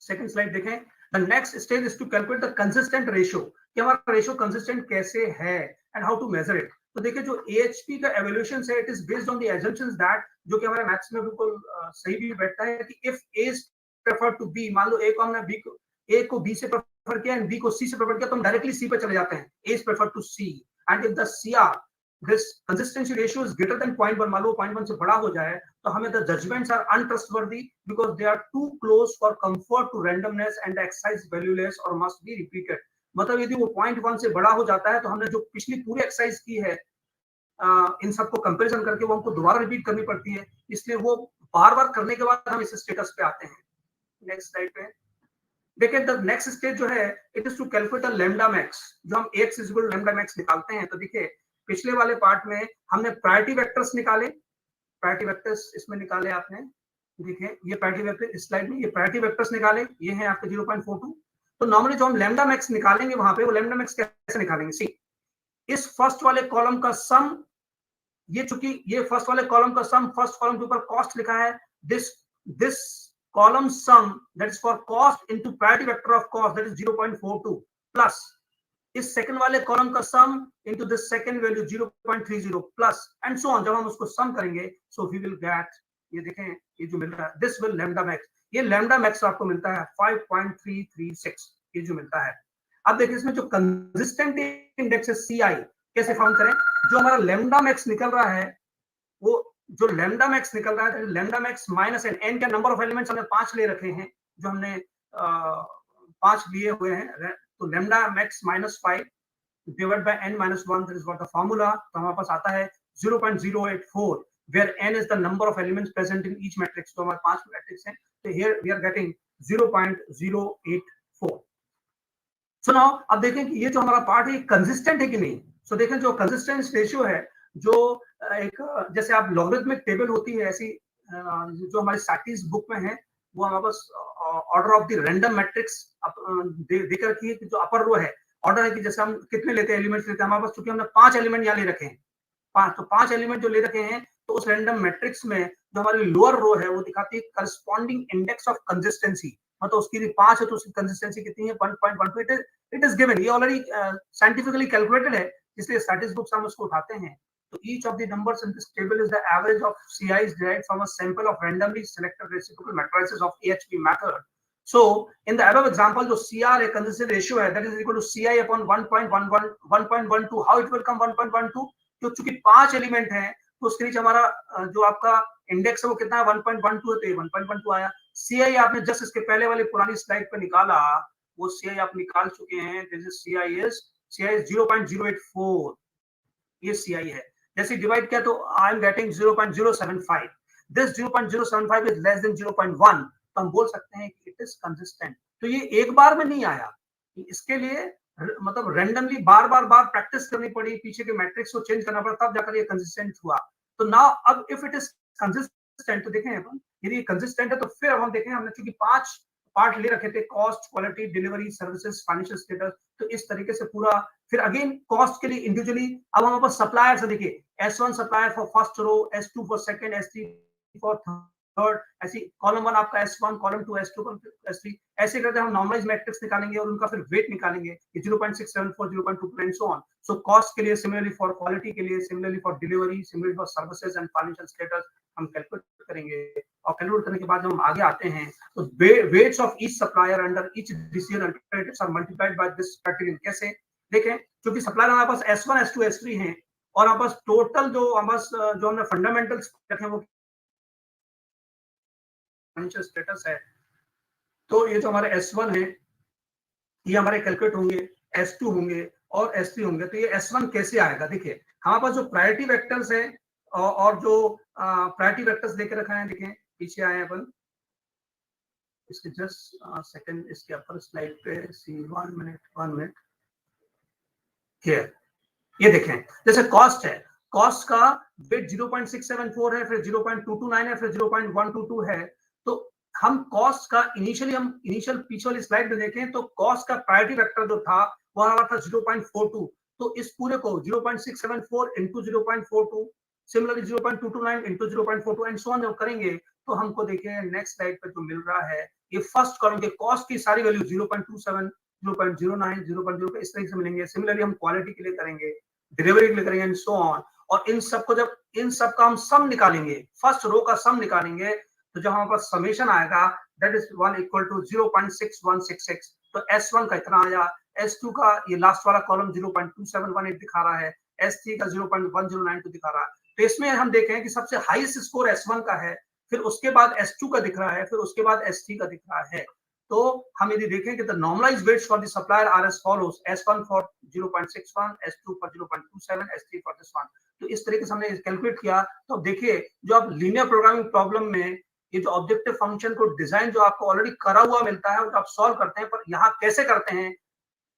सेकंड स्लाइड देखें, the next stage is to calculate the consistent ratio, कि हमारा रेशियो कंसिस्टेंट कैसे है and how to measure it. तो देखिए जो AHP का एवोल्यूशन है, it is based on the assumptions that, जो कि हमारे मैथ्स में बिल्कुल सही भी बैठता है कि if A is preferred to B, मान लो A को हमने A को B से प्रेफर किया एंड B को C से प्रेफर किया, तो हम डायरेक्टली C पे चले जाते हैं, A is preferred to C, and if the CR this consistency ratio is greater than 0.1, मान लो 0.1 से बड़ा हो जाए तो हमें the judgments are untrustworthy because they are too close for comfort to randomness and the exercise valueless or must be repeated। मतलब यदि वो 0.1 से बड़ा हो जाता है तो हमने जो पिछली पूरी एक्सरसाइज की है इन सबको कंपैरिजन करके वो हमको दोबारा रिपीट करनी पड़ती है, इसलिए वो बार बार करने के बाद हम इस स्टेटस पे आते हैं। नेक्स्ट स्लाइड पे देखिए, द नेक्स्ट स्टेज जो है, it is to calculate the lambda max, जो हम x is equal to lambda max निकालते हैं। तो देखिए पिछले वाले पार्ट में हमने प्रायोरिटी वेक्टर्स निकाले, प्रायोरिटी वेक्टर्स इसमें निकाले आपने, देखिए ये प्रायोरिटी वेक्टर इस स्लाइड में, ये प्रायोरिटी वेक्टर्स निकाले, ये है आपके 0.42। तो नॉर्मली जो हम लैम्डा मैक्स निकालेंगे वहां पे, वो लैम्डा मैक्स कैसे निकालेंगे, सी इस फर्स्ट वाले कॉलम का सम, ये चूंकि ये फर्स्ट वाले कॉलम का सम, फर्स्ट कॉलम के ऊपर कॉस्ट लिखा है, this column sum that is for cost into priority vector of cost that is 0.42 plus इस सेकंड वाले कॉलम का sum into this second value 0.30 plus and so on. जब हम उसको सम करेंगे सो वी विल गेट, ये देखें ये जो मिल रहा है, दिस विल लैम्डा मैक्स, ये लैम्डा मैक्स आपको मिलता है 5.336, ये जो मिलता है। अब देखिए इसमें जो कंसिस्टेंट इंडेक्स है CI, कैसे फाउंड करें, जो हमारा लैम्डा मैक्स निकल रहा है, वो जो लैम्डा मैक्स निकल रहा है, लैम्डा मैक्स माइनस n का नंबर ऑफ एलिमेंट्स हमने 5 ले रखे हैं, जो हमने 5 लिए हुए हैं, तो lambda max minus 5 divide by n minus 1, that is what the formula. तो हमारे पास आता है 0.084, where n is the number of elements present in each matrix. तो हमारे 5 मैट्रिक्स हैं, तो here we are getting 0.084। So now अब देखें कि ये जो हमारा पार्ट है कंसिस्टेंट है कि नहीं। सो देखें जो कंसिस्टेंस रेशियो है, जो एक जैसे आप लॉगरिथमिक टेबल होती है, ऐसी जो हमारी स्टैटिस्टिक्स बुक में है, वो हमारे पास order of the random matrix देकर रखी है कि जो अपर रो है, ऑर्डर है कि जैसे हम कितने लेते हैं, एलिमेंट्स लेते हैं, हमारे पास चूंकि हमने 5 एलिमेंट यहाँ ले रखे हैं, 5, तो 5 एलिमेंट जो ले रखे हैं, तो उस रैंडम मैट्रिक्स में जो हमारी लोअर रो है वो दिखाती है करस्पॉन्डिंग इंडेक्स ऑफ कंसिस्टेंसी, मतलब उसकी यदि 5 है तो उसकी कंसिस्टेंसी कितनी है, 1.12। इट इज गिवन, ये ऑलरेडी साइंटिफिकली कैलकुलेटेड है, इसलिए स्टैटिस्टिक्स बुक से हम उसको उठाते हैं। So each of the numbers in this table is the average of CIs derived from a sample of randomly selected reciprocal matrices of AHP method. So in the above example, जो CR a consistent ratio है, that is equal to CI upon 1.11, 1.12. How it will come 1.12? तो चूंकि 5 element हैं, तो उसके नीचे हमारा जो आपका इंडेक्स है वो कितना है, 1.12 है, तो 1.12 आया। CI आपने जस्ट इसके पहले वाली पुरानी स्लाइड पे निकाला, वो CI आप निकाल चुके हैं, this is CI is 0.084, ये CI है। जैसे डिवाइड किया तो I am getting 0.075। This 0.075 is less than 0.1, तो हम बोल सकते हैं कि इट इज कंसिस्टेंट। तो ये एक बार में नहीं आया, इसके लिए मतलब रेंडमली बार बार प्रैक्टिस करनी पड़ी, पीछे के मैट्रिक्स को चेंज करना पड़ा, तब जाकर ये कंसिस्टेंट हुआ। तो नाउ अब इफ इट इज कंसिस्टेंट, तो देखें अपन, यदि ये कंसिस्टेंट है तो फिर अब हम देखें, हमने चूंकि 5 पार्ट ले रखे थे, cost, quality, delivery, services, financial status, तो इस तरीके से पूरा, फिर अगेन कॉस्ट के लिए इंडिविजुअली, अब हमारे पास सप्लायर से देखिए, S1 supplier for first row, S2 for second, S3 for third, ऐसी कॉलम 1 आपका S1, कॉलम 2 S2, S3, ऐसे करते हम नॉर्मलाइज मैट्रिक्स निकालेंगे और उनका फिर वेट निकालेंगे, 0.674, 0.2 and so on. So cost के लिए सिमिलरली, फॉर क्वालिटी के लिए similarly, for delivery similarly, for services and financial status हम कैलकुलेट करेंगे। और कैलकुलेट करने के बाद जब हम आगे आते हैं तो weights of each supplier under each decision alternatives are multiplied by this criterion. कैसे देखें, क्योंकि सप्लायर हमारे पास S1, S2, S3 हैं और हमारे पास टोटल जो हमारे पास जो हमने फंडामेंटल्स रखे वो फाइनेंशियल स्टेटस है, तो ये जो हमारे S1 है ये हमारे कैलकुलेट होंगे, S2 होंगे और S3 होंगे। तो ये S1 कैसे आएगा, देखिए हमारे पास जो प्रायोरिटी वेक्टर्स है और जो प्रायोरिटी वेक्टर्स देके रखा है, देखें पीछे आए अपन, इसके जस्ट सेकंड, इसके अपर स्लाइड पे सी 1 मिनट हियर, ये देखें जैसे कॉस्ट है, कॉस्ट का वेट 0.674 है, फिर 0.229 है, फिर 0.122 है। तो हम कॉस्ट का इनिशियल पीछे वाली स्लाइड में देखें तो कॉस्ट का प्रायोरिटी वेक्टर जो था वो हमारा था 0.42, तो इस पूरे को 0.674 into 0.42, similarly 0.229 into 0.42 and so on जब करेंगे तो हमको देखिए नेक्स्ट स्लाइड पे जो मिल रहा है, ये फर्स्ट कॉलम के कॉस्ट की सारी वैल्यू 0.27, 0.09, 0.0 इस तरीके से मिलेंगे। सिमिलरली हम क्वालिटी के लिए करेंगे, डिलीवरी के लिए करेंगे एंड सो ऑन। और इन सबको जब इन सब का हम सम निकालेंगे, फर्स्ट रो का सम निकालेंगे, तो जब हमारे पास समेशन आएगा दैट इज 1 इक्वल टू 0.6166, तो S1 का इतना आया, S2 का ये लास्ट वाला कॉलम 0.2718 दिखा रहा है, S3 का 0.1092 दिखा रहा है। तो इसमें हम देखें कि सबसे हाईएस्ट स्कोर S1 का है, फिर उसके बाद S2 का दिख रहा है, फिर उसके बाद S3 का दिख रहा है। तो हम यदि देखें कि the normalized weights for the supplier are as follows, S1 for 0.61, S2 for 0.27, S3 for this one. तो इस तरीके से हमने कैलकुलेट किया। तो देखिए जो आप लीनियर प्रोग्रामिंग प्रॉब्लम में ये जो ऑब्जेक्टिव फंक्शन को डिजाइन जो आपको ऑलरेडी करा हुआ मिलता है, आप सॉल्व करते हैं, पर यहाँ कैसे करते हैं,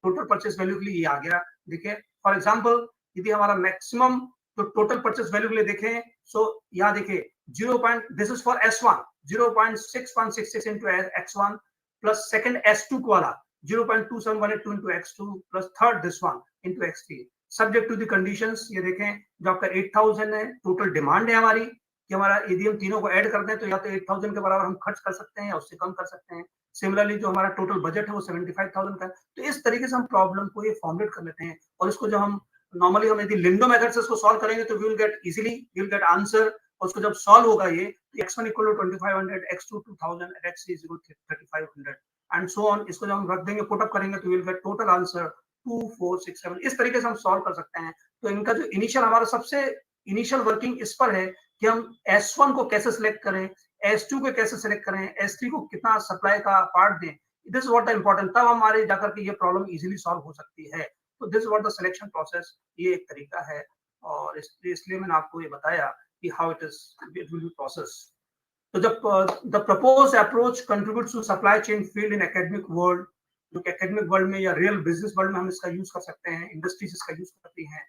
टोटल परचेस वैल्यू के लिए ये आ गया। देखिए फॉर एग्जांपल यदि हमारा मैक्सिमम तो टोटल परचेस वैल्यू के लिए देखें, सो यहाँ देखिए this is for S1 0.6166 into X1 plus second S2 वाला 0.2712 into X2 plus third this one into X3 subject to the conditions. ये देखें जो आपका 8000 है टोटल डिमांड है हमारी, कि हमारा यदि हम तीनों को ऐड करते हैं तो या तो 8000 के बराबर हम खर्च कर सकते हैं या उससे कम कर सकते हैं। सिमिलरली जो हमारा टोटल बजट है वो 75000 का है। तो इस तरीके से हम प्रॉब्लम को ये फॉर्मुलेट कर लेते हैं, और इसको जो हम नॉर्मली हम यदि लिंडो मेथड से इसको सॉल्व करेंगे तो we will get easily, we will get answer. और उसको जब सॉल्व होगा ये x1 equal to 2500, x2 2000, x3 equal 3500 and so on. इसको जब हम रख देंगे, पुट अप करेंगे तो we will get total answer 2467। इस तरीके से हम सॉल्व कर सकते हैं। तो इनका जो इनिशियल हमारा सबसे इनिशियल वर्किंग इस पर है कि हम S1 को कैसे सिलेक्ट करें, S2 को कैसे सिलेक्ट करें, S3 को कितना सप्लाई का पार्ट दें। This is what the important, तब हमारे जाकर के ये प्रॉब्लम इजीली सॉल्व हो सकती है। तो this is what the selection process, ये एक तरीका है। और इसलिए मैंने आपको ये बताया कि how it will be process. तो जब the proposed approach contributes to supply chain field in academic world, जो कि एकेडमिक वर्ल्ड में या रियल बिजनेस वर्ल्ड में हम इसका यूज कर सकते हैं, इंडस्ट्रीज इसका यूज करती हैं।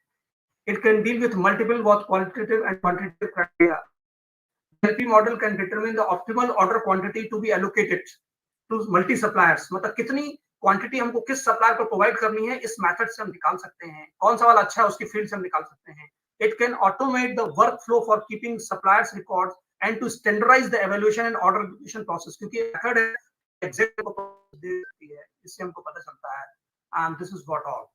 It can deal with multiple both qualitative and quantitative criteria. NLP model can determine the optimal order quantity to be allocated to multi suppliers. मतलब कितनी क्वांटिटी हमको किस सप्लायर को प्रोवाइड करनी है, इस मेथड से हम निकाल सकते हैं। कौन सा वाला अच्छा है उसकी फील्ड से हम निकाल सकते हैं। It can automate the workflow for keeping suppliers records and to standardize the evaluation and order allocation process. क्योंकि मेथड एग्जैक्ट देती है, इससे हमको पता चलता है। And this is what all.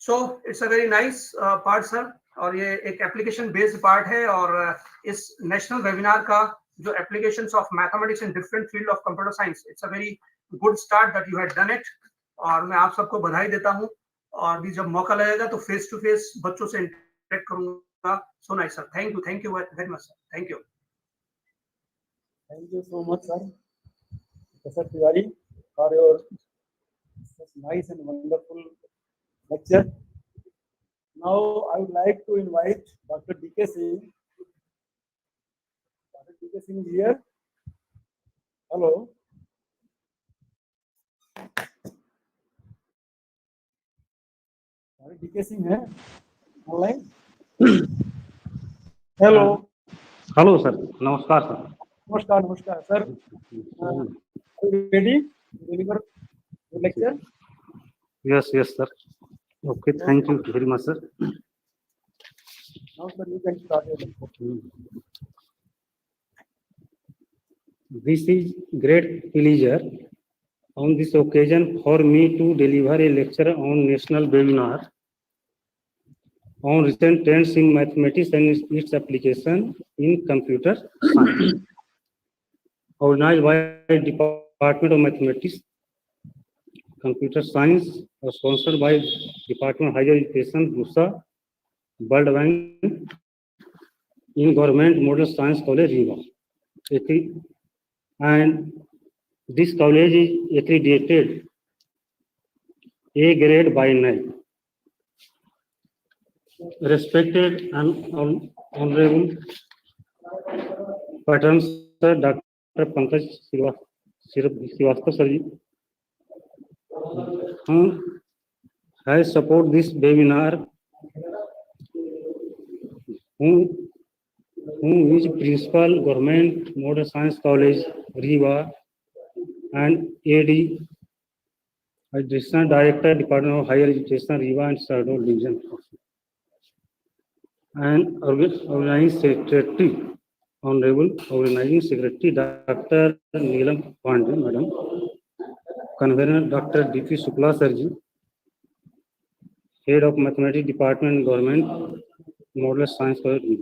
So it's a very nice part sir, और ये एक एप्लीकेशन बेस्ड पार्ट है। और इस नेशनल वेबिनार का जो applications of mathematics in different field of computer science, it's a very good start that you had done it. और मैं आप सबको बधाई देता हूँ। और भी जब मौका लगेगा तो फेस टू फेस बच्चों से इंटरेक्ट करूंगा। So nice sir, thank you very much sir, thank you so much sir, professor Tiwari, for your nice and wonderful lecture. Now I would like to invite Dr. D.K. Singh. DK Singh here. Hello. DK Singh है online. Hello. Hello sir, नमस्कार sir. नमस्कार नमस्कार sir. Ready deliver lecture. Yes, yes, sir. Okay, thank you very much, sir. Now sir, you can start your lecture. This is great pleasure on this occasion for me to deliver a lecture on national webinar on recent trends in mathematics and its application in computer science, organized by Department of Mathematics, Computer Science, sponsored by Department of Higher Education, RUSA, World Bank, in Government Model Science College, Riva. And this college is accredited A grade by NICE. Respected and honorable patrons, Sir Dr. Pankaj Srivastava sir, who has supported this webinar, who is Principal Government Model Science College, Riva, and AD, Additional Director, Department of Higher Education, Riva and Sardor Division, and Organizing Secretary, Honorable Organizing Secretary, Dr. Neelam Pandey, Madam, Convener, Dr. D.P. Shukla, Sirji, Head of Mathematics Department, Government Model Science College,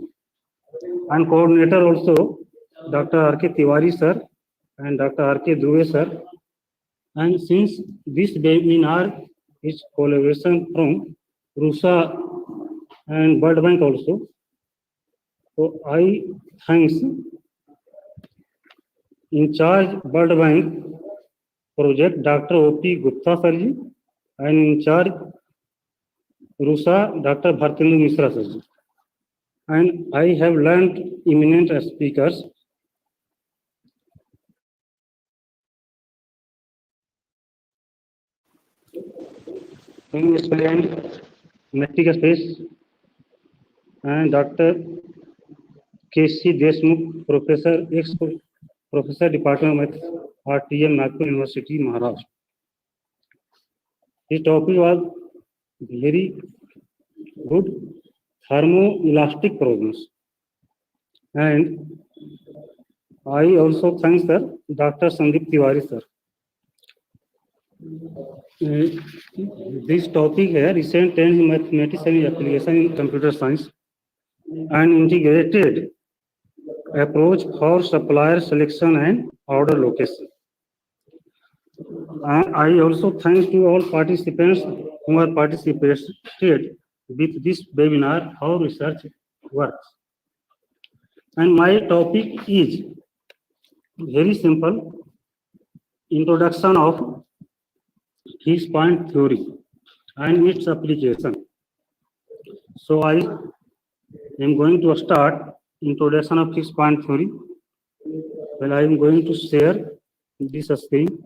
and coordinator also Dr. R.K. Tiwari sir and Dr. R.K. Dhruve sir. And since this webinar is collaboration from RUSA and World Bank also, so I thanks in charge World Bank project Dr. O.P. Gupta sir ji, and in charge RUSA Dr. Bhartendu Mishra sir ji. And I have learned eminent speakers. Explained metric space, and Dr. K.C. Deshmukh, Professor Department of Maths, RTM, Nagpur University, Maharashtra. His topic was very good, thermoelastic problems. And I also thank sir, Dr. Sandeep Tiwari sir. This topic here, recent trends in mathematics and application in computer science, and integrated approach for supplier selection and order location. And I also thank to all participants who have participated with this webinar, how research works. And my topic is very simple, introduction of fixed point theory and its application. So I am going to start introduction of fixed point theory. Well, I am going to share this screen.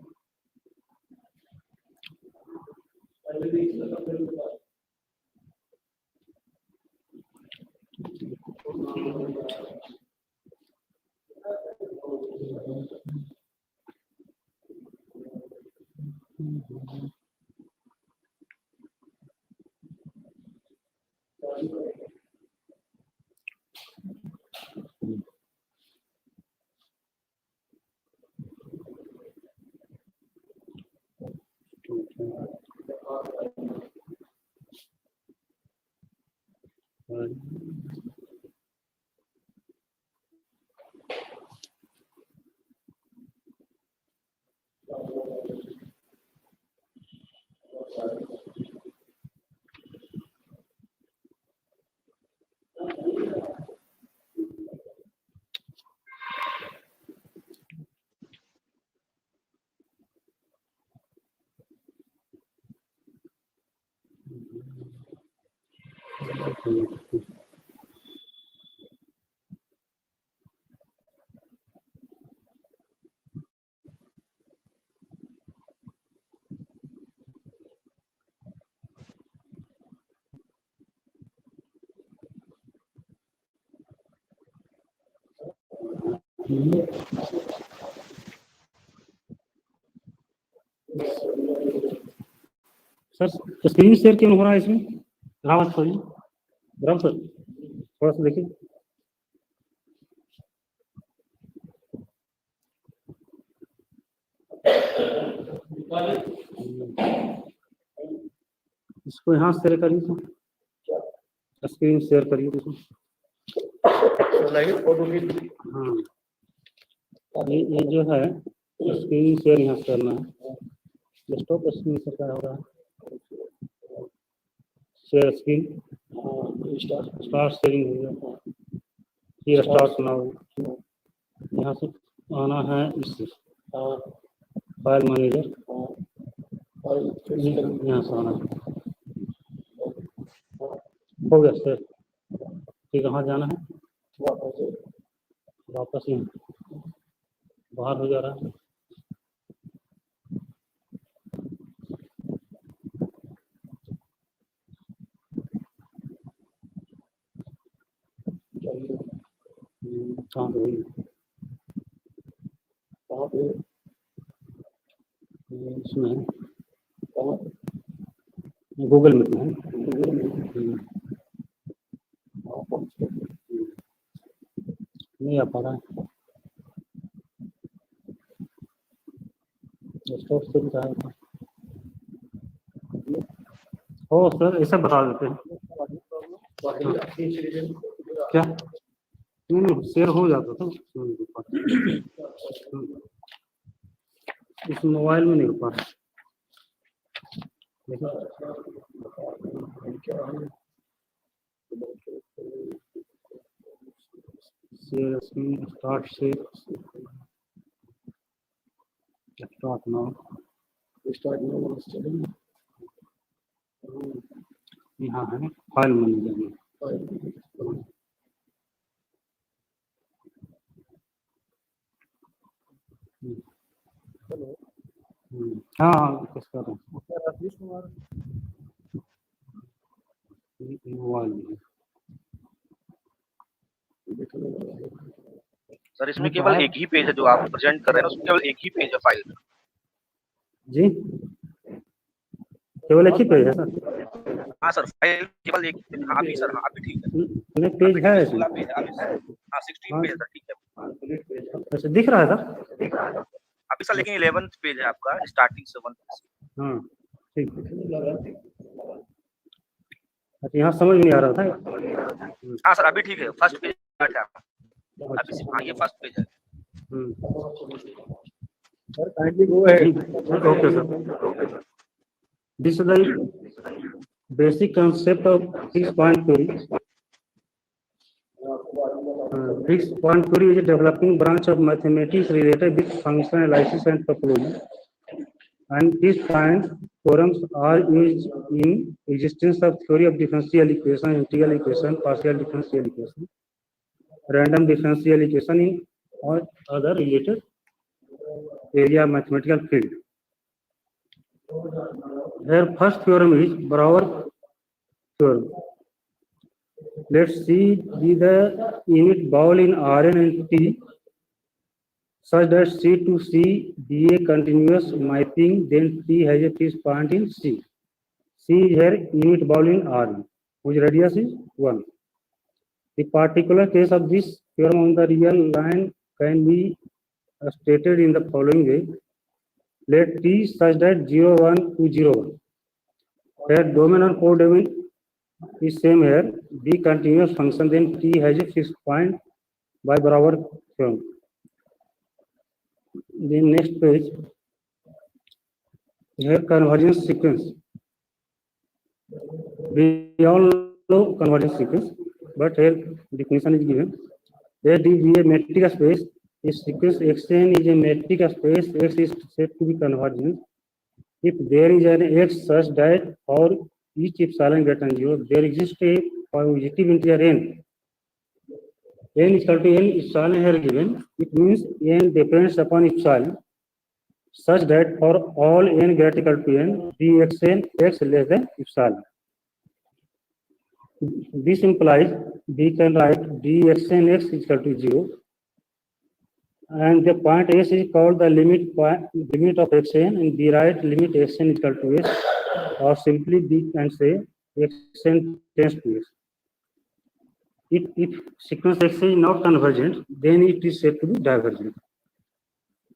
Sir screen share क्यों हो रहा है इसमें? Rawat sir थोड़ा सा देखिए। इसको यहाँ शेयर करिए, तो स्क्रीन शेयर करिए देखो। हाँ, ये जो है स्क्रीन शेयर यहाँ से करना है। डेस्कटॉप स्क्रीन से क्या हो रहा है? शेयर स्क्रीन स्टार्ट शेयरिंग हो गया, फिर स्टार्ट नाउ। यहाँ से आना है इससे फाइल मैनेजर, यहाँ से आना है। हो गया सर, फिर कहाँ जाना है? वापस यहाँ बाहर हो जा रहा है। कहाँ पे? इसमें गूगल मीट में नहीं आ पा रहा है। डेस्कटॉप से भी था। ओ सर ऐसा बता देते हैं क्या? नहीं शेयर हो जाता था इस मोबाइल में नहीं हो पा रहा। Share screen start share start now यहाँ है फाइल मैनेजर में। हाँ हाँ किस कर रहे हैं? राजेश कुमार मोबाइल में। सर इसमें केवल एक ही पेज है जो आप प्रेजेंट कर रहे हैं, उसमें केवल एक ही पेज है फाइल में। जी केवल एक ही पेज है सर? हाँ सर फाइल केवल एक। हाँ भी सर, हाँ भी ठीक है। कितने पेज है इसमें? हाँ 16 पेज है सर, ठीक है। अच्छा दिख रहा है सर? अभी सर लेकिन 11th पेज है आपका, स्टार्टिंग से 1 पेज। हाँ ठीक। अच्छा यहाँ समझ नहीं आ रहा था। हाँ सर अभी ठीक है, फर्स्ट पेज है आपका। अभी हाँ ये फर्स्ट पेज है। Sir kindly go ahead. Okay sir. This is the basic concept of fixed point theory. Fixed point theory is a developing branch of mathematics related with function analysis and topology. And fixed point theorems are used in existence of theory of differential equation, integral equation, partial differential equation, random differential equation in or other related area of mathematical field. Their first theorem is Brouwer theorem. Let's see the unit ball in Rn and T such that C to C be a continuous mapping, then T has a fixed point in C. C is here unit ball in Rn, whose radius is 1. The particular case of this theorem on the real line can be stated in the following way. Let T such that 0, 1 to 0, 1. Where domain and codomain is same here, be continuous function, then T has a fixed point by Brouwer theorem. The next page, here convergence sequence. We all know convergence sequence, but here definition is given. There be a metric space. A sequence Xn is a metric space. X is said to be convergent if there is an X such that for each epsilon greater than 0, there exists a positive integer n. N is equal to n epsilon here given. It means n depends upon epsilon such that for all n greater equal to n, dxn x less than epsilon. This implies we can write dxn x is equal to 0 and the point S is called the limit of xn, and we write limit xn is equal to s, or simply we can say xn tends to s. If sequence x is not convergent, then it is said to be divergent.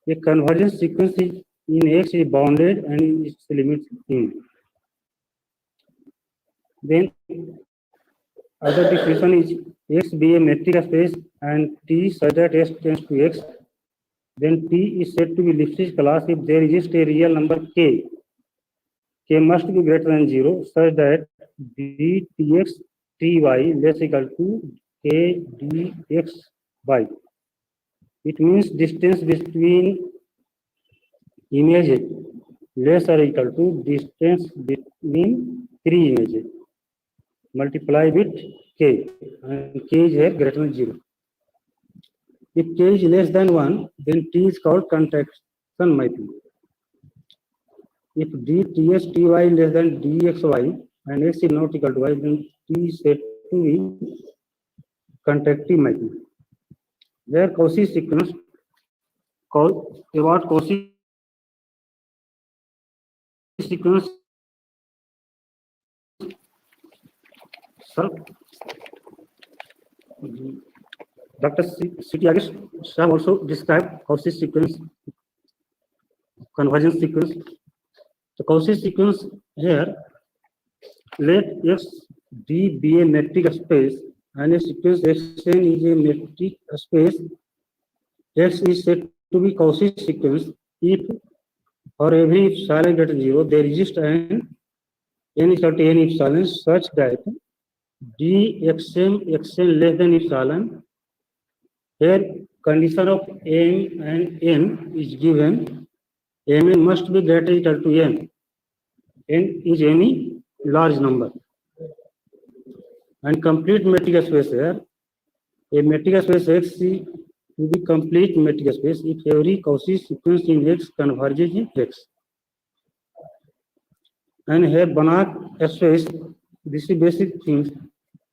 A convergent sequence in x is bounded and its limits in. Then other definition is x be a metric space and T such that s tends to x. Then T is said to be Lipschitz class if there exists a real number k. K must be greater than 0 such that b Tx Ty less equal to k dxy. It means distance between images less or equal to distance between three images multiply with k, and k is here greater than 0. If k is less than 1, then T is called contraction mapping. If dTs Ty less than dxy and x is not equal to y, then T is said to be contractive mapping. Where Cauchy sequence about Cauchy sequence, Dr. C.T. Agish have also described Cauchy sequence, convergence sequence. The Cauchy sequence here, let X D be a metric space and a sequence Xn is a metric space. X is said to be Cauchy sequence if for every epsilon greater than 0 there exists an n is equal to n epsilon such that dxm xn less than epsilon. Here condition of m and n is given. Mn must be greater equal to n. N is any large number. And complete metric space here. A metric space X will be complete metric space if every Cauchy sequence in X converges in X. And here Banach space, this is basic things.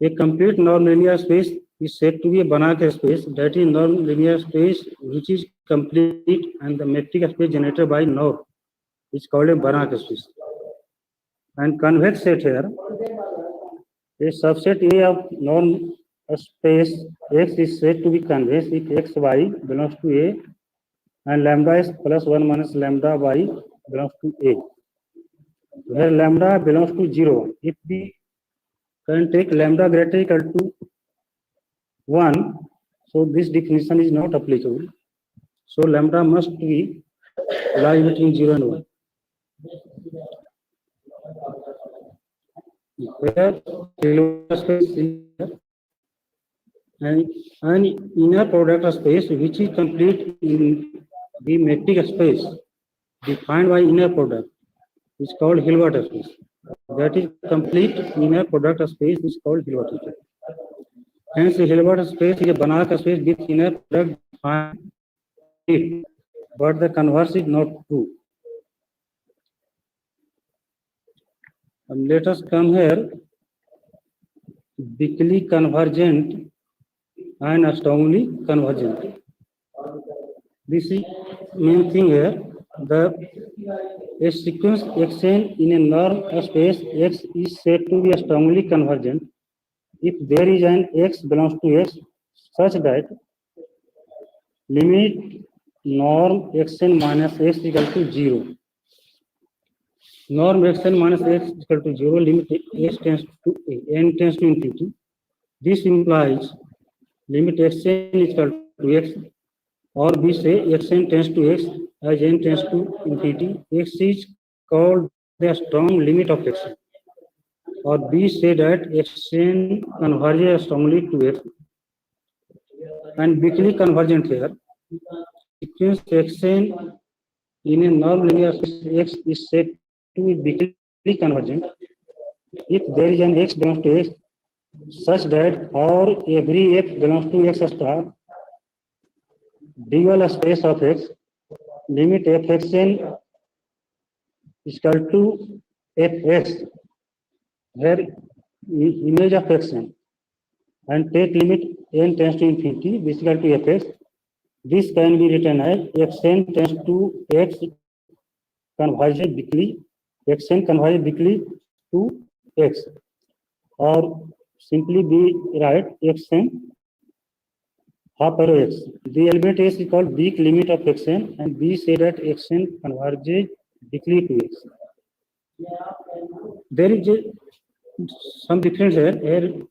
A complete non-linear space is said to be a Banach space, that is non-linear space which is complete, and the metric space generated by norm is called a Banach space. And convex set here, a subset A of norm space X is said to be convex if xy belongs to A and lambda is plus 1 minus lambda y belongs to A. Where lambda belongs to 0, if we can take lambda greater equal to 1, so this definition is not applicable. So lambda must be lie between 0 and 1. Where Hilbert space is and an inner product space which is complete in the metric space defined by inner product is called Hilbert space. That is complete inner product space is called Hilbert space. Hence, Hilbert space is a Banach space with inner product defined, but the converse is not true. And let us come here. Weakly convergent and strongly convergent. This is main thing here. A sequence Xn in a norm space X is said to be strongly convergent if there is an X belongs to X such that limit norm Xn minus X equal to 0. Norm Xn minus X equal to 0, limit X tends to n tends to infinity. This implies limit Xn is equal to X, or we say Xn tends to X as n tends to infinity. X is called the strong limit of Xn, or we say that Xn converges strongly to X. And weakly convergent here, sequence Xn in a non-linear space X is said to be weakly convergent if there is an X belongs to X such that for every X belongs to X star, dual space of X, limit Fxn is equal to Fx, where image of Xn, and take limit n tends to infinity, this is equal to Fx, This can be written as xn tends to x converges weekly, xn converges weekly to x, or simply be write xn half arrow x. The element s is called weak limit of xn, and we say that xn converges weekly to x. There is some difference here. Here,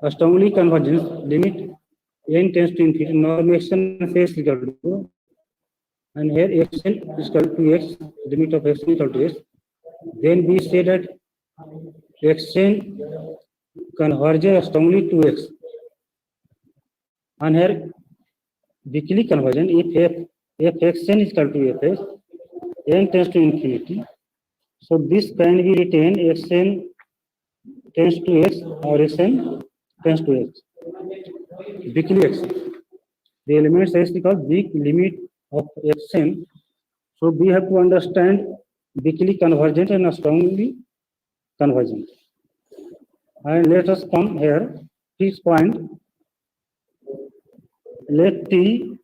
a strongly convergence limit n tends to infinity, norm xn f is equal to, and here xn is equal to x, limit of xn is equal to x. Then we say that xn converges strongly to x, and here weakly conversion if xn is equal to fs, n tends to infinity. So this can be written xn tends to x or xn tends to x, weakly x. The elements s is called weak limit of xn. So we have to understand weakly convergent and strongly convergent. And let us come here, fixed point. Let T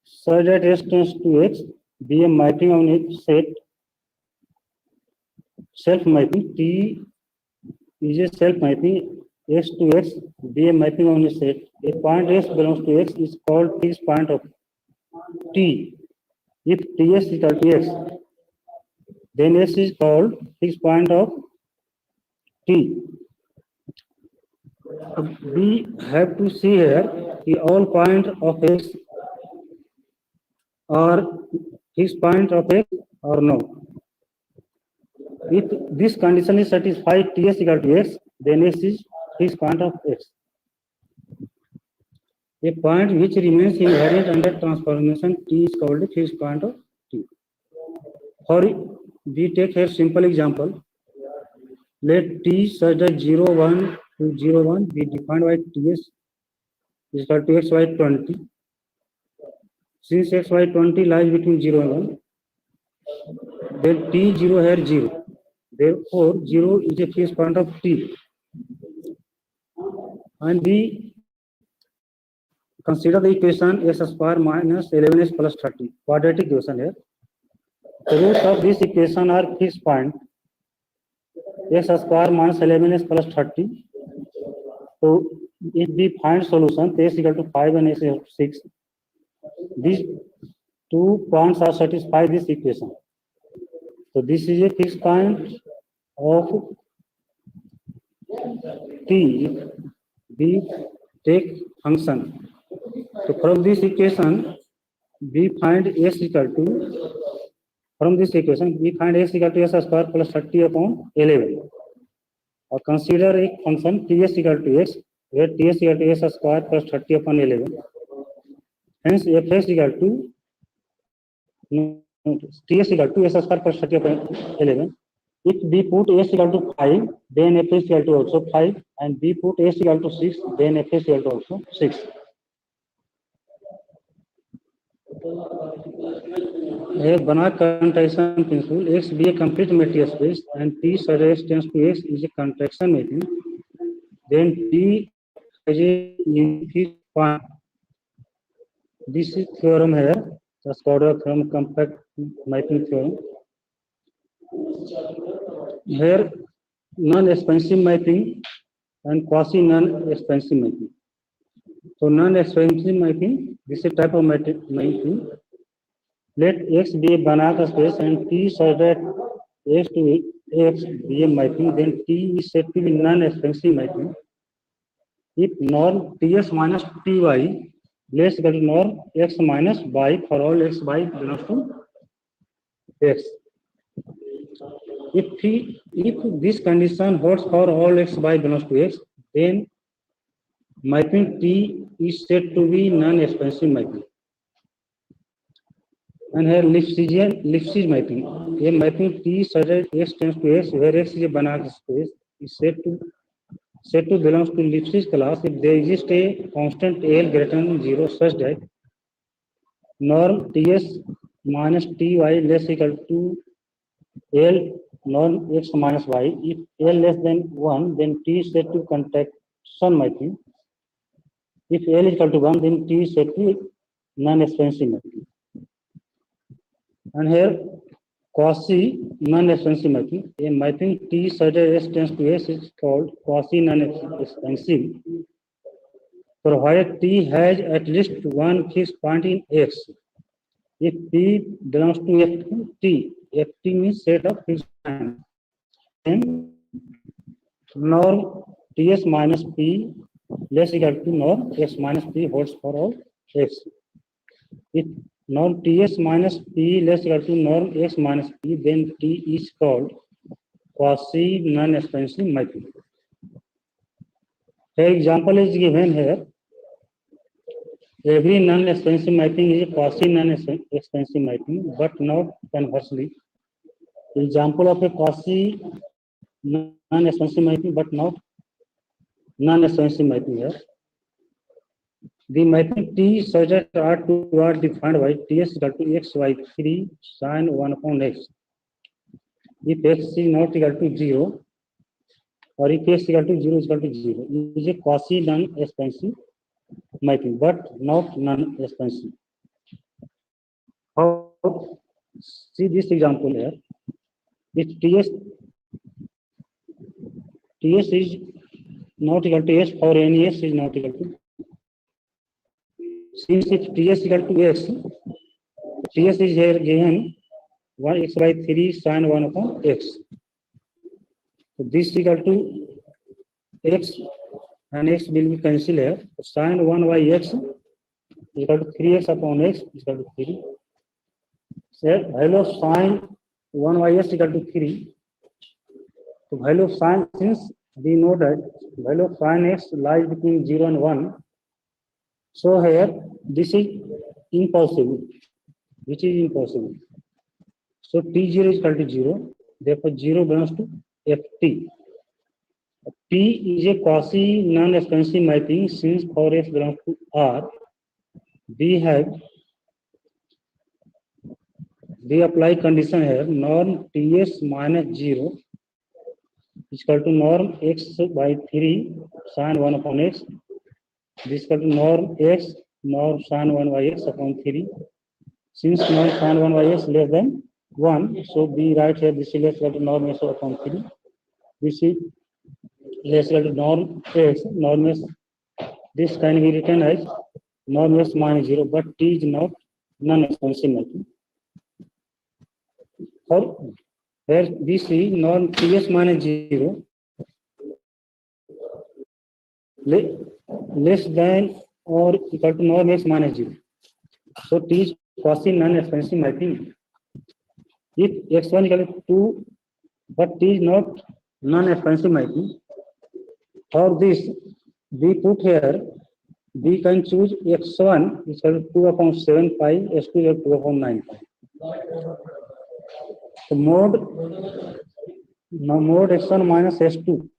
such that s tends to x be a mapping on a set, self mapping. T is a self mapping, s to x be a mapping on a set. A point s belongs to x is called fixed point of T. If Ts is equal to x, then s is called fixed point of T. We have to see here the all point of x are fixed point of x or no. If this condition is satisfied, Ts equal to x, then s is fixed point of x. A point which remains invariant under transformation T is called a fixed point of T. For we take a simple example. Let T such that 0, 1 to 0, 1 be defined by Ts is equal to x by 20. Since x by 20 lies between 0 and 1, then T 0 here 0. Therefore, 0 is a fixed point of T. And we consider the equation s square minus 11s plus 30, quadratic equation here. The roots of this equation are fixed point s square minus 11s plus 30. So if we find solution, s equal to 5 and s equal to 6, these two points are satisfy this equation. So this is a fixed point of T. We take function. So from this equation, we find s equal to, from this equation, we find s equal to s square plus 30 upon 11. Or consider a function Ts equal to x, where Ts equal to s square plus 30 upon 11. Hence, fs equal to Ts equal to s square plus 30 upon 11. If we put s equal to 5, then fs equal to also 5, and we put s equal to 6, then fs equal to also 6. A Banach contraction principle, X be a complete material space and T such as tends to X is a contraction mapping, then T is a unity point. This is theorem here, the Scorer theorem, compact mapping theorem. Here, non-expansive mapping and quasi non-expansive mapping. So non-expansive mapping, this is a type of mapping. Let X be a Banach space and T such that X to X be a mapping, then T is said to be non-expansive mapping. If norm Ts minus Ty less equal to norm X minus y for all X y belongs to X. If this condition holds for all X y belongs to X, then mapping T is said to be non-expansive mapping. And here Lipschitz mapping. A mapping T such that X tends to X, where X is a Banach space, is said to belongs to Lipschitz class if there exists a constant L greater than 0 such that norm Ts minus Ty less equal to L norm X minus Y. If L less than 1, then T is said to contraction mapping. If L is equal to 1, then T is said to non-expansive mapping. And here quasi non-expansive mapping. A mapping T such as S tends to S is called quasi non-expansive, provided T has at least one fixed point in X. If P belongs to Ft, Ft means set of fixed points, then norm Ts minus P less equal to norm X minus P holds for all X. If norm Ts minus P less equal to norm X minus P, then T is called quasi non-expansive mapping. An example is given here. Every non-expansive mapping is a quasi non-expansive mapping, but not conversely. Example of a quasi non-expansive mapping, but not non-expansive mapping here. The mapping T such that R2 are defined by Ts equal to X by 3 sin 1 upon X. If X is not equal to 0, or if X equal to 0 is equal to 0, it is a quasi non-expansive mapping, but not non-expansive. How? See this example here. If Ts is not equal to S, for any S is not equal to. Since if Ts equal to X, Ts is here given 1x by 3 sin 1 upon X. So this is equal to X, and X will be cancelled here. Sin 1 by X is equal to 3x upon X is equal to 3. So value of sin 1 by X is equal to 3. So value of sin, since we know that value of sin X lies between 0 and 1. So here this is impossible, which is impossible. So T0 is equal to 0. Therefore 0 belongs to Ft. P is a quasi non-expansive mapping since for S belongs to R. We apply condition here. Norm Ts minus 0 is equal to norm X by 3 sin 1 upon X. This is equal to norm X, norm sin 1 by X upon 3. Since norm sin 1 by X less than 1, so we write here this is less equal to norm S upon 3. This is less equal to norm X, norm S. This can be written as norm S minus 0, but T is not non-expansive mapping. Or here we see norm Ts minus 0 less than or equal to norm X minus 0. So T is quasi non-expansive mapping. If x1 equal to 2, but T is not non-expansive mapping. For this, we put here, we can choose x1 is equal to 2 upon 7 pi, s2 is equal to 2 upon 9 pi. So mode x1 minus s2,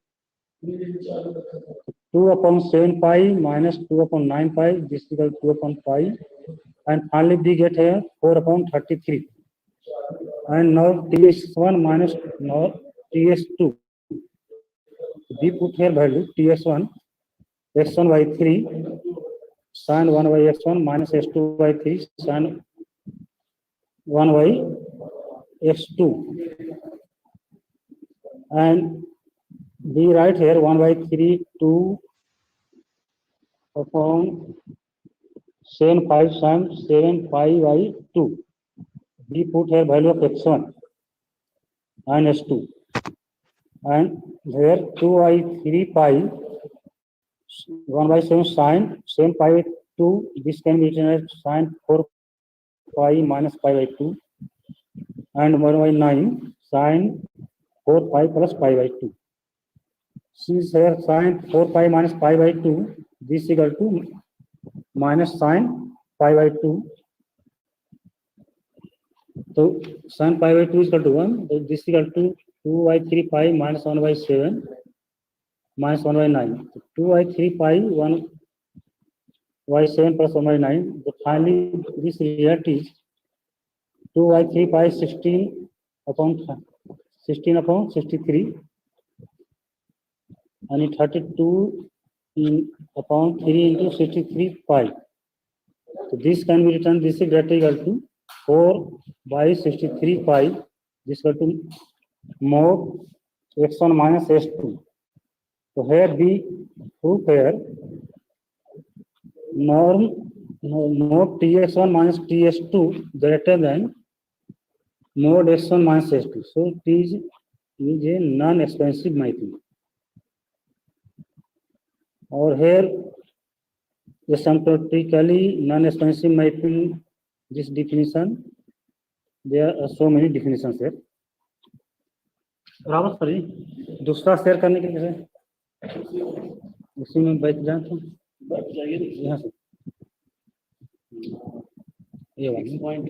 2 upon 7 pi minus 2 upon 9 pi, this is equal to 2 upon pi, and finally we get here 4 upon 33. And now ts1 minus now ts2. We put here value ts1 x1 by 3 sin 1 by x1 minus s2 by 3 sin 1 by x2. And we write here 1 by 3 2 upon 7 5 sin 7 pi by 2. We put here value of x1 and s2, and here 2 by 3 pi 1 by 7 sin 7 pi by 2. This can be written as sin 4 pi minus pi by 2, and 1 by 9 sin 4 pi plus pi by 2. Since here sin 4 pi minus pi by 2, this is equal to minus sin pi by 2. So sin pi by 2 is equal to 1. So this is equal to 2 by 3 pi minus 1 by 7 minus 1 by 9. So 2 by 3 pi 1 by 7 plus 1 by 9. So finally this result is 2 by 3 pi 16 upon 63, and it 32 upon 3 into 63 pi. So this can be written, this is greater equal to 4 by 63 pi, this equal to mod x1 minus s2. So here the proof here, norm mod tx1 minus ts2 greater than mod x1 minus s2. So it is a non-expansive mapping. Or here asymptotically non-expansive mapping, this definition, there are so many definitions here. Rawat sir ji दूसरा share करने के लिए इसी में बैठ जाए तो बैठ जाइए यहाँ से ये वाला पॉइंट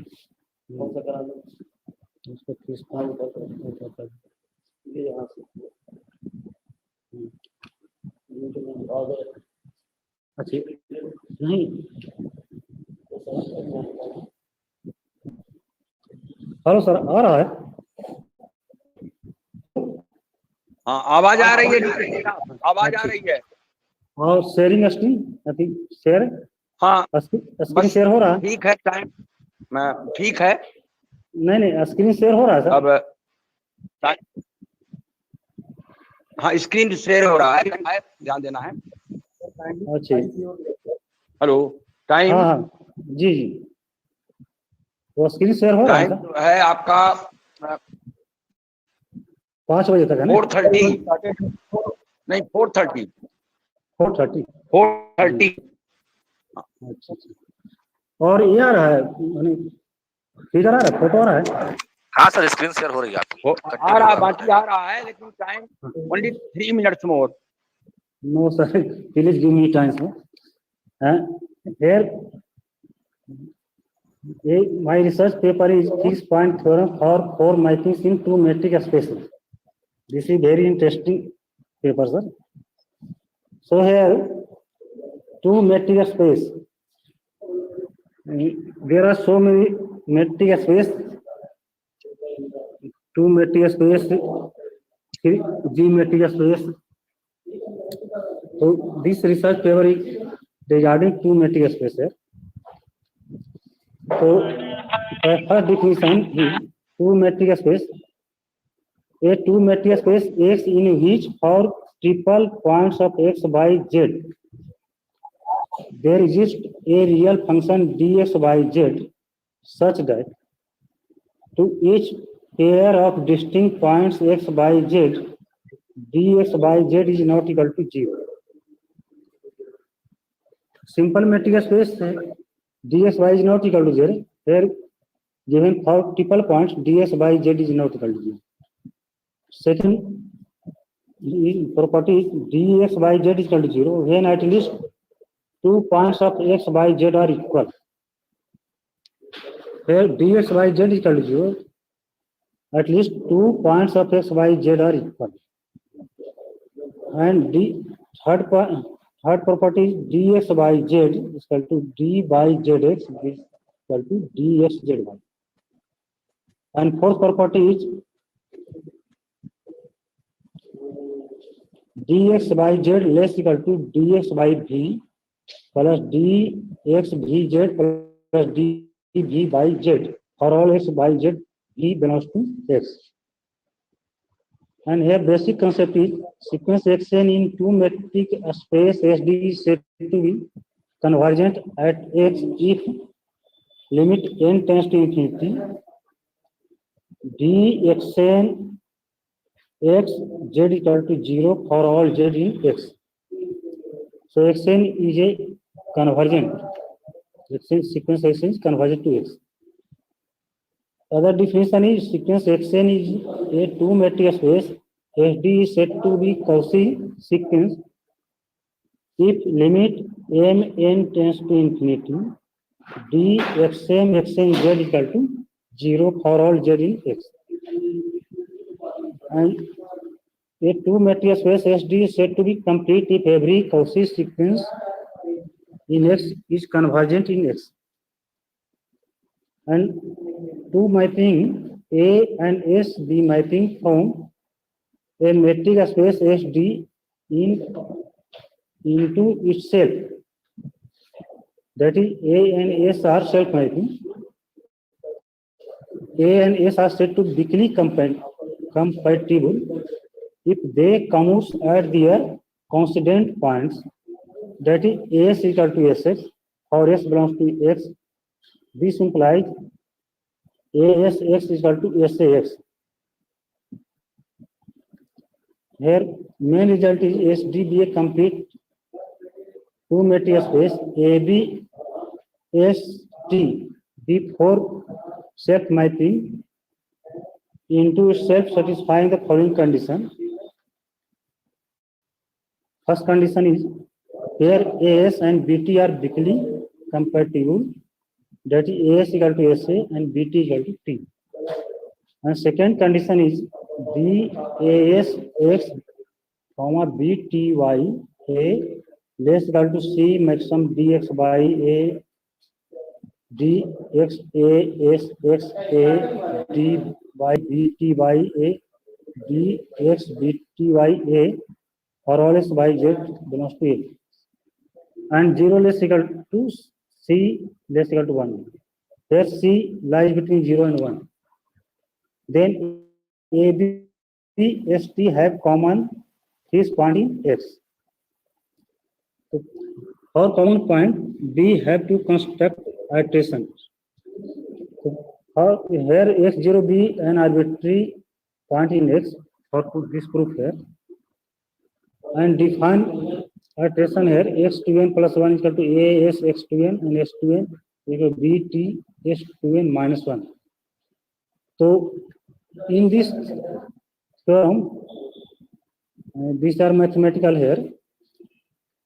कौन सा करा लो उसको 30 पॉइंट ये यहाँ से अच्छा नहीं हेलो सर आ रहा है हाँ आवाज आ रही है, आवाज आ रही है। और शेयरिंग स्क्रीन अभी शेयर, हाँ स्क्रीन शेयर हो रहा है, ठीक है, टाइम ठीक है। नहीं स्क्रीन शेयर हो रहा है सर। अब हाँ स्क्रीन शेयर हो रहा है, ध्यान देना है। अच्छा हेलो टाइम, हाँ जी जी वो स्क्रीन शेयर हो रहा है टाइम है आपका 5 बजे तक है ना? 4:30 नहीं 4:30 4:30। अच्छा और ये आ रहा है फिगर आ रहा है, फोटो आ रहा है? हाँ सर स्क्रीन शेयर हो रही है आपकी, आ रहा बाकी आ रहा है, लेकिन time only 3 minutes more. No sir please give me time here my research paper is 6-point theorem for 4 mappings in 2 metric spaces. This is very interesting paper, sir. So here 2 metric space, there are so many metric space, 2 metric space, 3 G metric space. So this research paper is regarding 2 metric space here. So first definition is 2 metric space. A 2 metric space X in which for triple points of X by Z there exists a real function dx by z such that to each pair of distinct points x by z dx by z is not equal to 0. Simple metric space dx by is not equal to 0. Here given for triple points dx by z is not equal to 0. Second property is dx by z is equal to 0 when at least 2 points of x by z are equal. Here dx by z is equal to 0 at least 2 points of x by z are equal. And third property is dx by z is equal to d by zx is equal to dxzy. And fourth property is dx by z less equal to dx by v plus dx vz plus dv by z for all x by z v belongs to x. And here basic concept is sequence xn in 2 metric space SD is said to be convergent at x if limit n tends to infinity dxn x z equal to 0 for all z in x. So xn is a convergent. Sequence xn is convergent to x. Other definition is sequence xn is a 2 metric space. SD is said to be Cauchy sequence if limit mn tends to infinity dxm xn z equal to 0 for all z in x. And a 2 metric space SD is said to be complete if every Cauchy sequence in X is convergent in X. And 2 mapping A and S be mapping from a metric space SD into itself That is, A and S are self-mapping. A and S are said to be weakly compatible if they commute at their coincident points. That is, AS is equal to SX, or S belongs to X. This implies ASX is equal to SAX. Here, main result is SD be a complete two-metric space AB ST before self-mapping into itself satisfying the following condition. First condition is where AS and BT are weakly compatible, that is AS equal to SA and BT equal to T. And second condition is BASX, BTY A less equal to C maximum DX by A DX ASX A D by BT by A DX BT by A or all S by Z belongs to A. And 0 less equal to C less equal to 1. Where C lies between 0 and 1. Then A, B, S, T have common fixed point in X. So for common point, we have to construct iteration. So here X0 be an arbitrary point in X for this proof here. And define iteration here X2n plus 1 is equal to AS X2n and X2n equal to BT S2n minus 1. So in this term, these are mathematical here.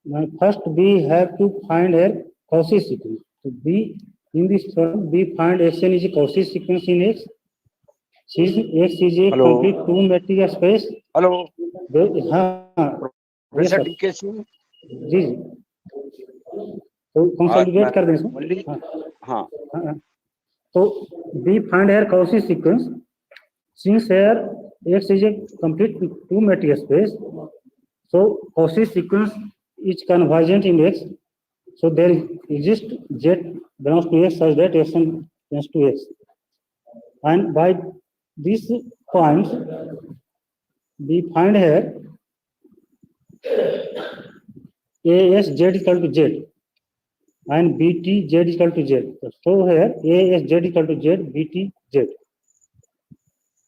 Now first we have to find here Cauchy sequence. So B in this term we find Xn is a Cauchy sequence in X. Since X is a complete two-metric space. Hello. Yes, sir. DK Singh ji जी तो consolidate कर दें इसको हाँ तो we find here Cauchy sequence. Since here X is a complete two-metric space, so Cauchy sequence is convergent in X. So there exists Z belongs to X such that Xn belongs to X. And by these points, we find here AS Z is equal to Z and BT Z is equal to Z. So here AS Z is equal to Z, BT Z.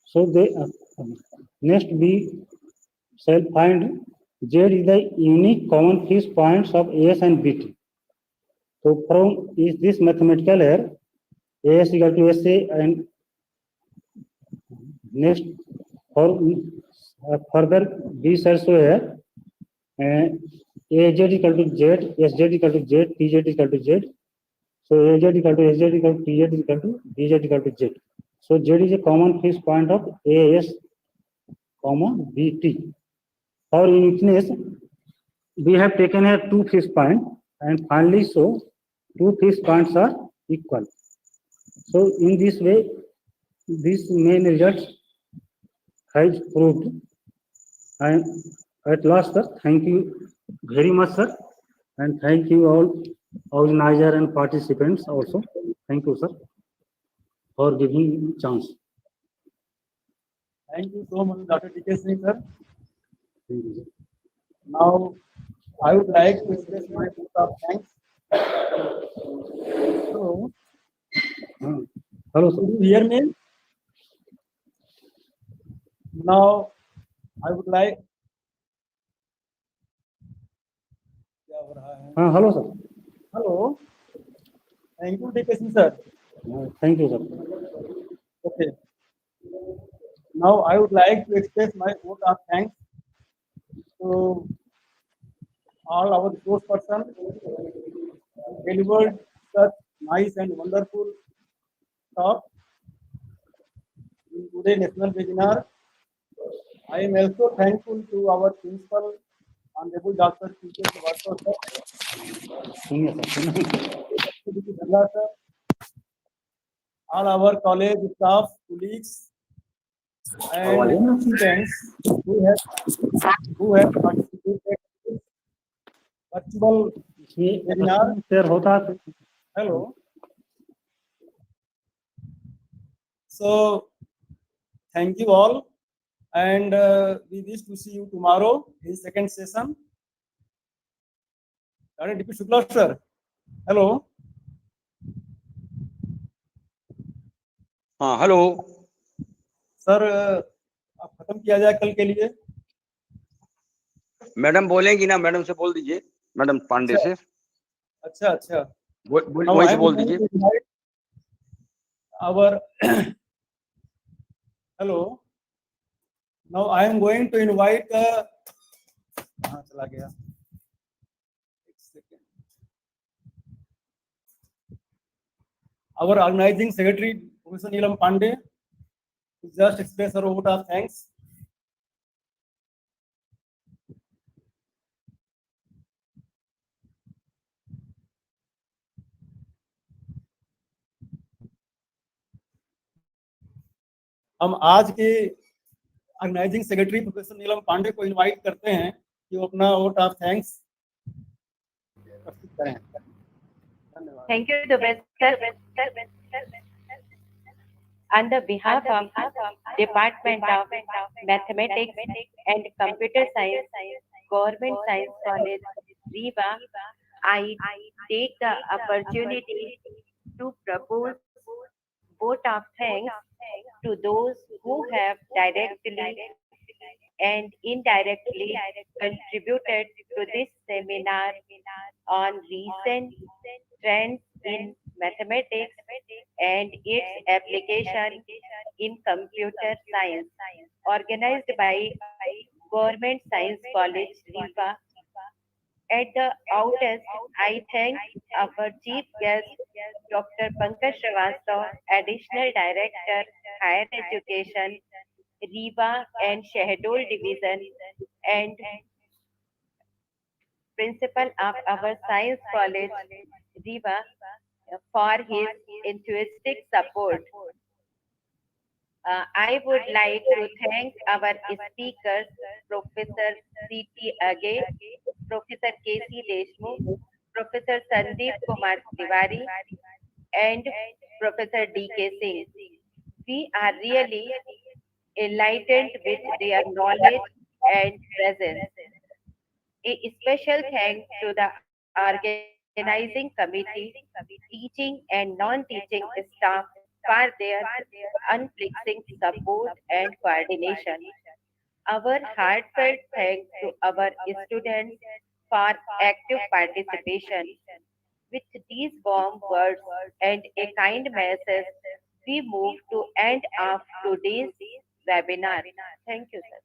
So they next we shall find Z is the unique common fixed points of AS and BT. So from is this mathematical here, AS equal to SA and next for further we shall show here AZ equal to Z, SZ equal to Z, TZ equal to Z. So AZ equal to SZ equal to TZ equal to BZ equal to Z. So Z is a common fixed point of AS, BT. For uniqueness, we have taken here two fixed points and finally so two fixed points are equal. So in this way, this main result has proved. And at last, sir, thank you very much, sir, and thank you all organizer and participants also. Thank you, sir, for giving chance. Thank you so much, Dr. DK Singh, sir. Now, I would like to express my vote of thanks. So, hello, sir. do you hear me? Now, I would like. Hello, sir. Hello. Thank you, DK Singh, sir. Thank you, sir. Okay. Now, I would like to express my vote of thanks to all our resource persons who delivered such nice and wonderful talk in today's national webinar. I am also thankful to our principal, Honorable Dr. P.K. Srivastava, sir, all our college staff, colleagues, and students who have participated in virtual webinar. Share होता है Hello. So, thank you all, and we wish to see you tomorrow in second session. DP Shukla sir. Hello. हाँ hello sir आप खत्म किया जाए कल के लिए. मैडम बोलेंगी ना, मैडम से बोल दीजिए, मैडम पांडे से अच्छा. वही से बोल दीजिए. Our hello. Now I am going to invite. कहाँ चला गया? एक second. Our organizing secretary, Professor Neelam Pandey, to just express her vote of thanks. हम आज के organising secretary professor Neelam Pandey को इनवाइट करते हैं कि वो अपना वोट ऑफ थैंक्स प्रस्तुत करें. धन्यवाद. Thank you, Dubey sir. On the behalf of Department of Mathematics and Computer Science, Government Science College, Riva, I take the opportunity to propose vote of thanks to those who have directly and indirectly contributed to this seminar on recent trends in mathematics and its application in computer science, organized by Government Science College, Riva. At the outset, I thank our chief guest, Dr. Pankaj Srivastava, Additional Director, Higher Education, Riva and Shahdol Division, and Principal of our Science College, Riva, for his enthusiastic support. I would like to thank our speakers, Professor C.P. Aghe, Professor K.C. Deshmukh, Professor Sandeep Kumar Tiwari, and Professor D.K. Singh. We are really enlightened with their knowledge and presence. A special thanks to the organizing committee, teaching and non-teaching staff for their unflinching support and coordination. Our heartfelt thanks to our students for active participation. With these warm words and a kind message, we move to end of today's webinar. Thank you, sir.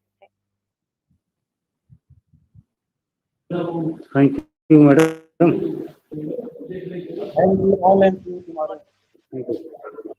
Thank you, madam. Thank you all and see you tomorrow. Thank you.